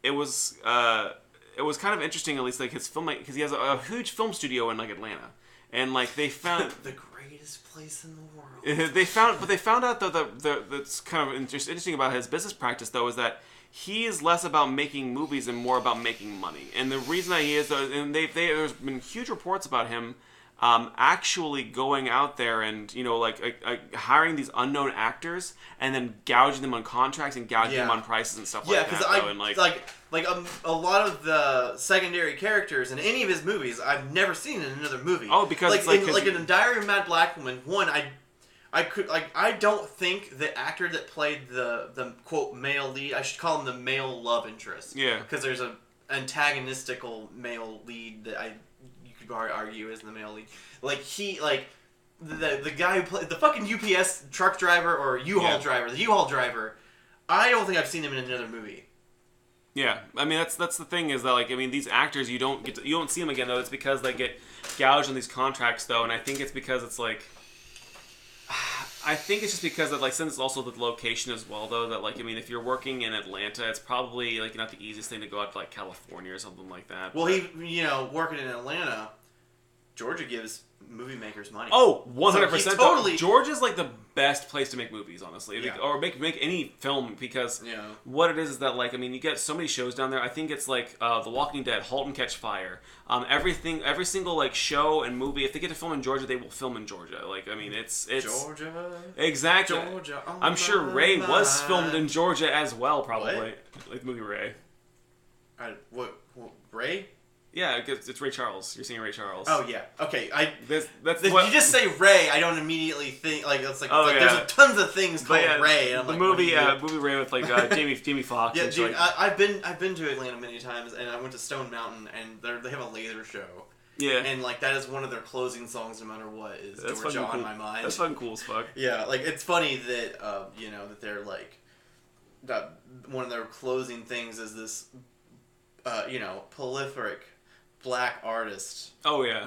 it was kind of interesting, at least like his film, because he has a huge film studio in like Atlanta, and like they found the greatest. greatest place in the world. They found out though that's kind of interesting about his business practice though is that he is less about making movies and more about making money. And the reason that he is though, and there's been huge reports about him actually going out there and hiring these unknown actors and then gouging them on contracts and gouging them on prices and stuff like that. Yeah, because a lot of the secondary characters in any of his movies, I've never seen in another movie. Oh, because in a Diary of a Mad Black Woman, I don't think the actor that played the quote male lead, I should call him the male love interest. Yeah, because there's an antagonistical male lead that you could argue is the male lead. The guy who played the fucking UPS truck driver or U-Haul driver, the U-Haul driver. I don't think I've seen him in another movie. Yeah, I mean that's the thing is that these actors you don't see them again though. It's because they get gouged on these contracts though, and I think it's because it's I think it's just because of since it's also the location as well though that if you're working in Atlanta, it's probably not the easiest thing to go out to California or something like that. Well, working in Atlanta, Georgia gives movie makers money. Oh, 100%. So totally. Georgia's the best place to make movies, honestly. Yeah. Or make any film because what it is that you get so many shows down there. I think it's The Walking Dead, Halt and Catch Fire. Every single show and movie, if they get to film in Georgia, they will film in Georgia. It's Georgia. Exactly. Georgia. Oh, I'm sure Ray was filmed in Georgia as well, probably. Like the movie Ray. What Ray? Yeah, it's Ray Charles. You're seeing Ray Charles. Oh yeah. Okay. You just say Ray, I don't immediately think there's tons of things called Ray. And I'm movie Ray with Jamie Foxx. Yeah, dude. I've been to Atlanta many times, and I went to Stone Mountain, and they have a laser show. Yeah. And that is one of their closing songs, no matter what, is Georgia on My Mind. That's fucking cool as fuck. Yeah, it's funny that that they're that one of their closing things is this prolific black artist. Oh yeah.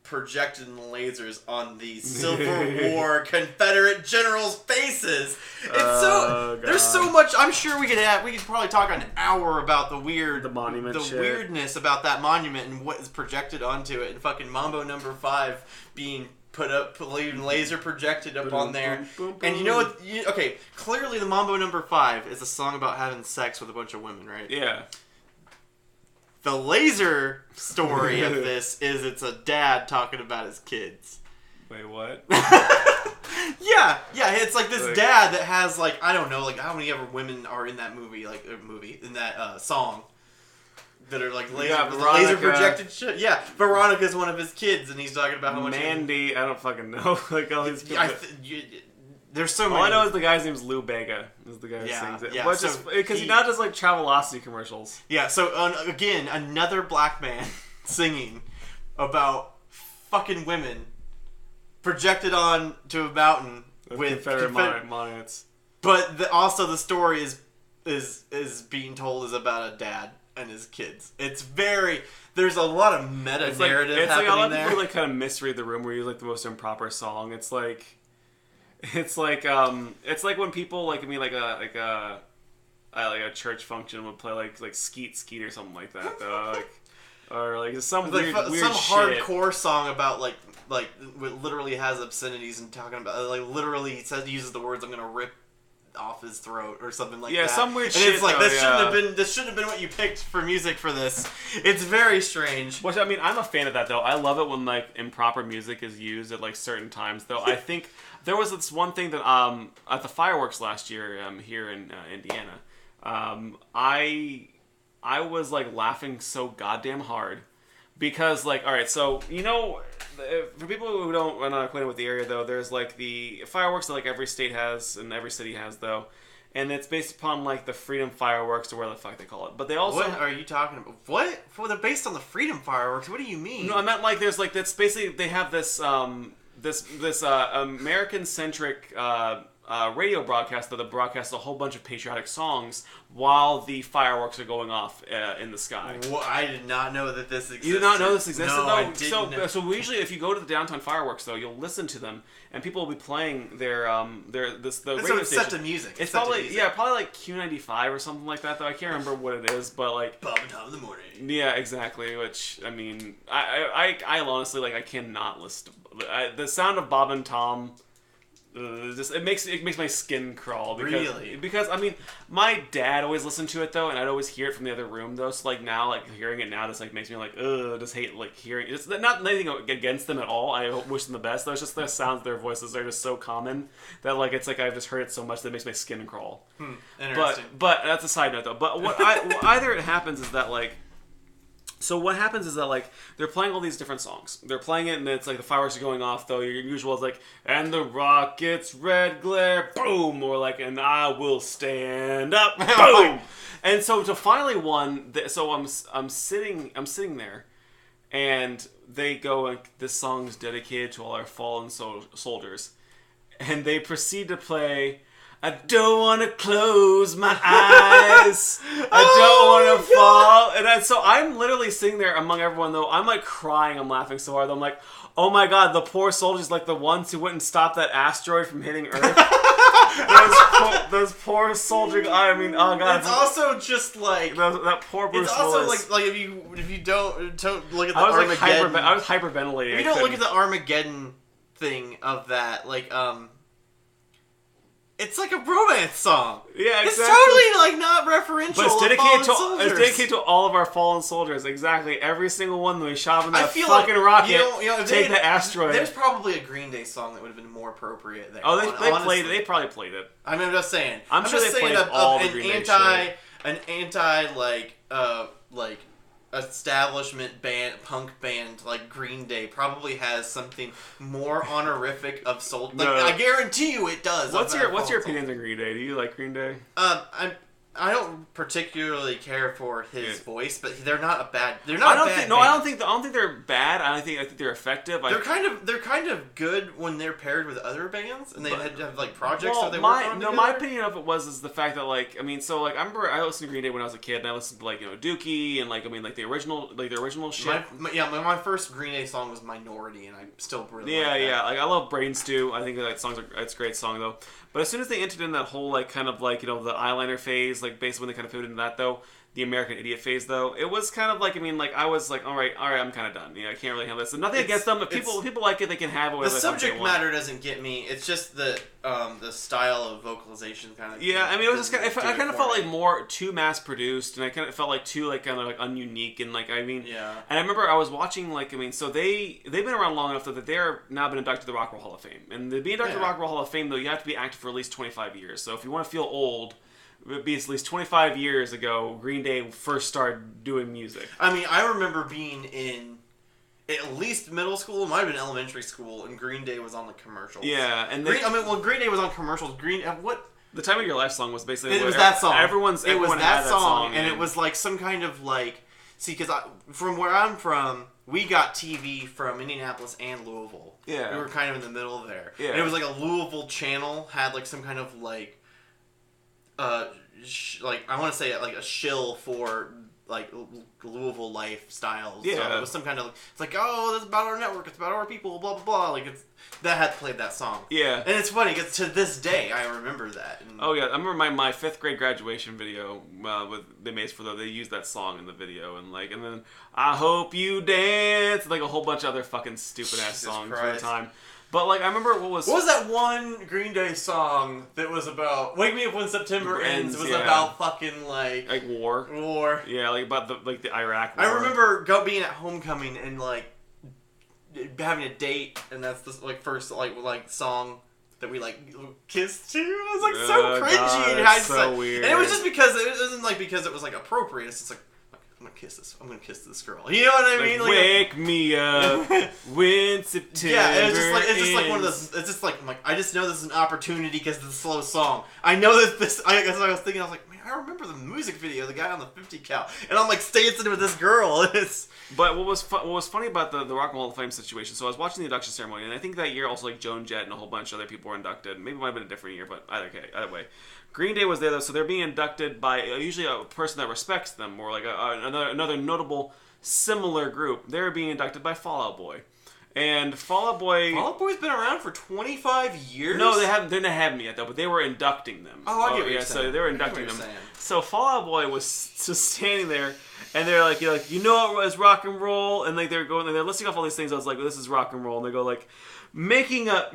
Projecting lasers on the Civil War Confederate generals' faces. It's there's so much. I'm sure we could probably talk an hour about the weirdness about that monument and what is projected onto it, and fucking Mambo Number 5 being laser projected up on there. And you know what? Okay, clearly the Mambo Number 5 is a song about having sex with a bunch of women, right? Yeah. The laser story of this is it's a dad talking about his kids. Wait, what? Yeah, it's this dad that has I don't know how many ever women are in that movie in that song that are laser projected shit. Yeah, Veronica's one of his kids, and he's talking about how much Mandy. I don't fucking know. All these. There's so many. All I know is the guy's name's Lou Bega. Is the guy who sings it. Yeah, because he now does Travelocity commercials. Yeah. So again, another black man singing about fucking women projected on to a mountain with Confederate monuments. But also the story is being told is about a dad and his kids. There's a lot of meta narrative happening a lot there. Of people kind of misread the room where you the most improper song. It's like when people a church function would play Skeet Skeet or something like that though, or some weird hardcore song about literally has obscenities and talking about literally uses the words "I'm gonna rip off his throat" or something like that. Yeah, some weird and shit. It's this shouldn't have been what you picked for music for this. It's very strange. Which I'm a fan of that though. I love it when improper music is used at certain times though. I think there was this one thing that at the fireworks last year here in Indiana, I was laughing so goddamn hard because all right, so for people who are not acquainted with the area though, there's the fireworks that every state has and every city has though, and it's based upon the Freedom Fireworks or whatever the fuck they call it. But they also what are you talking about? What? Well, they're based on the Freedom Fireworks. What do you mean? No, I meant there's that's basically they have this this American centric radio broadcast that broadcasts a whole bunch of patriotic songs while the fireworks are going off in the sky. Well, I did not know that this existed. You did not know this existed? No, though? I didn't know. So we usually, if you go to the downtown fireworks, though, you'll listen to them, and people will be playing the radio it's station. set to music. It's probably like Q95 or something like that, though. I can't remember what it is, but like Bob and Tom in the morning. Yeah, exactly. Which I mean, I honestly like I cannot listen to the sound of Bob and Tom. It makes my skin crawl because I mean my dad always listened to it though, and I'd always hear it from the other room though. So like now, like hearing it now, just like makes me like just hate like hearing. It's not anything against them at all. I wish them the best. Though it's just the sounds of their voices are just so common that like it's like I've just heard it so much that it makes my skin crawl. Interesting. But that's a side note though. But what either it happens is that like. So what happens is that, like, they're playing all these different songs. They're playing it, and it's like the fireworks are going off, though. Your usual is like, and the rockets red glare, boom! Or like, and I will stand up, boom! And so to finally one, so I'm sitting there, and they go, and this song's dedicated to all our fallen soldiers. And they proceed to play... I don't want to close my eyes. I don't want to fall. And so I'm literally sitting there among everyone, though. I'm like crying. I'm laughing so hard. I'm like, oh my God, the poor soldiers, like the ones who wouldn't stop that asteroid from hitting Earth. those poor soldiers. I mean, oh God. It's also just like that poor Bruce It's also Willis. like if you don't look at the Armageddon. I was hyperventilating. If you don't look at the Armageddon thing of that, like it's like a romance song. Yeah, exactly. It's totally like not referential. But it's dedicated to all of our fallen soldiers. Exactly. Every single one that we shot in that fucking rocket. Take the asteroid. There's probably a Green Day song that would have been more appropriate there. Oh, they probably played it. I mean, I'm just saying. I'm sure they played all the Green Day shit. An anti like establishment band, punk band like Green Day probably has something more honorific of soul. Like, no. I guarantee you it does. What's your opinion on Green Day? Do you like Green Day? I don't particularly care for his voice, but they're not a bad. They're not. I don't think they're bad. I think they're effective. They're kind of good when they're paired with other bands, and they have like projects that they work on together. My opinion of it was the fact that like I mean, so like I remember I listened to Green Day when I was a kid, and I listened to like Dookie and like I mean like the original shit. My first Green Day song was Minority, and I still really like that. Yeah. Like I love Brain Stew. I think it's a great song though. But as soon as they entered in that whole like kind of like the eyeliner phase, like basically when they kind of pivoted into that though, the American Idiot phase though, it was kind of like I mean like I was like all right, I'm kind of done. I can't really handle this. And nothing against them. If people like it, they can have it. The subject matter doesn't get me. It's just the style of vocalization kind of. Yeah, I mean it was just I kind of felt like more too mass produced, and I kind of felt like too like kind of like ununique, and like I mean yeah. And I remember I was watching like I mean so they've been around long enough that they're now been inducted to the Rock and Roll Hall of Fame, and to be inducted to the Rock and Roll Hall of Fame though you have to be active for at least 25 years. So if you want to feel old. It be at least 25 years ago, Green Day first started doing music. I mean, I remember being in at least middle school, it might have been elementary school, and Green Day was on the commercials. Yeah, and Green Day was on commercials. The Time of Your Life song was basically it was that song. Everyone had that song, and it was like some kind of like because from where I'm from, we got TV from Indianapolis and Louisville. Yeah, we were kind of in the middle there. Yeah, and it was like a Louisville channel had like some kind of like. Like I want to say like a shill for like Louisville lifestyles. Yeah, so it was some kind of it's like this is about our network. It's about our people. Blah blah blah. Like that had played that song. Yeah, and it's funny because to this day I remember that. And, oh yeah, I remember my 5th grade graduation video they used that song in the video and then I hope you dance like a whole bunch of other fucking stupid ass songs for the time. But like I remember what was that one Green Day song that was about Wake Me Up When September Ends? It was about fucking like war. Yeah, like about the Iraq war. I remember being at homecoming and like having a date, and that's the like first like song that we like kissed to. It was like so cringy God, and so weird. And it was just because it wasn't like because it was like appropriate. It's just like. I'm gonna kiss this girl. You know what I mean? Like, wake me up when September. Yeah, it's just like one of those. It's just like I just know this is an opportunity because of the slow song. I know that this. I guess I was thinking. I was like, man, I remember the music video, the guy on the 50 cal, and I'm like dancing with this girl. But what was funny about the Rock and Roll Hall of Fame situation? So I was watching the induction ceremony, and I think that year also like Joan Jett and a whole bunch of other people were inducted. Maybe it might have been a different year, but either way. Green Day was there though, so they're being inducted by usually a person that respects them, or like another notable similar group. They're being inducted by Fall Out Boy. And Fall Out Boy's been around for 25 years? No, they haven't had me yet, though, but they were inducting them. Oh, I get what you're saying. So they were inducting them. So Fall Out Boy was just standing there, and they're like, you know what was rock and roll? And like they're listing off all these things. I was like, this is rock and roll. And they go like, making a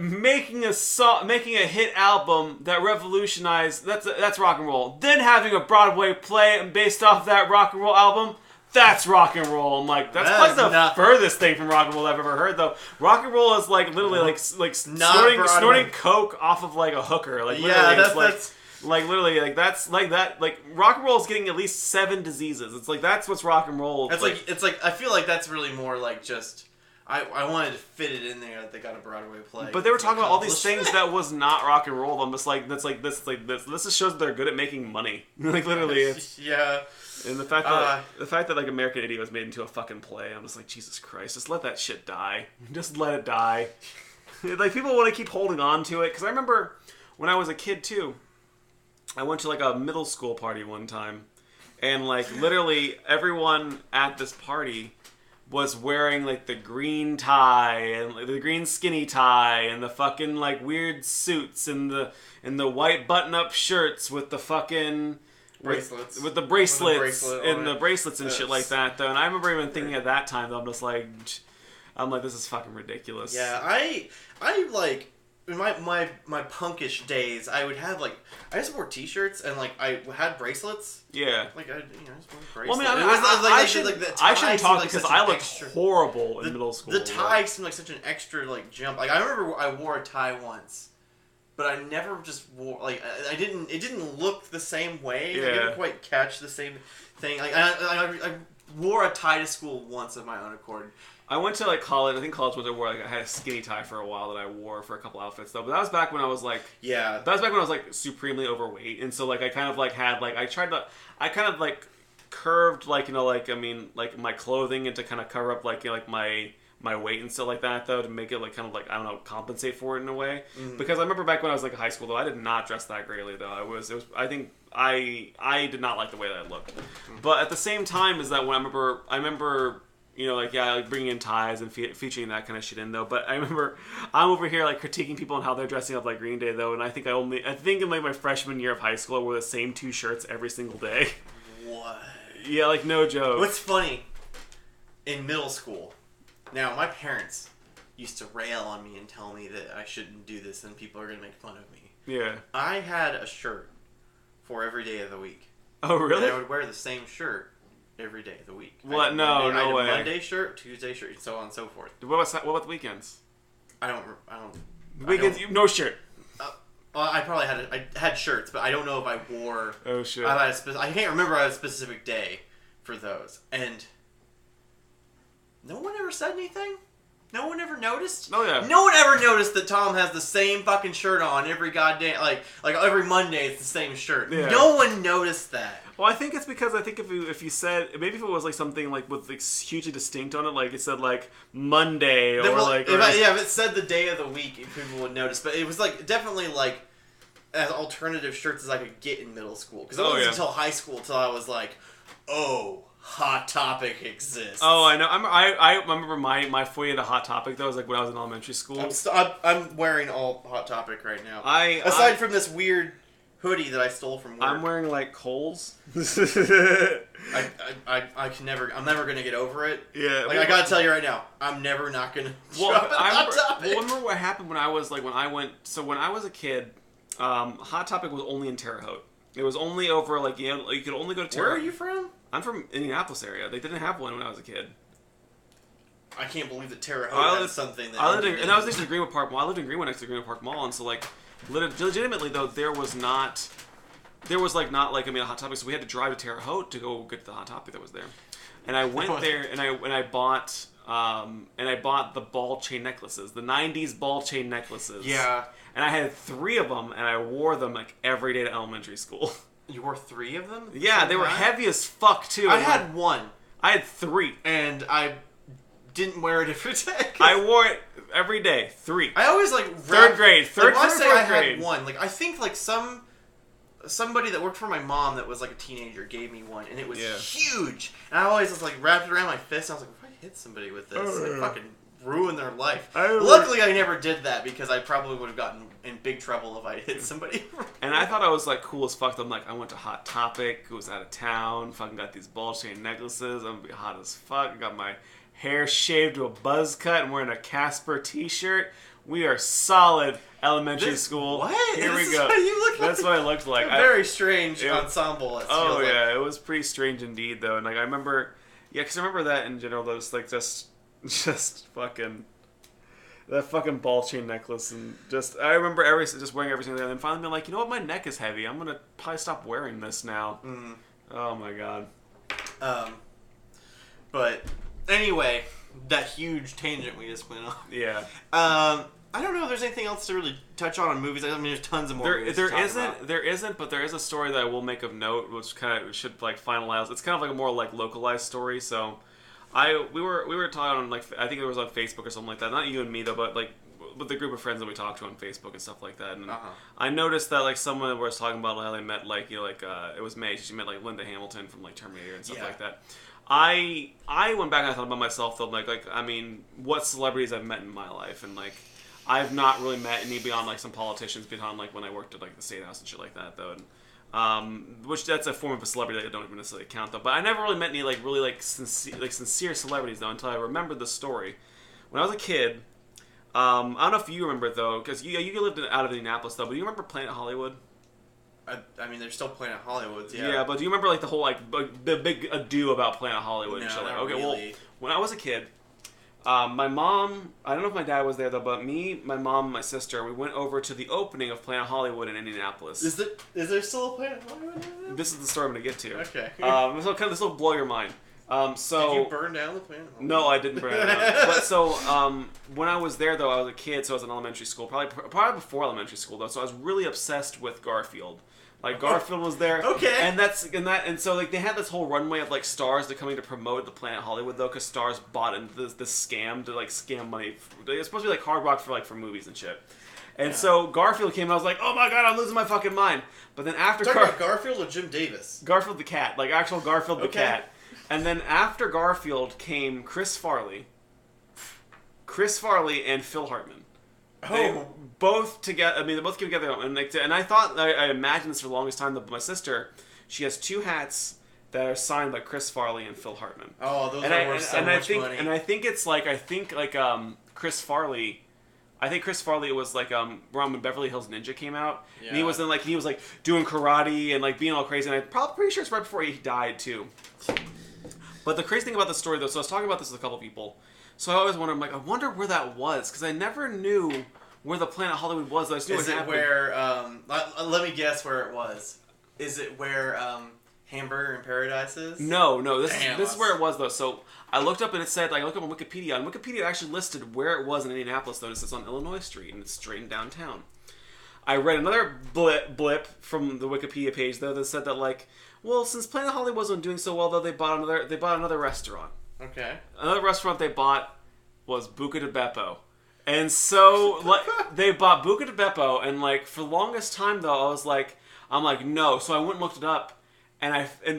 hit album that revolutionized, that's rock and roll. Then having a Broadway play based off that rock and roll album, that's rock and roll. I'm like, that's probably the furthest thing from rock and roll I've ever heard, though. Rock and roll is like literally like snorting coke off of like a hooker. Like that's literally like that's like that. Like rock and roll is getting at least 7 diseases. It's like that's what's rock and roll. It's like I feel like that's really more like just. I wanted to fit it in there that they got a Broadway play. But they were talking about all these things that was not rock and roll. I'm just like this just shows that they're good at making money. Like literally, it's yeah. And the fact that like American Idiot was made into a fucking play, I'm just like, Jesus Christ, just let that shit die. Just let it die. Like people want to keep holding on to it because I remember when I was a kid too. I went to like a middle school party one time, and like literally everyone at this party was wearing like the green tie and like, the green skinny tie and the fucking like weird suits and the white button-up shirts with the fucking bracelets with the bracelets and the bracelets and shit like that though. And I remember even thinking at that time though, I'm like this is fucking ridiculous. Yeah, I like in my punkish days, I would have like I just wore t-shirts and like I had bracelets. Yeah. Like I just wore bracelets. Well, I mean, I shouldn't talk because I looked horrible in middle school. The tie seemed like such an extra like jump. Like I remember I wore a tie once. But I never just wore like it didn't look the same way. Yeah. I didn't quite catch the same thing. Like I wore a tie to school once of my own accord. I went to like college. I think college was where like I had a skinny tie for a while that I wore for a couple outfits though. But that was back when I was like That was back when I was like supremely overweight, and so like I kind of like had like I kind of like curved like like I mean like my clothing and to kind of cover up like like my weight and stuff like that though to make it like kind of like I don't know compensate for it in a way because I remember back when I was like in high school though I did not dress that greatly though it was I think I did not like the way that I looked but at the same time is that when I remember you know like yeah like bringing in ties and featuring that kind of shit in though but I remember I'm over here like critiquing people on how they're dressing up like Green Day though and I think in like my freshman year of high school I wore the same 2 shirts every single day. What? Yeah, like no joke. What's funny in middle school. Now, my parents used to rail on me and tell me that I shouldn't do this and people are going to make fun of me. Yeah. I had a shirt for every day of the week. Oh, really? And I would wear the same shirt every day of the week. What? No way. Monday shirt, Tuesday shirt, and so on and so forth. What about the weekends? I don't. Weekends, no shirt. I probably had shirts, but I don't know if I wore. Oh shit! I can't remember a specific day for those, and no one ever said anything. No one ever noticed. Oh yeah. No one ever noticed that Tom has the same fucking shirt on every goddamn like every Monday. It's the same shirt. Yeah. No one noticed that. Well, I think it's because I think if you said maybe if it was like something like with like hugely distinct on it, like it said like Monday or if it said the day of the week, people would notice. But it was like definitely like as alternative shirts as I could get in middle school because it wasn't until high school until I was like, oh. Hot Topic exists. Oh, I know. I remember my foyer to Hot Topic though was like when I was in elementary school. I'm wearing all Hot Topic right now. Aside from this weird hoodie that I stole from work. I'm wearing like Kohl's. I'm never gonna get over it. Yeah. Like I gotta tell you right now, I'm never not gonna drop Hot Topic. Well, remember what happened when I was like when I was a kid, Hot Topic was only in Terre Haute. It was only over like you could only go to Terre Haute. Where are you from? I'm from Indianapolis area. They didn't have one when I was a kid. I can't believe that Terre Haute had something that... I was next to the Greenwood Park Mall. I lived in Greenwood next to the Greenwood Park Mall, and so, like, legitimately, though, there was not a Hot Topic, so we had to drive to Terre Haute to go get the Hot Topic that was there. And I went there, and I bought the ball chain necklaces, the 90s ball chain necklaces. Yeah. And I had 3 of them, and I wore them, like, every day to elementary school. You wore 3 of them? Yeah, they were heavy as fuck, too. I had 1. I had 3. And I didn't wear it every day. I wore it every day. 3. I always, like... Third grade. Third grade, say I had 1. Like, I think, like, somebody that worked for my mom that was, like, a teenager gave me 1. And it was huge. And I always just, like, wrapped it around my fist. And I was like, if I hit somebody with this, I'd fucking ruin their life. Luckily, I never did that because I probably would have gotten in big trouble if I hit somebody. And I thought I was, like, cool as fuck. I'm like, I went to Hot Topic. It was out of town. Fucking got these ball chain necklaces. I'm gonna be hot as fuck. I got my hair shaved to a buzz cut. I'm wearing a Casper t-shirt. We are solid elementary school. What? Here this we go. Is what you look That's like. what I looked like. A very strange ensemble. Oh, yeah. It was pretty strange indeed, though. And, like, I remember... Yeah, because I remember that in general, those, like, just fucking... That fucking ball chain necklace, and I remember just wearing every single day, and then finally being like, you know what, my neck is heavy. I'm gonna probably stop wearing this now. Mm. Oh my god. But anyway, that huge tangent we just went on. Yeah. I don't know if there's anything else to really touch on movies. I mean, there's tons of more movies to talk about. There isn't, but there is a story that I will make of note, which kind of should like finalize. It's kind of like a more like localized story, so. We were talking on, like, I think it was on Facebook or something like that. Not you and me, though, but, like, with the group of friends that we talked to on Facebook and stuff like that. And I noticed that, like, someone was talking about how they met, like, you know, like, it was May. She met, like, Linda Hamilton from, like, Terminator and stuff like that. I went back and I thought about myself, though, like, I mean, what celebrities I've met in my life. And, like, I've not really met any beyond, like, some politicians beyond, like, when I worked at, like, the State House and shit like that, though. And, which that's a form of a celebrity that I don't even necessarily count though. But I never really met any like really like sincere celebrities though until I remembered the story. When I was a kid, I don't know if you remember it though, because you lived out of Indianapolis though. But do you remember Planet Hollywood? I mean, there's still Planet Hollywood. Yeah. Yeah, but do you remember like the whole like the big ado about Planet Hollywood and shit? Like, okay, really. Well, when I was a kid. My mom, I don't know if my dad was there though, but me, my mom, and my sister, we went over to the opening of Planet Hollywood in Indianapolis. Is there still a Planet Hollywood? This is the story I'm going to get to. Okay. This will blow your mind. So did you burn down the Planet Hollywood? No, I didn't burn it down. But so when I was there though, I was a kid, so I was in elementary school, probably before elementary school though. So I was really obsessed with Garfield. Like Garfield was there, and so like they had this whole runway of like stars that coming to promote the Planet Hollywood though, because stars bought into this scam to like scam money. It's supposed to be like Hard Rock for movies and shit. And so Garfield came, and I was like, oh my god, I'm losing my fucking mind. But then after about Garfield or Jim Davis? Garfield the cat, like actual Garfield the cat. And then after Garfield came Chris Farley and Phil Hartman. They both together. I mean, they both came together, and I thought I imagined this for the longest time. But my sister, she has 2 hats that are signed by Chris Farley and Phil Hartman. Oh, those are worth so much money. And I think it's like Chris Farley. I think Chris Farley was like around when Beverly Hills Ninja came out, and he was doing karate and like being all crazy. And I'm probably pretty sure it's right before he died too. But the crazy thing about the story though, so I was talking about this with a couple people. So I always wonder, I wonder where that was, because I never knew where the Planet Hollywood was. I just knew Is it where, let me guess where it was. Is it where Hamburger in Paradise is? No, this is where it was, though. So I looked up and it said, I looked up on Wikipedia. On Wikipedia, it actually listed where it was in Indianapolis, though. And it says on Illinois Street, and it's straight in downtown. I read another blip from the Wikipedia page, though, that said that, like, well, since Planet Hollywood wasn't doing so well, though, they bought another restaurant. Okay. Another restaurant they bought was Buca di Beppo. And so, like, they bought Buca di Beppo, and, like, for the longest time, though, I'm like, no. So I went and looked it up, and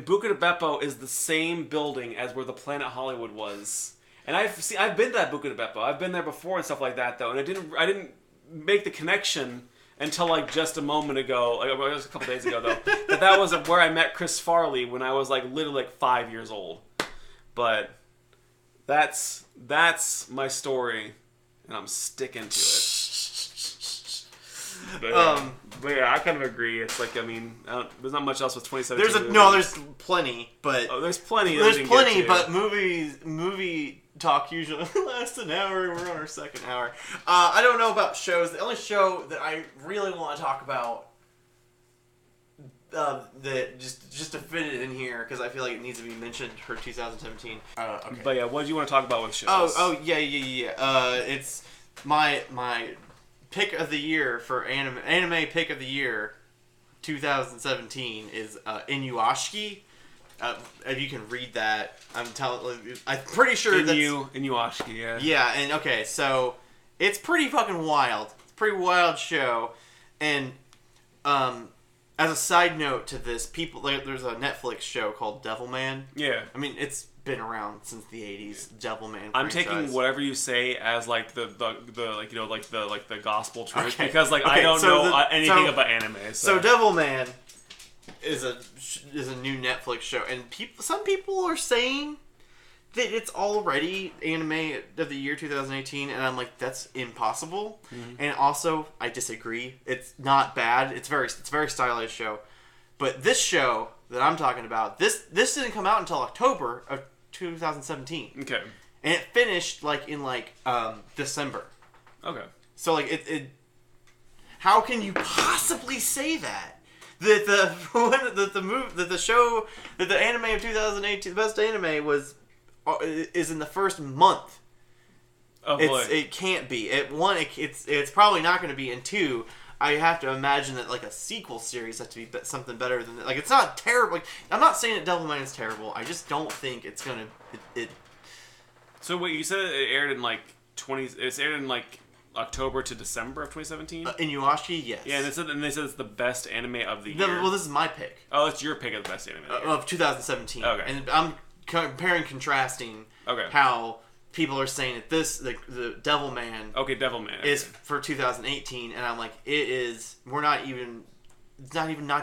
Buca di Beppo is the same building as where the Planet Hollywood was. And I've been to that Buca di Beppo. I've been there before and stuff like that, though, and I didn't make the connection until, like, just a moment ago, like, just a couple days ago, though, that was where I met Chris Farley when I was, like, literally, like, 5 years old. But that's my story, and I'm sticking to it. But yeah, I kind of agree. It's like, I mean, there's not much else with 2017. There's plenty, but there's plenty. But movie talk usually lasts an hour. We're on our second hour. I don't know about shows. The only show that I really want to talk about, that just to fit it in here, because I feel like it needs to be mentioned for 2017. Okay. But yeah, what do you want to talk about with shows? Yeah. It's my pick of the year for anime pick of the year 2017 is Inuyashiki. If you can read that, I'm pretty sure that's... Inuyashiki, yeah. Yeah, and okay, so it's pretty fucking wild. It's a pretty wild show. And as a side note to this, there's a Netflix show called Devilman. Yeah. I mean, it's been around since the 80s, Devilman I'm franchise. taking whatever you say as like the gospel truth, okay. because like okay, I don't know anything about anime. So Devilman is a new Netflix show, and some people are saying that it's already anime of the year 2018, and I'm like, that's impossible. Mm-hmm. And also, I disagree. It's not bad. It's very stylized show. But this show that I'm talking about, this didn't come out until October of 2017. Okay. And it finished in December. Okay. So it how can you possibly say that? That the show that the anime of 2018, the best anime is in the first month. Oh boy. It can't be. It's probably not going to be. And two, I have to imagine that a sequel series has to be something better than that. It's not terrible. I'm not saying that Devilman is terrible. I just don't think it's gonna. So wait, you said it aired in It's aired in October to December of 2017. Inuyashiki, yes. Yeah, and they said it's the best anime of the year. Well, this is my pick. Oh, it's your pick of the best anime of 2017. Okay. And I'm contrasting. Okay. How people are saying that the Devilman. Okay, Devilman is for 2018, and I'm like, it's not even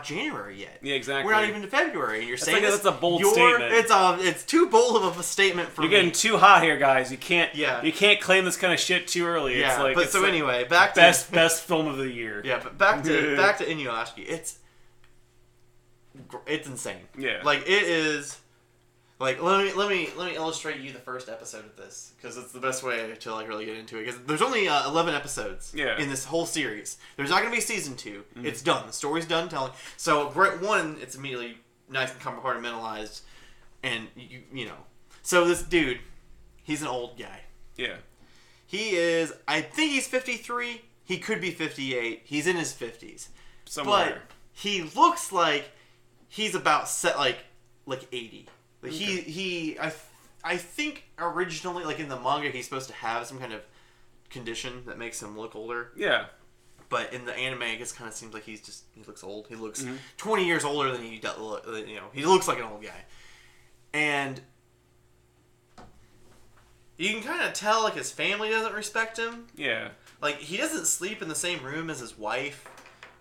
January yet. Yeah, exactly. We're not even to February, and you're saying that's a bold statement. It's too bold of a statement for me. You're getting too hot here, guys. You can't. Yeah. You can't claim this kind of shit too early. Yeah. Anyway, back to best film of the year. Yeah, but back to Inuyashiki. It's insane. Yeah. It is. Let me illustrate you the first episode of this, because it's the best way to really get into it. Because there's only 11 episodes in this whole series. There's not going to be season 2. Mm-hmm. It's done. The story's done telling. So right one, it's immediately nice and compartmentalized, and you know. So this dude, he's an old guy. Yeah. He is. I think he's 53. He could be 58. He's in his 50s. Somewhere. But he looks like he's about 80. I think originally, in the manga, he's supposed to have some kind of condition that makes him look older. Yeah. But in the anime, it just kind of seems like he looks old. He looks 20 years older than he does. He looks like an old guy. And you can kind of tell, his family doesn't respect him. Yeah. He doesn't sleep in the same room as his wife.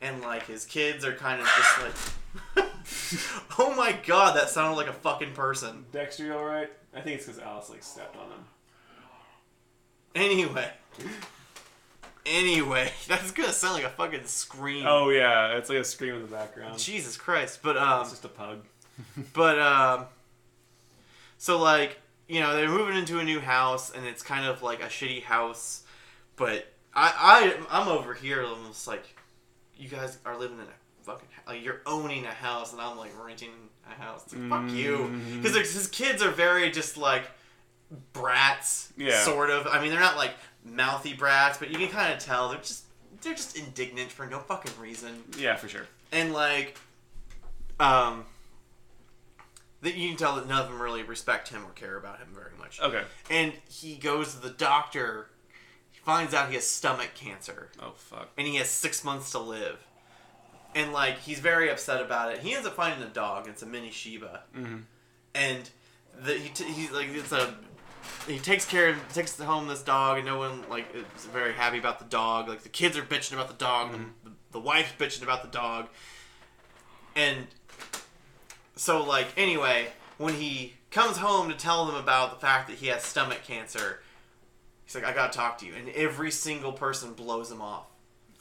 And, his kids are kind of just, oh my god, that sounded like a fucking person. Dexter, you alright? I think it's because Alice, stepped on him. Anyway, that's gonna sound like a fucking scream. Oh, yeah, it's like a scream in the background. Jesus Christ, but, it's just a pug. But, so, they're moving into a new house, and it's kind of a shitty house, but I'm over here almost you guys are living in a fucking you're owning a house, and I'm renting a house. It's fuck you, because his kids are very just brats, sort of. I mean, they're not mouthy brats, but you can kind of tell they're just indignant for no fucking reason. Yeah, for sure. And that you can tell that none of them really respect him or care about him very much. Okay. And he goes to the doctor. Finds out he has stomach cancer. Oh, fuck. And he has 6 months to live. And, he's very upset about it. He ends up finding a dog. It's a mini Shiba. Mm-hmm. And he takes home this dog, and no one, is very happy about the dog. The kids are bitching about the dog. Mm-hmm. The wife's bitching about the dog. And so, anyway, when he comes home to tell them about the fact that he has stomach cancer, he's like, I gotta talk to you. And every single person blows him off.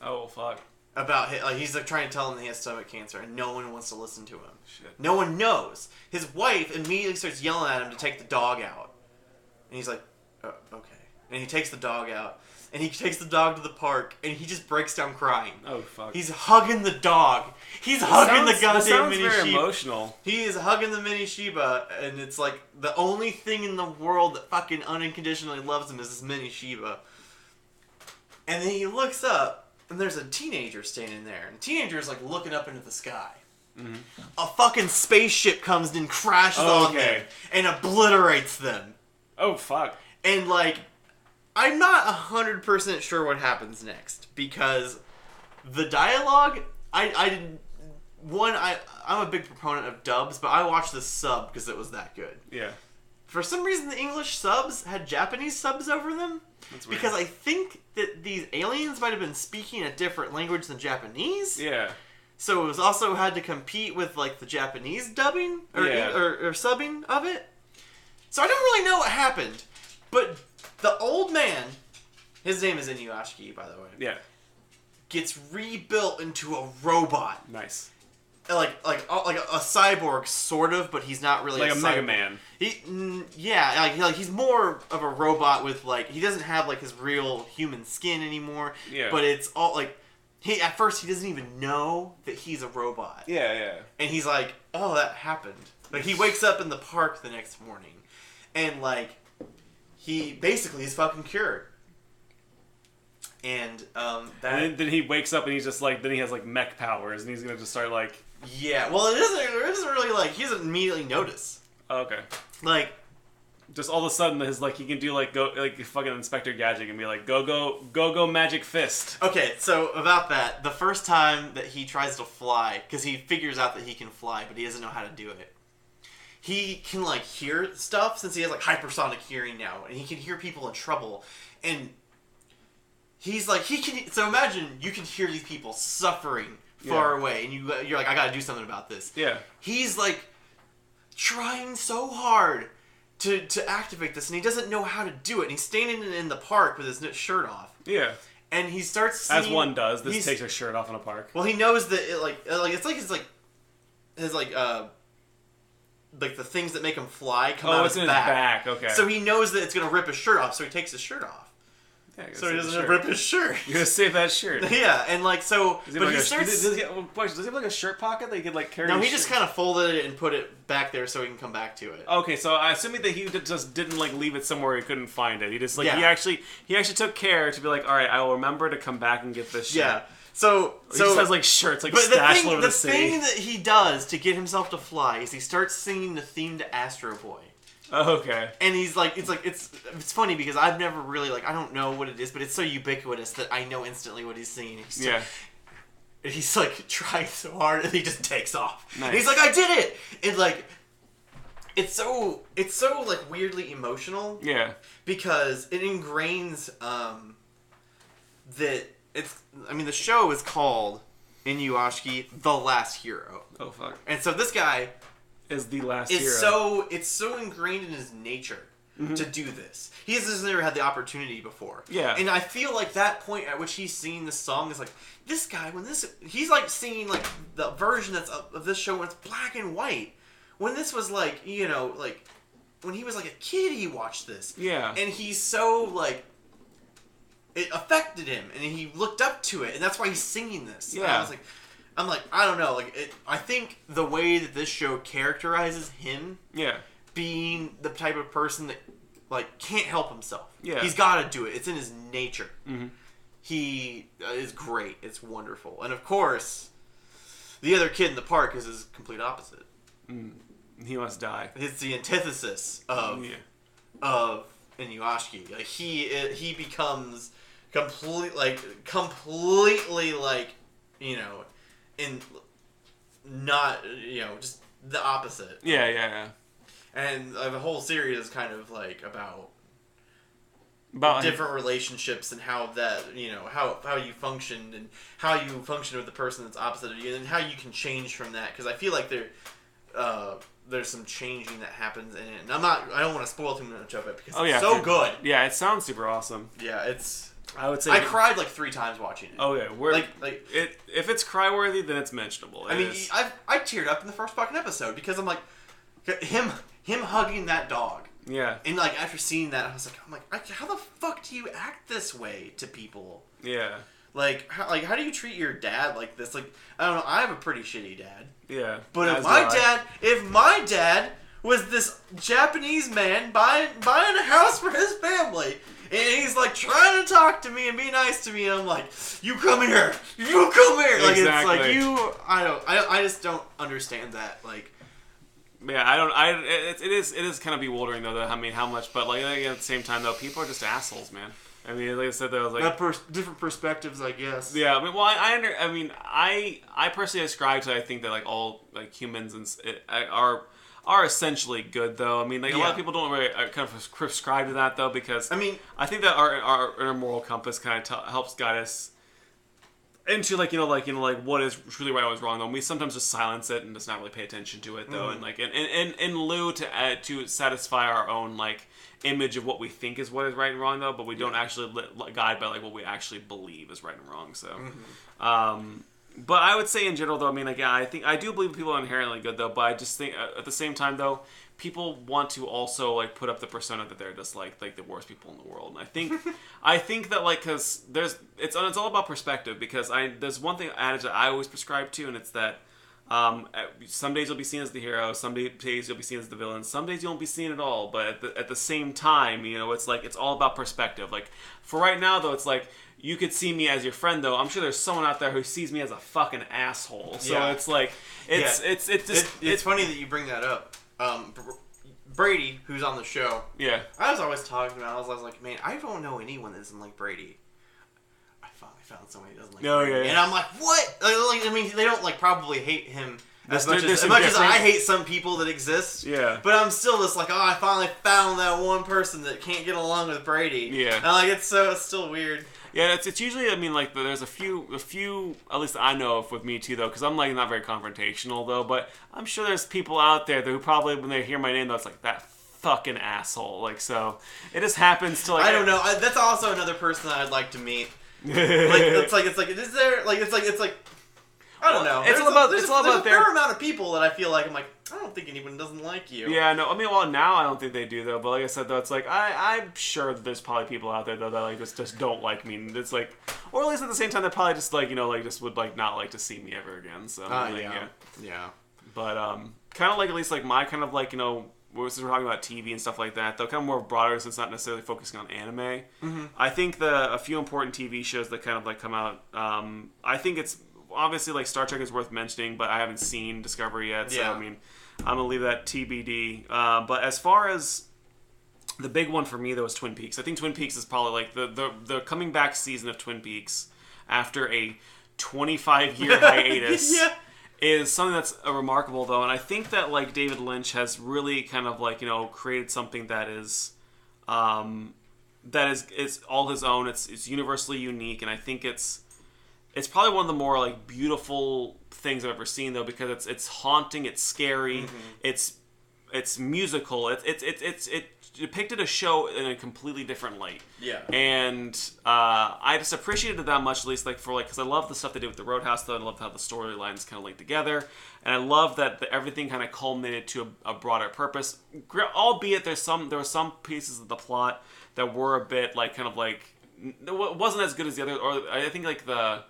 Oh, fuck. About he's trying to tell him that he has stomach cancer, and no one wants to listen to him. Shit. No one knows. His wife immediately starts yelling at him to take the dog out. And he's like, okay. And he takes the dog out. And he takes the dog to the park, and he just breaks down crying. Oh, fuck. He's hugging the dog. He's hugging the goddamn mini Shiba. Very emotional. He is hugging the mini Shiba, and it's the only thing in the world that fucking unconditionally loves him is this mini Shiba. And then he looks up, and there's a teenager standing there, and the teenager's like looking up into the sky. Mm-hmm. A fucking spaceship comes and crashes on them and obliterates them. Oh, fuck. And, like, I'm not 100% sure what happens next, because the dialogue, I didn't... I'm a big proponent of dubs, but I watched the sub because it was that good. Yeah. For some reason, the English subs had Japanese subs over them. That's weird. Because I think that these aliens might have been speaking a different language than Japanese. Yeah. So it was also had to compete with, like, the Japanese dubbing or subbing of it. So I don't really know what happened. But the old man, his name is Inuyashiki, by the way. Yeah. Gets rebuilt into a robot. Nice. Like a cyborg, sort of, but he's not really like a Mega cyborg. Man. He's more of a robot with, like, he doesn't have, like, his real human skin anymore. Yeah. But it's all, like... At first, he doesn't even know that he's a robot. Yeah, yeah. And he's like, oh, that happened. Like, he wakes up in the park the next morning. And, like, he basically is fucking cured. And, And then he wakes up and he's just, like, then he has, like, mech powers. And he's gonna just start, like... Yeah, well, it isn't really, like, he doesn't immediately notice. Oh, okay. Like... Just all of a sudden, his like he can do like fucking Inspector Gadget and be like go magic fist. Okay, so about that, the first time that he tries to fly, because he figures out that he can fly, but he doesn't know how to do it. He can like hear stuff since he has like hypersonic hearing now, and he can hear people in trouble, and he's like he can. So imagine you can hear these people suffering far away, and you're like, I gotta do something about this. Yeah. He's like trying so hard to activate this, and he doesn't know how to do it. And he's standing in the park with his shirt off. Yeah. And he starts seeing... As one does. This takes his shirt off in a park. Well, he knows that the things that make him fly come out his back. Oh, it's in his back. Okay. So he knows that it's going to rip his shirt off, so he takes his shirt off. Yeah, so he doesn't rip his shirt. You gotta save that shirt. Yeah, and like so, does he have like a shirt pocket that he could like carry? No, he just kind of folded it and put it back there so he can come back to it. Okay, so I assuming that he just didn't like leave it somewhere he couldn't find it. He just like he actually took care to be like, all right, I will remember to come back and get this shit. Yeah. So he just has like shirts like stashed all over the city. The thing that he does to get himself to fly is he starts singing the theme to Astro Boy. Oh, okay. And he's like, it's funny because I've never really I don't know what it is, but it's so ubiquitous that I know instantly what he's singing. He's like trying so hard and he just takes off. Nice. And he's like, I did it! And like, it's so like weirdly emotional. Yeah. Because it ingrains that the show is called Inuyashiki, The Last Hero. Oh fuck. And so this guy is the last hero. It's so ingrained in his nature to do this. He has never had the opportunity before. Yeah. And I feel like that point at which he's singing this song is like, this guy, he's like singing like the version that's of this show when it's black and white. When this was like, like when he was like a kid, he watched this. Yeah. And he's so like, it affected him and he looked up to it and that's why he's singing this. Yeah. And I'm like, I don't know. I think the way that this show characterizes him, being the type of person that like can't help himself. Yeah, he's got to do it. It's in his nature. Mm-hmm. He is great. It's wonderful, and of course, the other kid in the park is his complete opposite. He must die. It's the antithesis of Inuyashiki. Like he becomes completely in not just the opposite. Yeah. And the whole series is kind of like about different relationships and how that how you function and how you function with the person that's opposite of you and how you can change from that, because I feel like there's some changing that happens in it, and I don't want to spoil too much of it because it's so good. Yeah, it sounds super awesome. Yeah, I would say I cried like 3 times watching it. Oh yeah, if it's cry worthy, then it's mentionable. I teared up in the first fucking episode because I'm like him hugging that dog. Yeah. And like after seeing that, I'm like, how the fuck do you act this way to people? Yeah. How do you treat your dad like this? Like, I don't know. I have a pretty shitty dad. Yeah. But if my dad was this Japanese man buying a house for his family, he's like trying to talk to me and be nice to me, and I'm like, you come here, like exactly. It's like I just don't understand that, like. Yeah, it is kind of bewildering though. I mean, how much, but like at the same time though, people are just assholes, man. I mean, like I said, though, like different perspectives, I guess. Yeah, I mean, well, I personally ascribe to. I think that like all like humans are essentially good, though. I mean, like a lot of people don't really kind of prescribe to that, though, because I mean, I think that our inner moral compass kind of helps guide us into like what is truly right and what is wrong. Though, and we sometimes just silence it and just not really pay attention to it, though, and like in lieu to satisfy our own like image of what we think is what is right and wrong, though, but we don't actually guide by like what we actually believe is right and wrong. So, but I would say in general, though, I mean, like, yeah, I do believe people are inherently good, though, but I just think at the same time, though, people want to also like put up the persona that they're just like the worst people in the world, and I think that like because it's all about perspective, because there's one thing adage that I always prescribe to, and it's that. Some days you'll be seen as the hero, some days you'll be seen as the villain, some days you won't be seen at all, but at the same time, you know, it's like it's all about perspective. Like for right now, though, it's like you could see me as your friend, though I'm sure there's someone out there who sees me as a fucking asshole, so it's like it's funny that you bring that up. Brady, who's on the show, I was always talking about, I was like, man, I don't know anyone that isn't like Brady. I found somebody who doesn't like Brady. And I'm like, what? Like, I mean, they don't like probably hate him as much as I hate some people that exist. Yeah. But I'm still just like, oh, I finally found that one person that can't get along with Brady. Yeah. And like, it's still weird. Yeah, it's usually, I mean, like, there's a few, at least I know of with me too, though, because I'm like not very confrontational, though, but I'm sure there's people out there who probably, when they hear my name, though, it's like, that fucking asshole. Like, so it just happens to like. I don't know. That's also another person that I'd like to meet. It's like is there like it's like I don't know. There's a fair amount of people that I feel like I'm like, I don't think anyone doesn't like you. Yeah, no. I mean, well, now I don't think they do, though. But like I said, though, it's like I'm sure that there's probably people out there, though, that like just don't like me. And it's like, or at least at the same time, they probably just like just would like not like to see me ever again. So yeah. But kind of like at least like my kind of like we're talking about TV and stuff like that, though, kind of more broader, since it's not necessarily focusing on anime. Mm-hmm. I think a few important TV shows that kind of like come out. I think it's obviously like Star Trek is worth mentioning, but I haven't seen Discovery yet, so I mean, I'm gonna leave that TBD. But as far as the big one for me, though, is Twin Peaks. I think Twin Peaks is probably like the coming back season of Twin Peaks after a 25-year hiatus. Is something that's remarkable, though, and I think that like David Lynch has really kind of like created something that is all his own. It's universally unique, and I think it's probably one of the more like beautiful things I've ever seen, though, because it's haunting, it's scary, it's musical, it depicted a show in a completely different light. Yeah. And I just appreciated it that much, at least because I love the stuff they did with the Roadhouse, though. I love how the storylines kind of linked together, and I love that everything kind of culminated to a broader purpose. Albeit there were some pieces of the plot that were a bit like kind of like it wasn't as good as the other. Or I think like the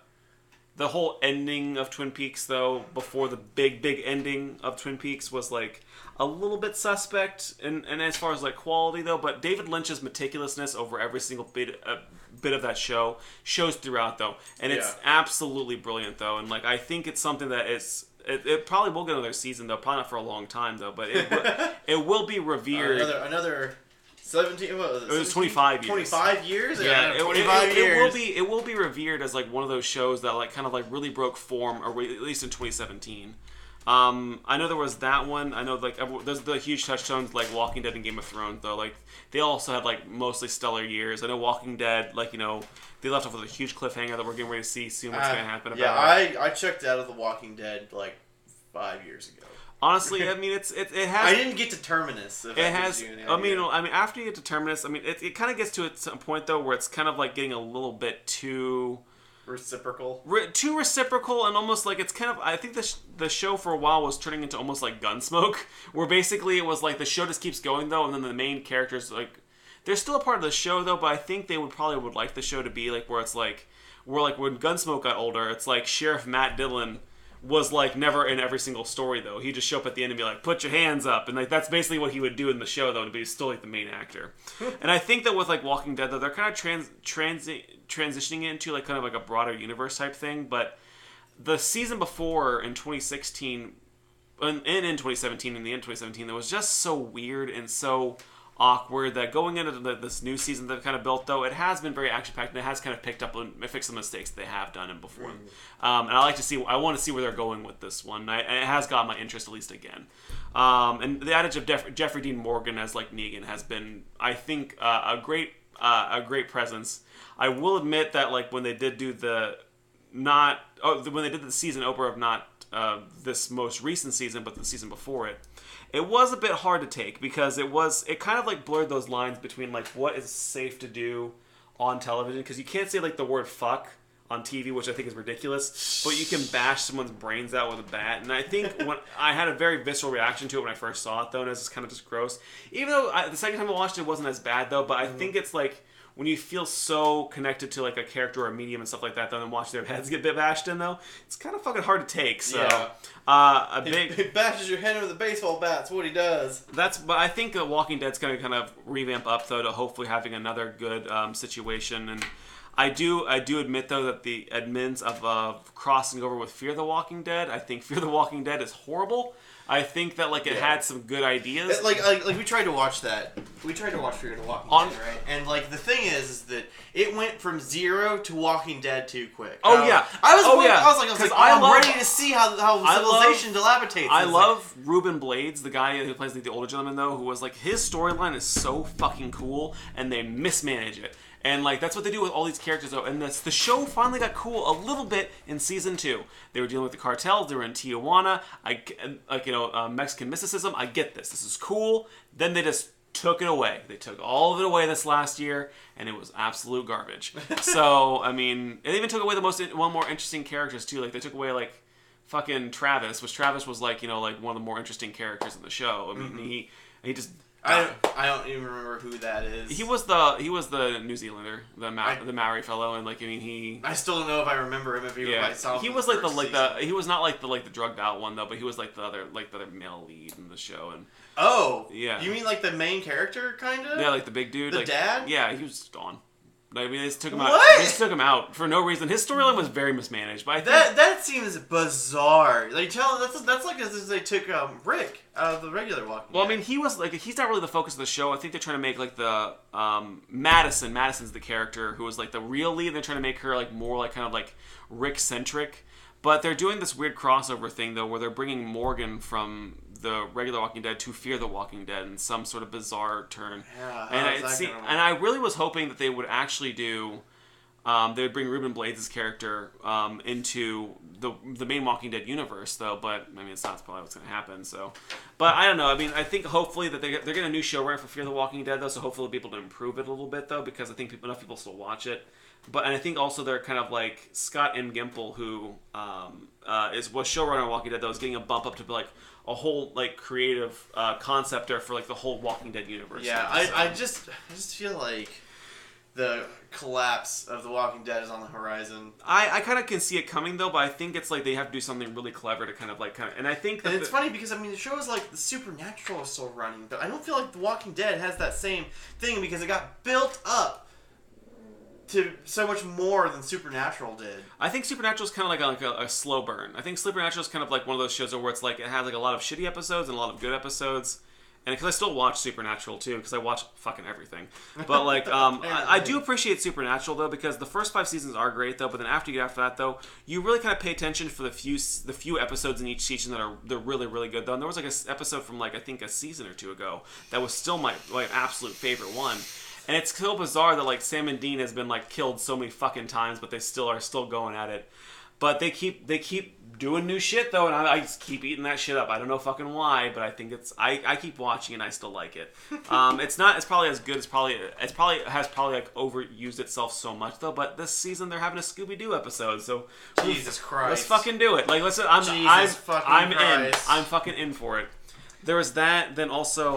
whole ending of Twin Peaks, though, before the big ending of Twin Peaks was like a little bit suspect, and as far as like quality, though. But David Lynch's meticulousness over every single bit of that show shows throughout, though, and it's absolutely brilliant, though. And like I think it's something that it probably will get another season, though, probably not for a long time, though, but it will be revered. Another 17. What was it? It was 25 years. 25 years. Yeah, 25 years. It will be revered as like one of those shows that like kind of like really broke form, or at least in 2017. I know there was that one. I know like there's the huge touchstones like Walking Dead and Game of Thrones, though. Like they also had like mostly stellar years. I know Walking Dead, like they left off with a huge cliffhanger that we're getting ready to see soon. What's going to happen? I checked out of The Walking Dead like 5 years ago. Honestly, I mean, it has. I didn't get to Terminus. It has. I mean, after you get to Terminus, I mean, it kind of gets to a point, though, where it's kind of like getting a little bit too reciprocal. Too reciprocal, and almost like it's kind of. I think the show for a while was turning into almost like Gunsmoke, where basically it was like the show just keeps going, though, and then the main characters like they're still a part of the show, though, but I think they would like the show to be like where it's like when Gunsmoke got older, it's like Sheriff Matt Dillon was like never in every single story though. He'd just show up at the end and be like, "Put your hands up," and like that's basically what he would do in the show though. But he's still like the main actor. And I think that with like Walking Dead though, they're kind of transitioning into like kind of like a broader universe type thing. But the season before in 2016 and in 2017 and the end of 2017, that was just so weird and so awkward that going into this new season that kind of built though, it has been very action packed and it has kind of picked up and fixed some mistakes that they have done in before. And I want to see where they're going with this one. And it has got my interest at least again. And the adage of Jeffrey Dean Morgan as like Negan has been, I think, a great presence. I will admit that like when they did do when they did the season opener of not this most recent season, but the season before it, it was a bit hard to take because it kind of like blurred those lines between like what is safe to do on television, because you can't say like the word fuck on TV, which I think is ridiculous, but you can bash someone's brains out with a bat. And I think when I had a very visceral reaction to it when I first saw it though, and it was kind of just gross. Even though the second time I watched it wasn't as bad though, but I think it's like when you feel so connected to like a character or a medium and stuff like that, though, and watch their heads get bashed in though, it's kind of fucking hard to take. So, he bashes your head with a baseball bat. That's what he does. But I think Walking Dead's going to kind of revamp up though to hopefully having another good situation. And I do admit though that the admins of crossing over with Fear the Walking Dead, I think Fear the Walking Dead is horrible. I think that like it had some good ideas. Like we tried to watch that. We tried to watch Fear the Walking Dead, right? And like the thing is that it went from 0 to Walking Dead too quick. Oh yeah, I was like, I'm ready to see how civilization dilapidates. I love Ruben Blades, the guy who plays like the older gentleman though, who was like his storyline is so fucking cool, and they mismanage it. And like that's what they do with all these characters though. And the show finally got cool a little bit in season 2. They were dealing with the cartels. They were in Tijuana. Mexican mysticism. I get this. This is cool. Then they just took it away. They took all of it away this last year, and it was absolute garbage. So I mean, they even took away one more interesting characters too. Like they took away like fucking Travis, which Travis was like like one of the more interesting characters in the show. I mean, he just. I don't even remember who that is. He was the New Zealander, the Maori fellow, and like I mean I still don't know if I remember him. If I saw him. He was like he was not like the drugged out one though, but he was like the other male lead in the show. And yeah, you mean like the main character kind of? Yeah, like the big dude, the like, dad. Yeah, he was gone. I mean, they just took him out. What? They just took him out for no reason. His storyline was very mismanaged, but I think that seems bizarre. Like, that's like as if they took Rick out of the regular Walking Dead. Well, I mean, he's not really the focus of the show. I think they're trying to make like the Madison. Madison's the character who was like the real lead. They're trying to make her like more like kind of like Rick centric. But they're doing this weird crossover thing though, where they're bringing Morgan from the regular Walking Dead to Fear the Walking Dead in some sort of bizarre turn. Yeah, and I really was hoping that they would actually do. They would bring Ruben Blades' character into the main Walking Dead universe, though. But I mean, it's not probably what's going to happen. So, but I don't know. I mean, I think hopefully that they're getting a new showrunner for Fear the Walking Dead, though. So hopefully they'll be able to improve it a little bit, though, because I think enough people still watch it. And I think also they're kind of like Scott M. Gimple, who was showrunner on Walking Dead, though, is getting a bump up to be like a whole like creative concepter for like the whole Walking Dead universe. Yeah, I just feel like the collapse of The Walking Dead is on the horizon. I kind of can see it coming though, but I think it's like they have to do something really clever to and I think that it's funny because I mean the show is like the Supernatural is still running, but I don't feel like The Walking Dead has that same thing because it got built up to so much more than Supernatural did. I think Supernatural is kind of like a slow burn. I think Supernatural is kind of like one of those shows where it's like it has like a lot of shitty episodes and a lot of good episodes. And because I still watch Supernatural too, because I watch fucking everything. But like, I do appreciate Supernatural though, because the first 5 seasons are great though. But then after that though, you really kind of pay attention for the few episodes in each season they're really really good though. And there was like an episode from like I think a season or 2 ago that was still my like absolute favorite one. And it's so bizarre that like Sam and Dean has been like killed so many fucking times, but they still are going at it. But they keep doing new shit though, and I just keep eating that shit up. I don't know fucking why, but I think I keep watching and I still like it. It's probably as good as it's probably like overused itself so much though. But this season they're having a Scooby Doo episode, so Jesus Christ, let's fucking do it. Like I'm in. I'm fucking in for it. There was that. Then also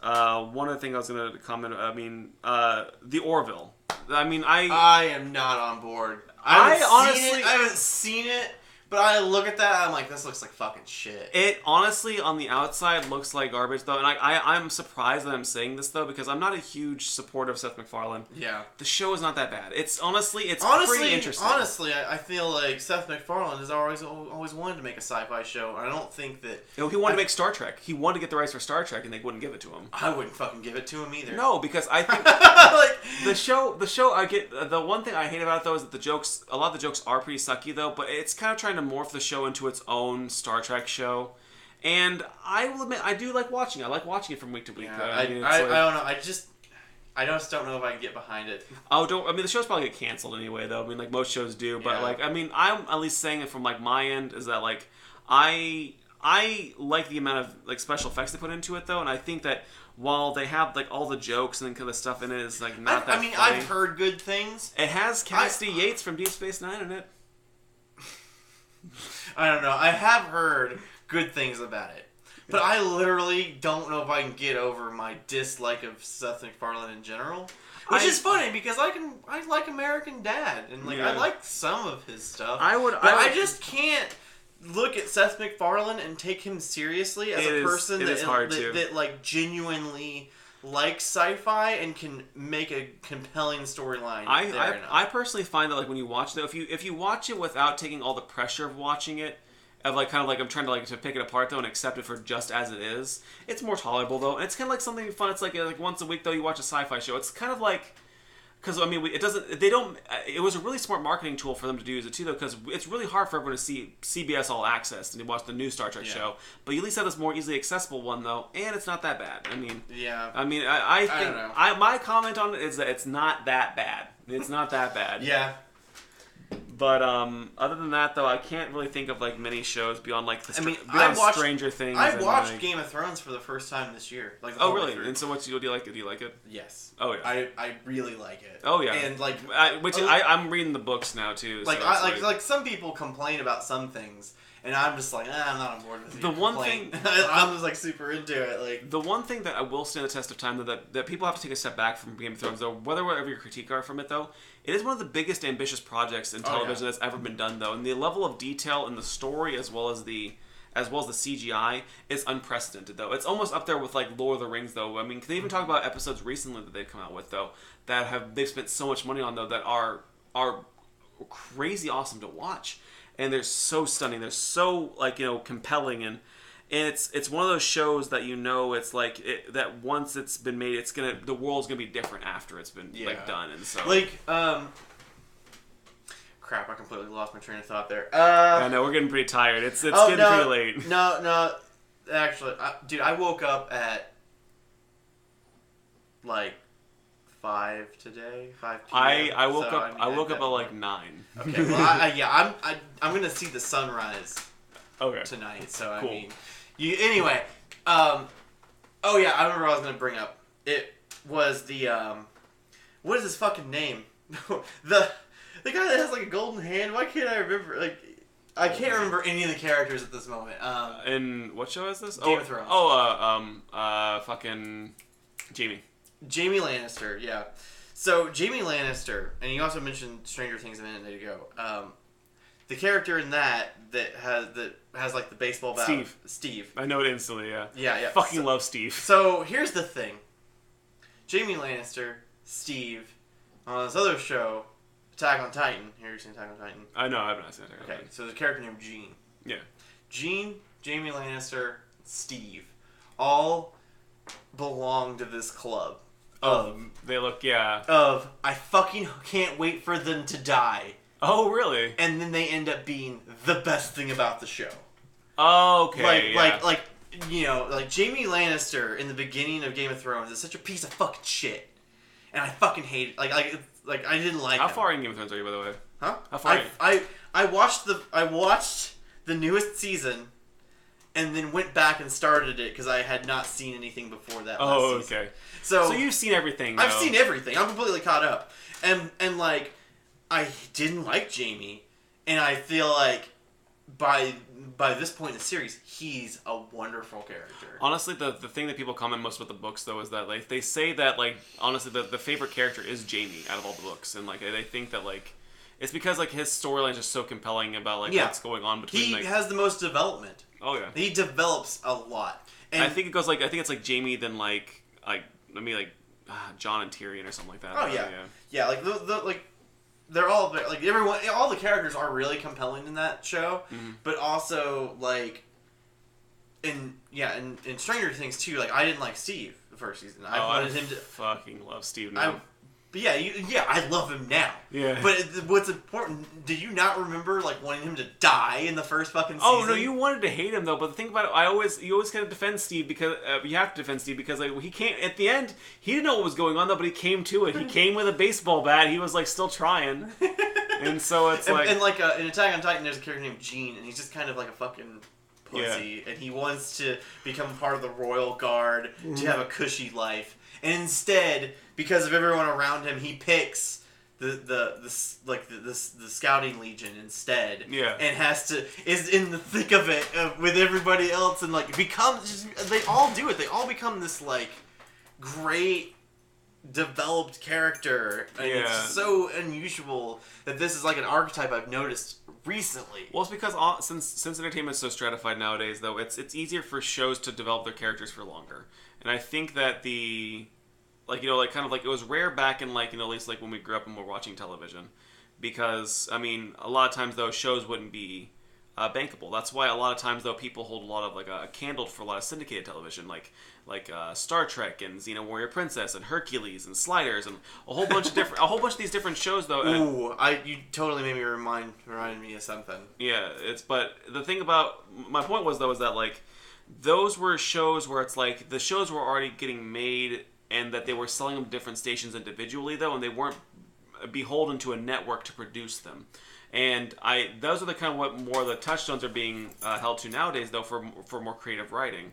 one other thing I was gonna comment. I mean, the Orville. I mean, I am not on board. I honestly I haven't seen it, But I look at that, I'm like, this looks like fucking shit. It honestly, on the outside, looks like garbage, though. And I'm surprised that I'm saying this, though, because I'm not a huge supporter of Seth MacFarlane. Yeah. The show is not that bad. It's pretty interesting. Honestly, I feel like Seth MacFarlane has always wanted to make a sci-fi show. And I don't think that... He wanted to make Star Trek. He wanted to get the rights for Star Trek, and they wouldn't give it to him. I wouldn't fucking give it to him either. No, because I think... the show, I get... The one thing I hate about it, though, is that a lot of the jokes are pretty sucky, though, but it's kind of trying to morph the show into its own Star Trek show, and I will admit I do like watching it. I like watching it from week to week. Yeah, I don't know. I just don't know if I can get behind it. The show's probably get canceled anyway, though. I mean, like most shows do, but I'm at least saying it from like my end is that like I like the amount of like special effects they put into it, though, and I think that while they have like all the jokes and kind of stuff in it is like not that. Funny. I've heard good things. It has Cassidy Yates from Deep Space Nine in it. I don't know. I have heard good things about it. But I literally don't know if I can get over my dislike of Seth MacFarlane in general. Which is funny because I like American Dad and I like some of his stuff. I just can't look at Seth MacFarlane and take him seriously as a person that like genuinely likes sci-fi and can make a compelling storyline. I personally find that like when you watch it, if you watch it without taking all the pressure of watching it, of like kind of like I'm trying to pick it apart though and accept it for just as it is, it's more tolerable though, and it's kind of like something fun. It's like once a week though you watch a sci-fi show. It's kind of like. Because, I mean, it was a really smart marketing tool for them to do it too, though, because it's really hard for everyone to see CBS All Access and watch the new Star Trek show. But you at least have this more easily accessible one, though, and it's not that bad. I mean, I think my comment on it is that it's not that bad. It's not that bad. Yeah. But other than that, though, I can't really think of like many shows beyond like Stranger Things. I watched Game of Thrones for the first time this year. Oh, really? And so, do you like it? Do you like it? Yes. Oh yeah. I really like it. Oh yeah. And like, I'm reading the books now too. Like, so like some people complain about some things. And I'm just like, I'm not on board with it. The one thing I'm just like super into it. Like the one thing that I will stand the test of time that people have to take a step back from Game of Thrones, though, whatever your critique are from it, though, it is one of the biggest ambitious projects in television that's ever been done, though, and the level of detail in the story as well as the CGI is unprecedented, though. It's almost up there with like Lord of the Rings, though. I mean, they even talk about episodes recently that they've come out with, though, that they've spent so much money on, though, that are crazy awesome to watch. And they're so stunning. They're so compelling, and it's one of those shows that it's like that once it's been made, the world's gonna be different after it's been done, and so crap. I completely lost my train of thought there. I know we're getting pretty tired. It's getting pretty late. No, actually, dude, I woke up at like 5 today, 5 p.m. I woke up at like 9. Okay, well, I'm gonna see the sunrise tonight. So cool. I mean, anyway. Oh yeah, I remember what I was gonna bring up. It was the what is his fucking name? the guy that has like a golden hand. Why can't I remember? Like, I can't remember any of the characters at this moment. And what show is this? Game of Thrones. Fucking Jamie. Jamie Lannister, yeah. So Jamie Lannister, and you also mentioned Stranger Things a minute ago. The character in that has like the baseball bat. Steve. I know it instantly. Yeah. Yeah. Fucking love Steve. So here's the thing. Jamie Lannister, Steve, on this other show, Attack on Titan. Have you seen Attack on Titan? I know. I've not seen Attack on Titan. Okay, so there's a character named Gene. Yeah. Gene, Jamie Lannister, Steve, all belong to this club. They look, yeah. I fucking can't wait for them to die. Oh, really? And then they end up being the best thing about the show. Okay. Like Jamie Lannister in the beginning of Game of Thrones is such a piece of fucking shit, and I fucking hate it. Like I didn't like. How him. far in Game of Thrones are you, by the way? Huh? How far? I watched the newest season. And then went back and started it because I had not seen anything before that last season. Okay. So you've seen everything, though. I've seen everything. I'm completely caught up. And like, I didn't like Jamie. And I feel like by this point in the series, he's a wonderful character. Honestly, the thing that people comment most about the books, though, is that like they say that like honestly the favorite character is Jamie out of all the books, and like they think that like It's because like his storyline is just so compelling about like what's going on between. He like, has the most development. Oh yeah. He develops a lot. And I think it goes like it's like Jamie then like John and Tyrion or something like that. Oh yeah. Like the like they're all like everyone. All the characters are really compelling in that show, but also like in Stranger Things too. Like I didn't like Steve the first season. I wanted him to fucking love Steve now. But I love him now. Yeah. But what's important? Did you not remember like wanting him to die in the first fucking season? Oh no, you wanted to hate him though. But the thing about it, you always kind of defend Steve because you have to defend Steve because like he can't. At the end, he didn't know what was going on though, but he came to it. He came with a baseball bat. He was like still trying, and so it's like and like in Attack on Titan, there's a character named Gene, and he's just kind of like a fucking pussy, and he wants to become part of the royal guard to have a cushy life, and instead, because of everyone around him, he picks the scouting legion instead, and is in the thick of it with everybody else, and like they all do it. They all become this like great developed character, and it's so unusual that this is like an archetype I've noticed recently. Well, it's because since entertainment is so stratified nowadays, though, it's easier for shows to develop their characters for longer, and I think that it was rare back in at least like when we grew up and we're watching television, because I mean a lot of times though shows wouldn't be bankable. That's why a lot of times though people hold a lot of like a candle for a lot of syndicated television, like Star Trek and Xena Warrior Princess and Hercules and Sliders and a whole bunch of these different shows though. Ooh, you totally made me reminded me of something. Yeah, but the thing about my point was that like those were shows where it's like the shows were already getting made and that they were selling them to different stations individually though, and they weren't beholden to a network to produce them. And those are the kind of what more the touchstones are being held to nowadays, though, for more creative writing.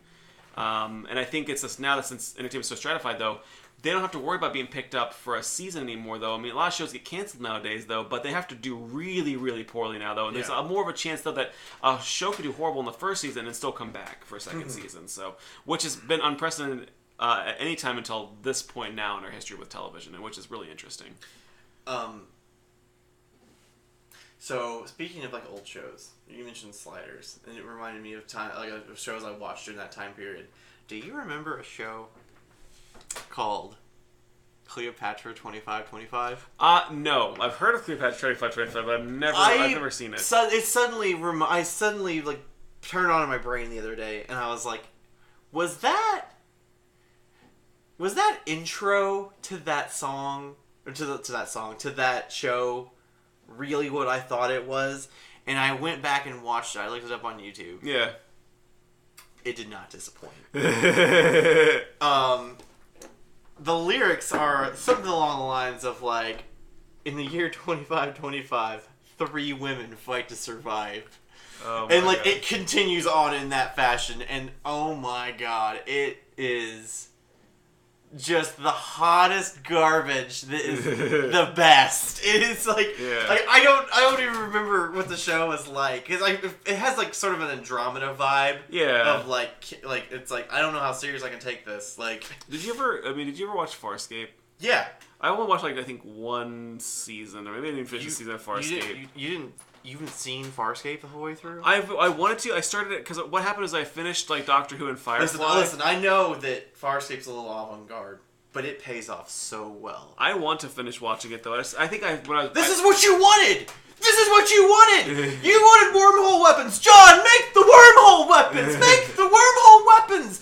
And I think it's just now that since entertainment's so stratified, though, they don't have to worry about being picked up for a season anymore, though. I mean, a lot of shows get canceled nowadays, though, but they have to do really, really poorly now, though. And there's more of a chance, though, that a show could do horrible in the first season and still come back for a second season. So, which has been unprecedented at any time until this point now in our history with television, and which is really interesting. So speaking of like old shows, you mentioned Sliders, and it reminded me of of shows I watched during that time period. Do you remember a show called Cleopatra 2525? No, I've heard of Cleopatra 2525, but I've never seen it. I suddenly like turned on in my brain the other day, and I was like, was that intro to that song or to that show really what I thought it was? And I went back and watched it. I looked it up on YouTube. Yeah. It did not disappoint. The lyrics are something along the lines of like, in the year 2525, 3 women fight to survive. Oh my God. It continues on in that fashion, and oh my God, it is just the hottest garbage that is the best. It is like I don't even remember what the show was like, because it has like sort of an Andromeda vibe. Yeah. Of like it's like I don't know how serious I can take this. Like, did you ever watch Farscape? Yeah. I only watched I think one season, or maybe I didn't finish the season of Farscape. You haven't seen Farscape the whole way through? I wanted to. I started it because what happened is I finished like Doctor Who and Firefly. Listen, I know that Farscape's a little avant-garde, but it pays off so well. I want to finish watching it though. This is what you wanted! This is what you wanted! You wanted wormhole weapons! John, make the wormhole weapons! Make the wormhole weapons!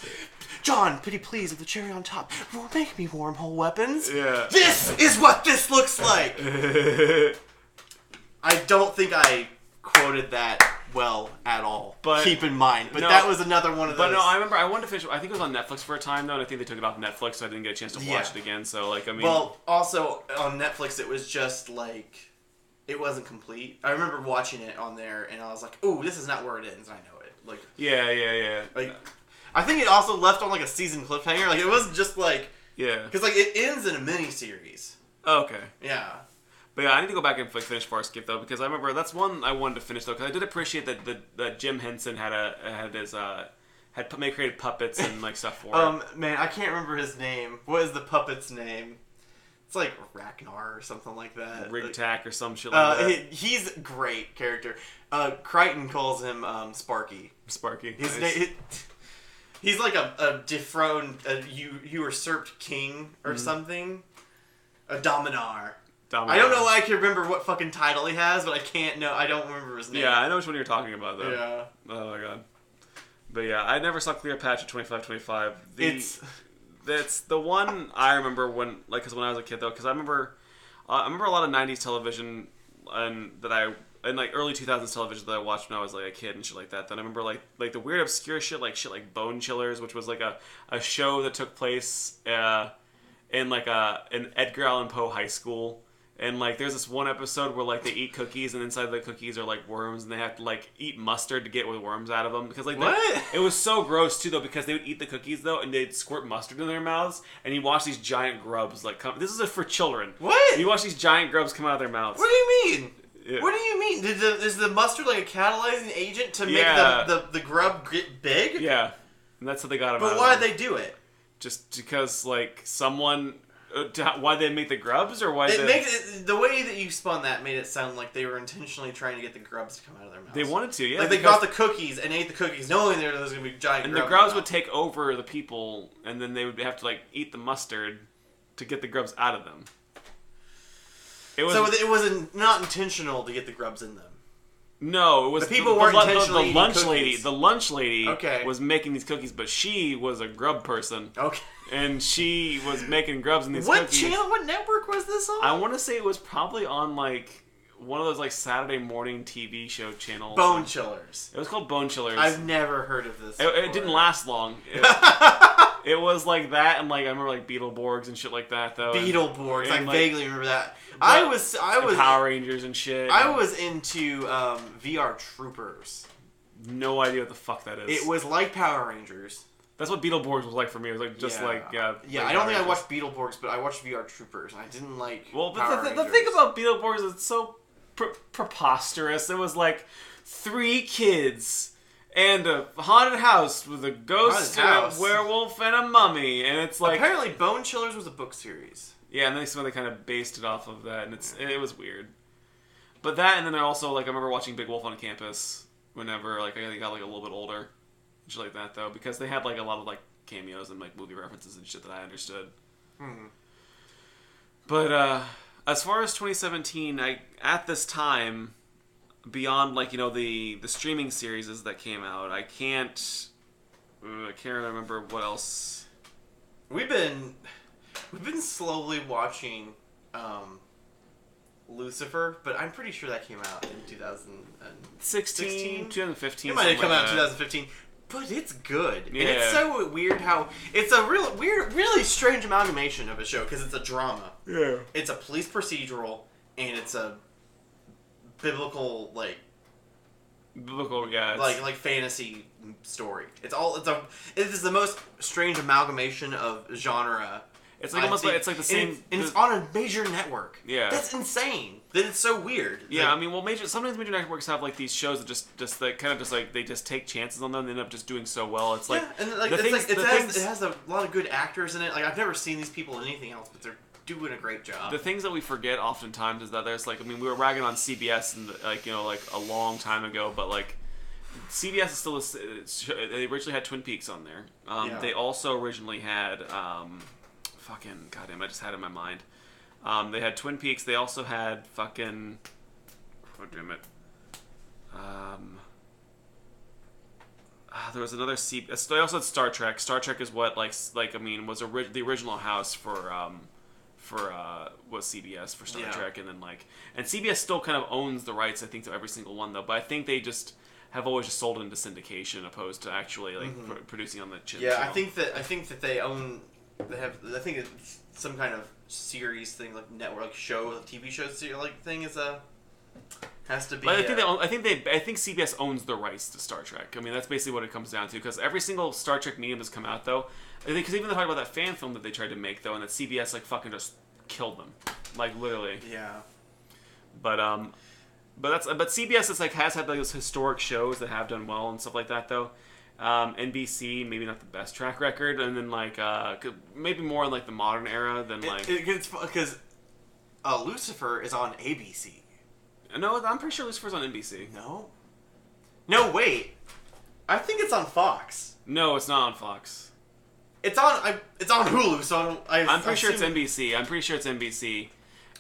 John, pretty please, with the cherry on top, make me wormhole weapons. Yeah. This is what this looks like! I don't think I quoted that well at all. But keep in mind. But that was another one of those. But no, I remember I wanted to finish. I think it was on Netflix for a time though, and I think they took it off Netflix, so I didn't get a chance to watch it again. So well, also on Netflix, it was just like it wasn't complete. I remember watching it on there, and I was like, "Ooh, this is not where it ends." I know it. Like yeah. Like I think it also left on like a season cliffhanger. Like it wasn't just like because like it ends in a mini series. Okay. Yeah. But yeah, I need to go back and finish Farscape though, because I remember that's one I wanted to finish though, because I did appreciate that Jim Henson created puppets and like stuff for it. Man, I can't remember his name. What is the puppet's name? It's like Ragnar or something like that. Rig-tack or some shit like that. He's a great character. Crichton calls him Sparky. Sparky. He's like a dethroned, usurped king or something. A Dominar. I don't know why I can remember what fucking title he has, but I don't remember his name. Yeah, I know which one you're talking about, though. Yeah. Oh, my God. But yeah, I never saw Cleopatra 2525. That's the one I remember when I was a kid, though, because I remember a lot of 90s television and like early 2000s television that I watched when I was like a kid and shit like that. Then I remember like the weird obscure shit like Bone Chillers, which was like a show that took place in like an Edgar Allan Poe high school. And, like, there's this one episode where, like, they eat cookies, and inside the cookies are, like, worms, and they have to, like, eat mustard to get the worms out of them. Because, like, it was so gross, too, though, because they would eat the cookies, though, and they'd squirt mustard in their mouths, and you watch these giant grubs, like, come... This is for children. What? You watch these giant grubs come out of their mouths. What do you mean? Yeah. What do you mean? Is the mustard, like, a catalyzing agent to make the grub get big? Yeah. And that's how they got them out. But why'd they do it? Just because, like, someone... why they make the grubs, or why the way that you spun that made it sound like they were intentionally trying to get the grubs to come out of their mouths. They wanted to, yeah. Like they got the cookies and ate the cookies, knowing there was going to be giant. And the grubs would take over the people, and then they would have to like eat the mustard to get the grubs out of them. So it was not intentional to get the grubs in them. No, it was the people weren't intentionally the lunch eating lady. The lunch lady okay. was making these cookies, but she was a grub person. Okay. And she was making grubs in these cookies. What channel? What network was this on? I want to say it was probably on like one of those like Saturday morning TV show channels. Bone Chillers. It was called Bone Chillers. I've never heard of this. It didn't last long. It was like that, and like I remember like Beetleborgs and shit like that though. Beetleborgs, I vaguely remember that. I was Power Rangers and shit. I was into VR Troopers. No idea what the fuck that is. It was like Power Rangers. That's what Beetleborgs was like for me. It was like just like yeah. I don't think I watched Beetleborgs, but I watched VR Troopers, and I didn't like. Well, but the thing about Beetleborgs is it's so preposterous. It was like 3 kids and a haunted house with a ghost, and a werewolf, and a mummy, and it's like apparently Bone Chillers was a book series. Yeah, and then they kind of based it off of that, and it was weird. But that, and then I also like I remember watching Big Wolf on Campus whenever like I got like a little bit older. Shit like that though, because they had like a lot of like cameos and like movie references and shit that I understood. But as far as 2017, at this time, beyond like the streaming series that came out, I can't remember what else. We've been slowly watching Lucifer, but I'm pretty sure that came out in 2016, 2015. It might have come out in 2015. But it's good. Yeah. And it's so weird how... It's a really strange amalgamation of a show, because it's a drama. Yeah. It's a police procedural, and it's a biblical, yeah. Like fantasy story. It is the most strange amalgamation of genre. It's like almost like it's like the same... And it's on a major network. Yeah. That's insane. That it's so weird. Yeah, I mean, sometimes major networks have like these shows that just like kind of just like they just take chances on them and they end up just doing so well. It's like and like it has a lot of good actors in it. Like I've never seen these people in anything else, but they're doing a great job. The things that we forget oftentimes is that there's like, I mean, we were ragging on CBS and like a long time ago, but like CBS is still they originally had Twin Peaks on there. They also originally had fucking goddamn, I just had it in my mind. They had Twin Peaks. They also had fucking... Oh, damn it. There was another they also had Star Trek. Star Trek is what, was the original house for was CBS for Star Trek. And then, and CBS still kind of owns the rights, I think, to every single one, though. But I think they just have always just sold it into syndication opposed to actually, producing on the channel. Yeah, I think that they own... I think it's some kind of series thing, like network show, TV show thing has to be. But I think CBS owns the rights to Star Trek. I mean, that's basically what it comes down to. Because every single Star Trek medium has come out though. Because even they talk about that fan film that they tried to make though, and that CBS fucking just killed them, literally. Yeah. But CBS is has had those historic shows that have done well and stuff like that though. NBC, maybe not the best track record, and then like maybe more in like the modern era than like. It's because Lucifer is on ABC. No, I'm pretty sure Lucifer's on NBC. No, wait. I think it's on Fox. No, it's not on Fox. It's on Hulu, so I'm pretty sure it's NBC. I'm pretty sure it's NBC,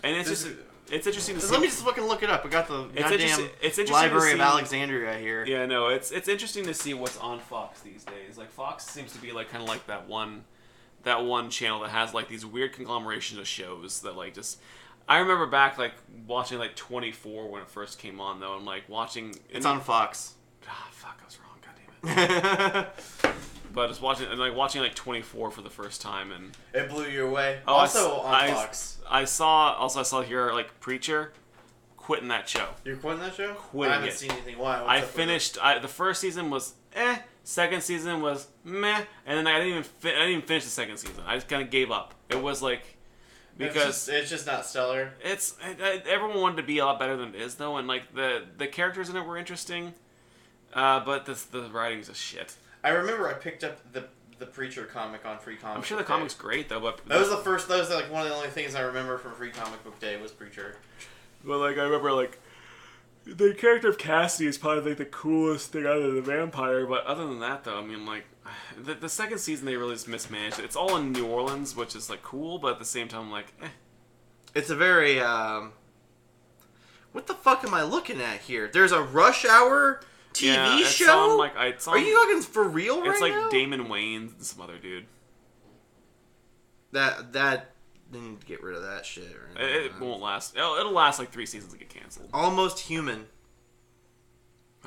and it's interesting to see. Let me just fucking look it up. I got the goddamn Library of Alexandria here. Yeah, no, it's interesting to see what's on Fox these days. Like Fox seems to be like kind of like that one channel that has like these weird conglomerations of shows that like just. I remember back like watching like 24 when it first came on though, and like watching. It's on Fox. Ah, fuck, I was wrong. God damn it. But just watching like 24 for the first time, and it blew you away. Oh, also on Fox. I saw here like Preacher quitting that show. You're quitting that show? Quitting I haven't seen anything. Why? I finished. The first season was second season was meh, and then I didn't even finish the second season. I just kind of gave up. It was like because it's just not stellar. Everyone wanted to be a lot better than it is though, and like the characters in it were interesting, but the writing's a shit. I remember I picked up the Preacher comic on Free Comic. I'm sure the comic's great though, but that was like one of the only things I remember from Free Comic Book Day was Preacher. Well, like I remember like the character of Cassidy is probably like the coolest thing out of the vampire, but other than that though, I mean like the second season they really just mismanaged it. It's all in New Orleans, which is like cool, but at the same time like It's a very what the fuck am I looking at here? There's a Rush Hour TV show? Are you looking for real right now? It's like Damon Wayans and some other dude. That they need to get rid of that shit. Right? It won't last. It'll last like 3 seasons to get canceled. Almost Human.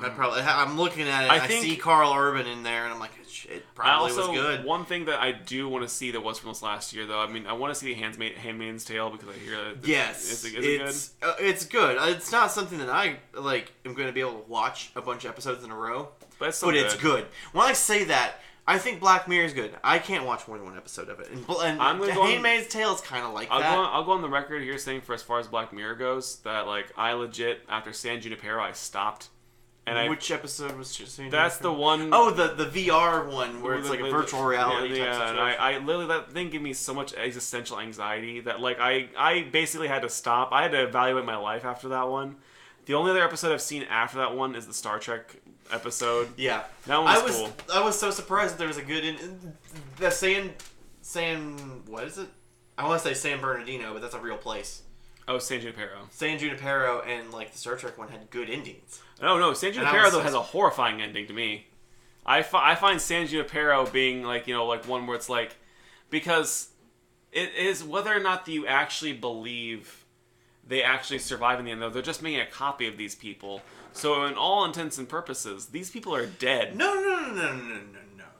I'm looking at it. I see Carl Urban in there, and I'm like, it probably was good. One thing that I do want to see that was from this last year, though. I mean, I want to see Handmaid's Tale because I hear that. Yes, is it good? It's good. It's not something that I like. Am going to be able to watch a bunch of episodes in a row, but it's good. When I say that, I think Black Mirror is good. I can't watch more than one episode of it, and Handmaid's Tale is kind of like that. I'll go on the record here saying, for as far as Black Mirror goes, that like I legit after San Junipero I stopped. Which episode was San That's the one. Oh, the VR one where it's like a virtual reality. Yeah, and I literally that thing gave me so much existential anxiety that like I basically had to stop. I had to evaluate my life after that one. The only other episode I've seen after that one is the Star Trek episode. Yeah, that one was cool. I was so surprised that there was a good the San what is it? I want to say San Bernardino, but that's a real place. Oh, San Junipero. San Junipero and like the Star Trek one had good endings. No, San Junipero though has a horrifying ending to me. I find San Junipero being like, you know, like one where it's like, because it is whether or not you actually believe they actually survive in the end, though they're just making a copy of these people. So in all intents and purposes, these people are dead. No.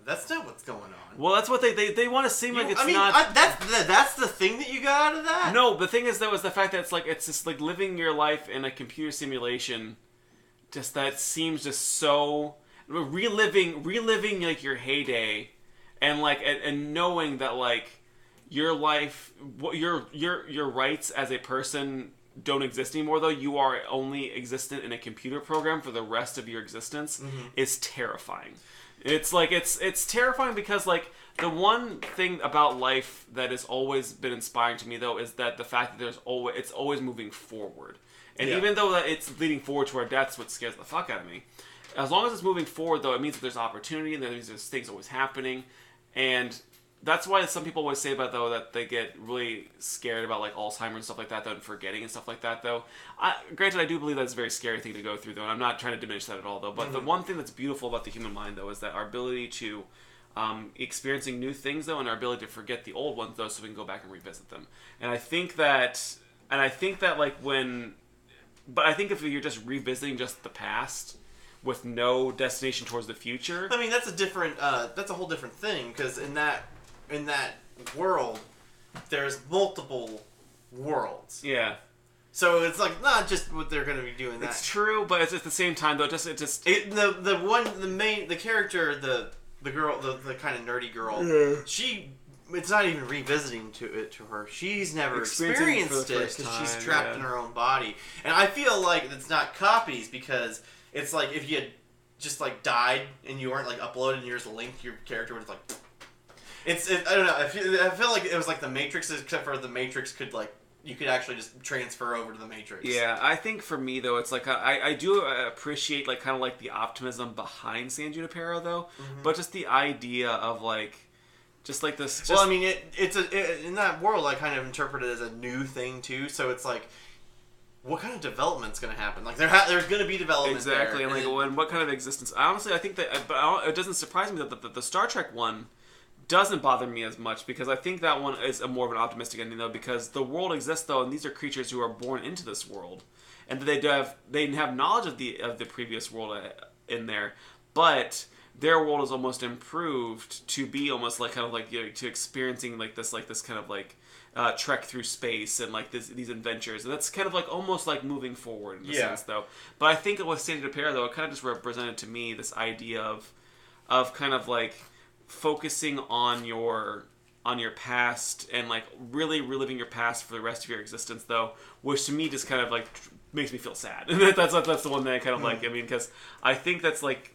That's not what's going on. Well, that's what they want to seem like it's not. That's the thing that you got out of that. No, the thing is though is the fact that it's just like living your life in a computer simulation. Just that seems just so reliving like your heyday, and like and knowing that like your life, your rights as a person don't exist anymore. Though you are only existent in a computer program for the rest of your existence is terrifying. It's like it's terrifying because like the one thing about life that has always been inspiring to me though is that the fact that it's always moving forward. And even though that it's leading forward to our deaths, what scares the fuck out of me. As long as it's moving forward, though, it means that there's opportunity, and that means there's things always happening. And that's why some people always say about, though, that they get really scared about, like, Alzheimer's and stuff like that, though, and forgetting and stuff like that, though. Granted, I do believe that's a very scary thing to go through, though, and I'm not trying to diminish that at all, though. But the one thing that's beautiful about the human mind, though, is that our ability to experiencing new things, though, and our ability to forget the old ones, though, so we can go back and revisit them. And I think that, like, when... But I think if you're just revisiting just the past with no destination towards the future, I mean that's a whole different thing because in that world there's multiple worlds. Yeah. So it's like not just what they're going to be doing. It's true, but it's at the same time though. The character, the girl, the kind of nerdy girl, it's not even revisiting to her. She's never experienced it because she's trapped in her own body. And I feel like it's not copies because it's like if you just like died and you weren't like uploaded and you're just linked, your character would just like. I don't know. I feel like it was like the Matrix, except for the Matrix could like you could actually just transfer over to the Matrix. Yeah, I think for me though, it's like I do appreciate like kind of like the optimism behind San Junipero though, but just the idea of like. Just like this. Just... Well, I mean, it's in that world, I kind of interpret it as a new thing too. So it's like, what kind of development's going to happen? Like there's going to be development. Exactly, there. and like what kind of existence? Honestly, I think that, but it doesn't surprise me that the Star Trek one doesn't bother me as much because I think that one is more of an optimistic ending though, because the world exists though, and these are creatures who are born into this world, and they have knowledge of the previous world in there, but. Their world is almost improved to be almost like kind of like to experiencing like this kind of like trek through space and like these adventures, and that's kind of like almost like moving forward in a sense though. But I think with San Junipero though, it kind of just represented to me this idea of kind of like focusing on your past and like really reliving your past for the rest of your existence though, which to me just kind of like makes me feel sad. And that's the one thing I kind of like. I mean, because I think that's like.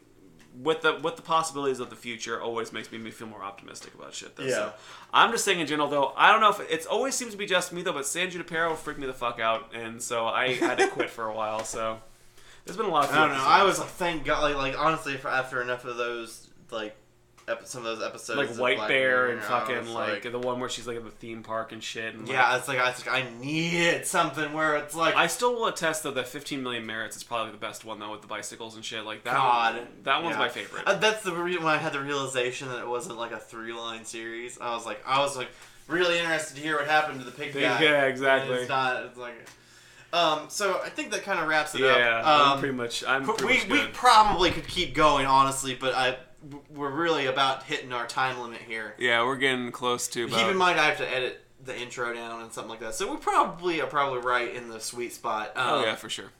With the possibilities of the future always makes me feel more optimistic about shit though. Yeah. So I'm just saying in general though, I don't know if it always seems to be just me though, but San Junipero freaked me the fuck out, and so I had to quit for a while. So there's been a lot of. I don't know. I was like, thank God. Like honestly, after enough of those like. Some of those episodes, like White Bear and fucking like the one where she's like at the theme park and shit. And yeah, it's like I needed something where it's like I still will attest though that 15 Million Merits is probably the best one though with the bicycles and shit like that. That one's my favorite. That's the reason when I had the realization that it wasn't like a 3-line series. I was like really interested to hear what happened to the pig guy. Yeah, exactly. And it's not. It's like. So I think that kind of wraps it up. Yeah, I'm pretty much we probably could keep going honestly, but we're really about hitting our time limit here. Yeah, we're getting close to. Keep in mind, I have to edit the intro down and something like that, so we probably are right in the sweet spot. Yeah, for sure.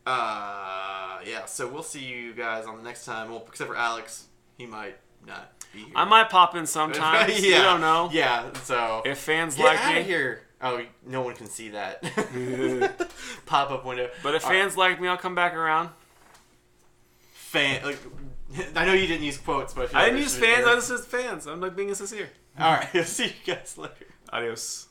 Yeah. So we'll see you guys on the next time. Well, except for Alex, he might not be here. I might pop in sometimes. You don't know. Yeah. So if fans get like out me of here. Oh, no one can see that pop up window. But if fans like me, I'll come back around. I know you didn't use quotes, but I didn't use fans. I just said fans. I'm like being sincere. All right, see you guys later. Adios.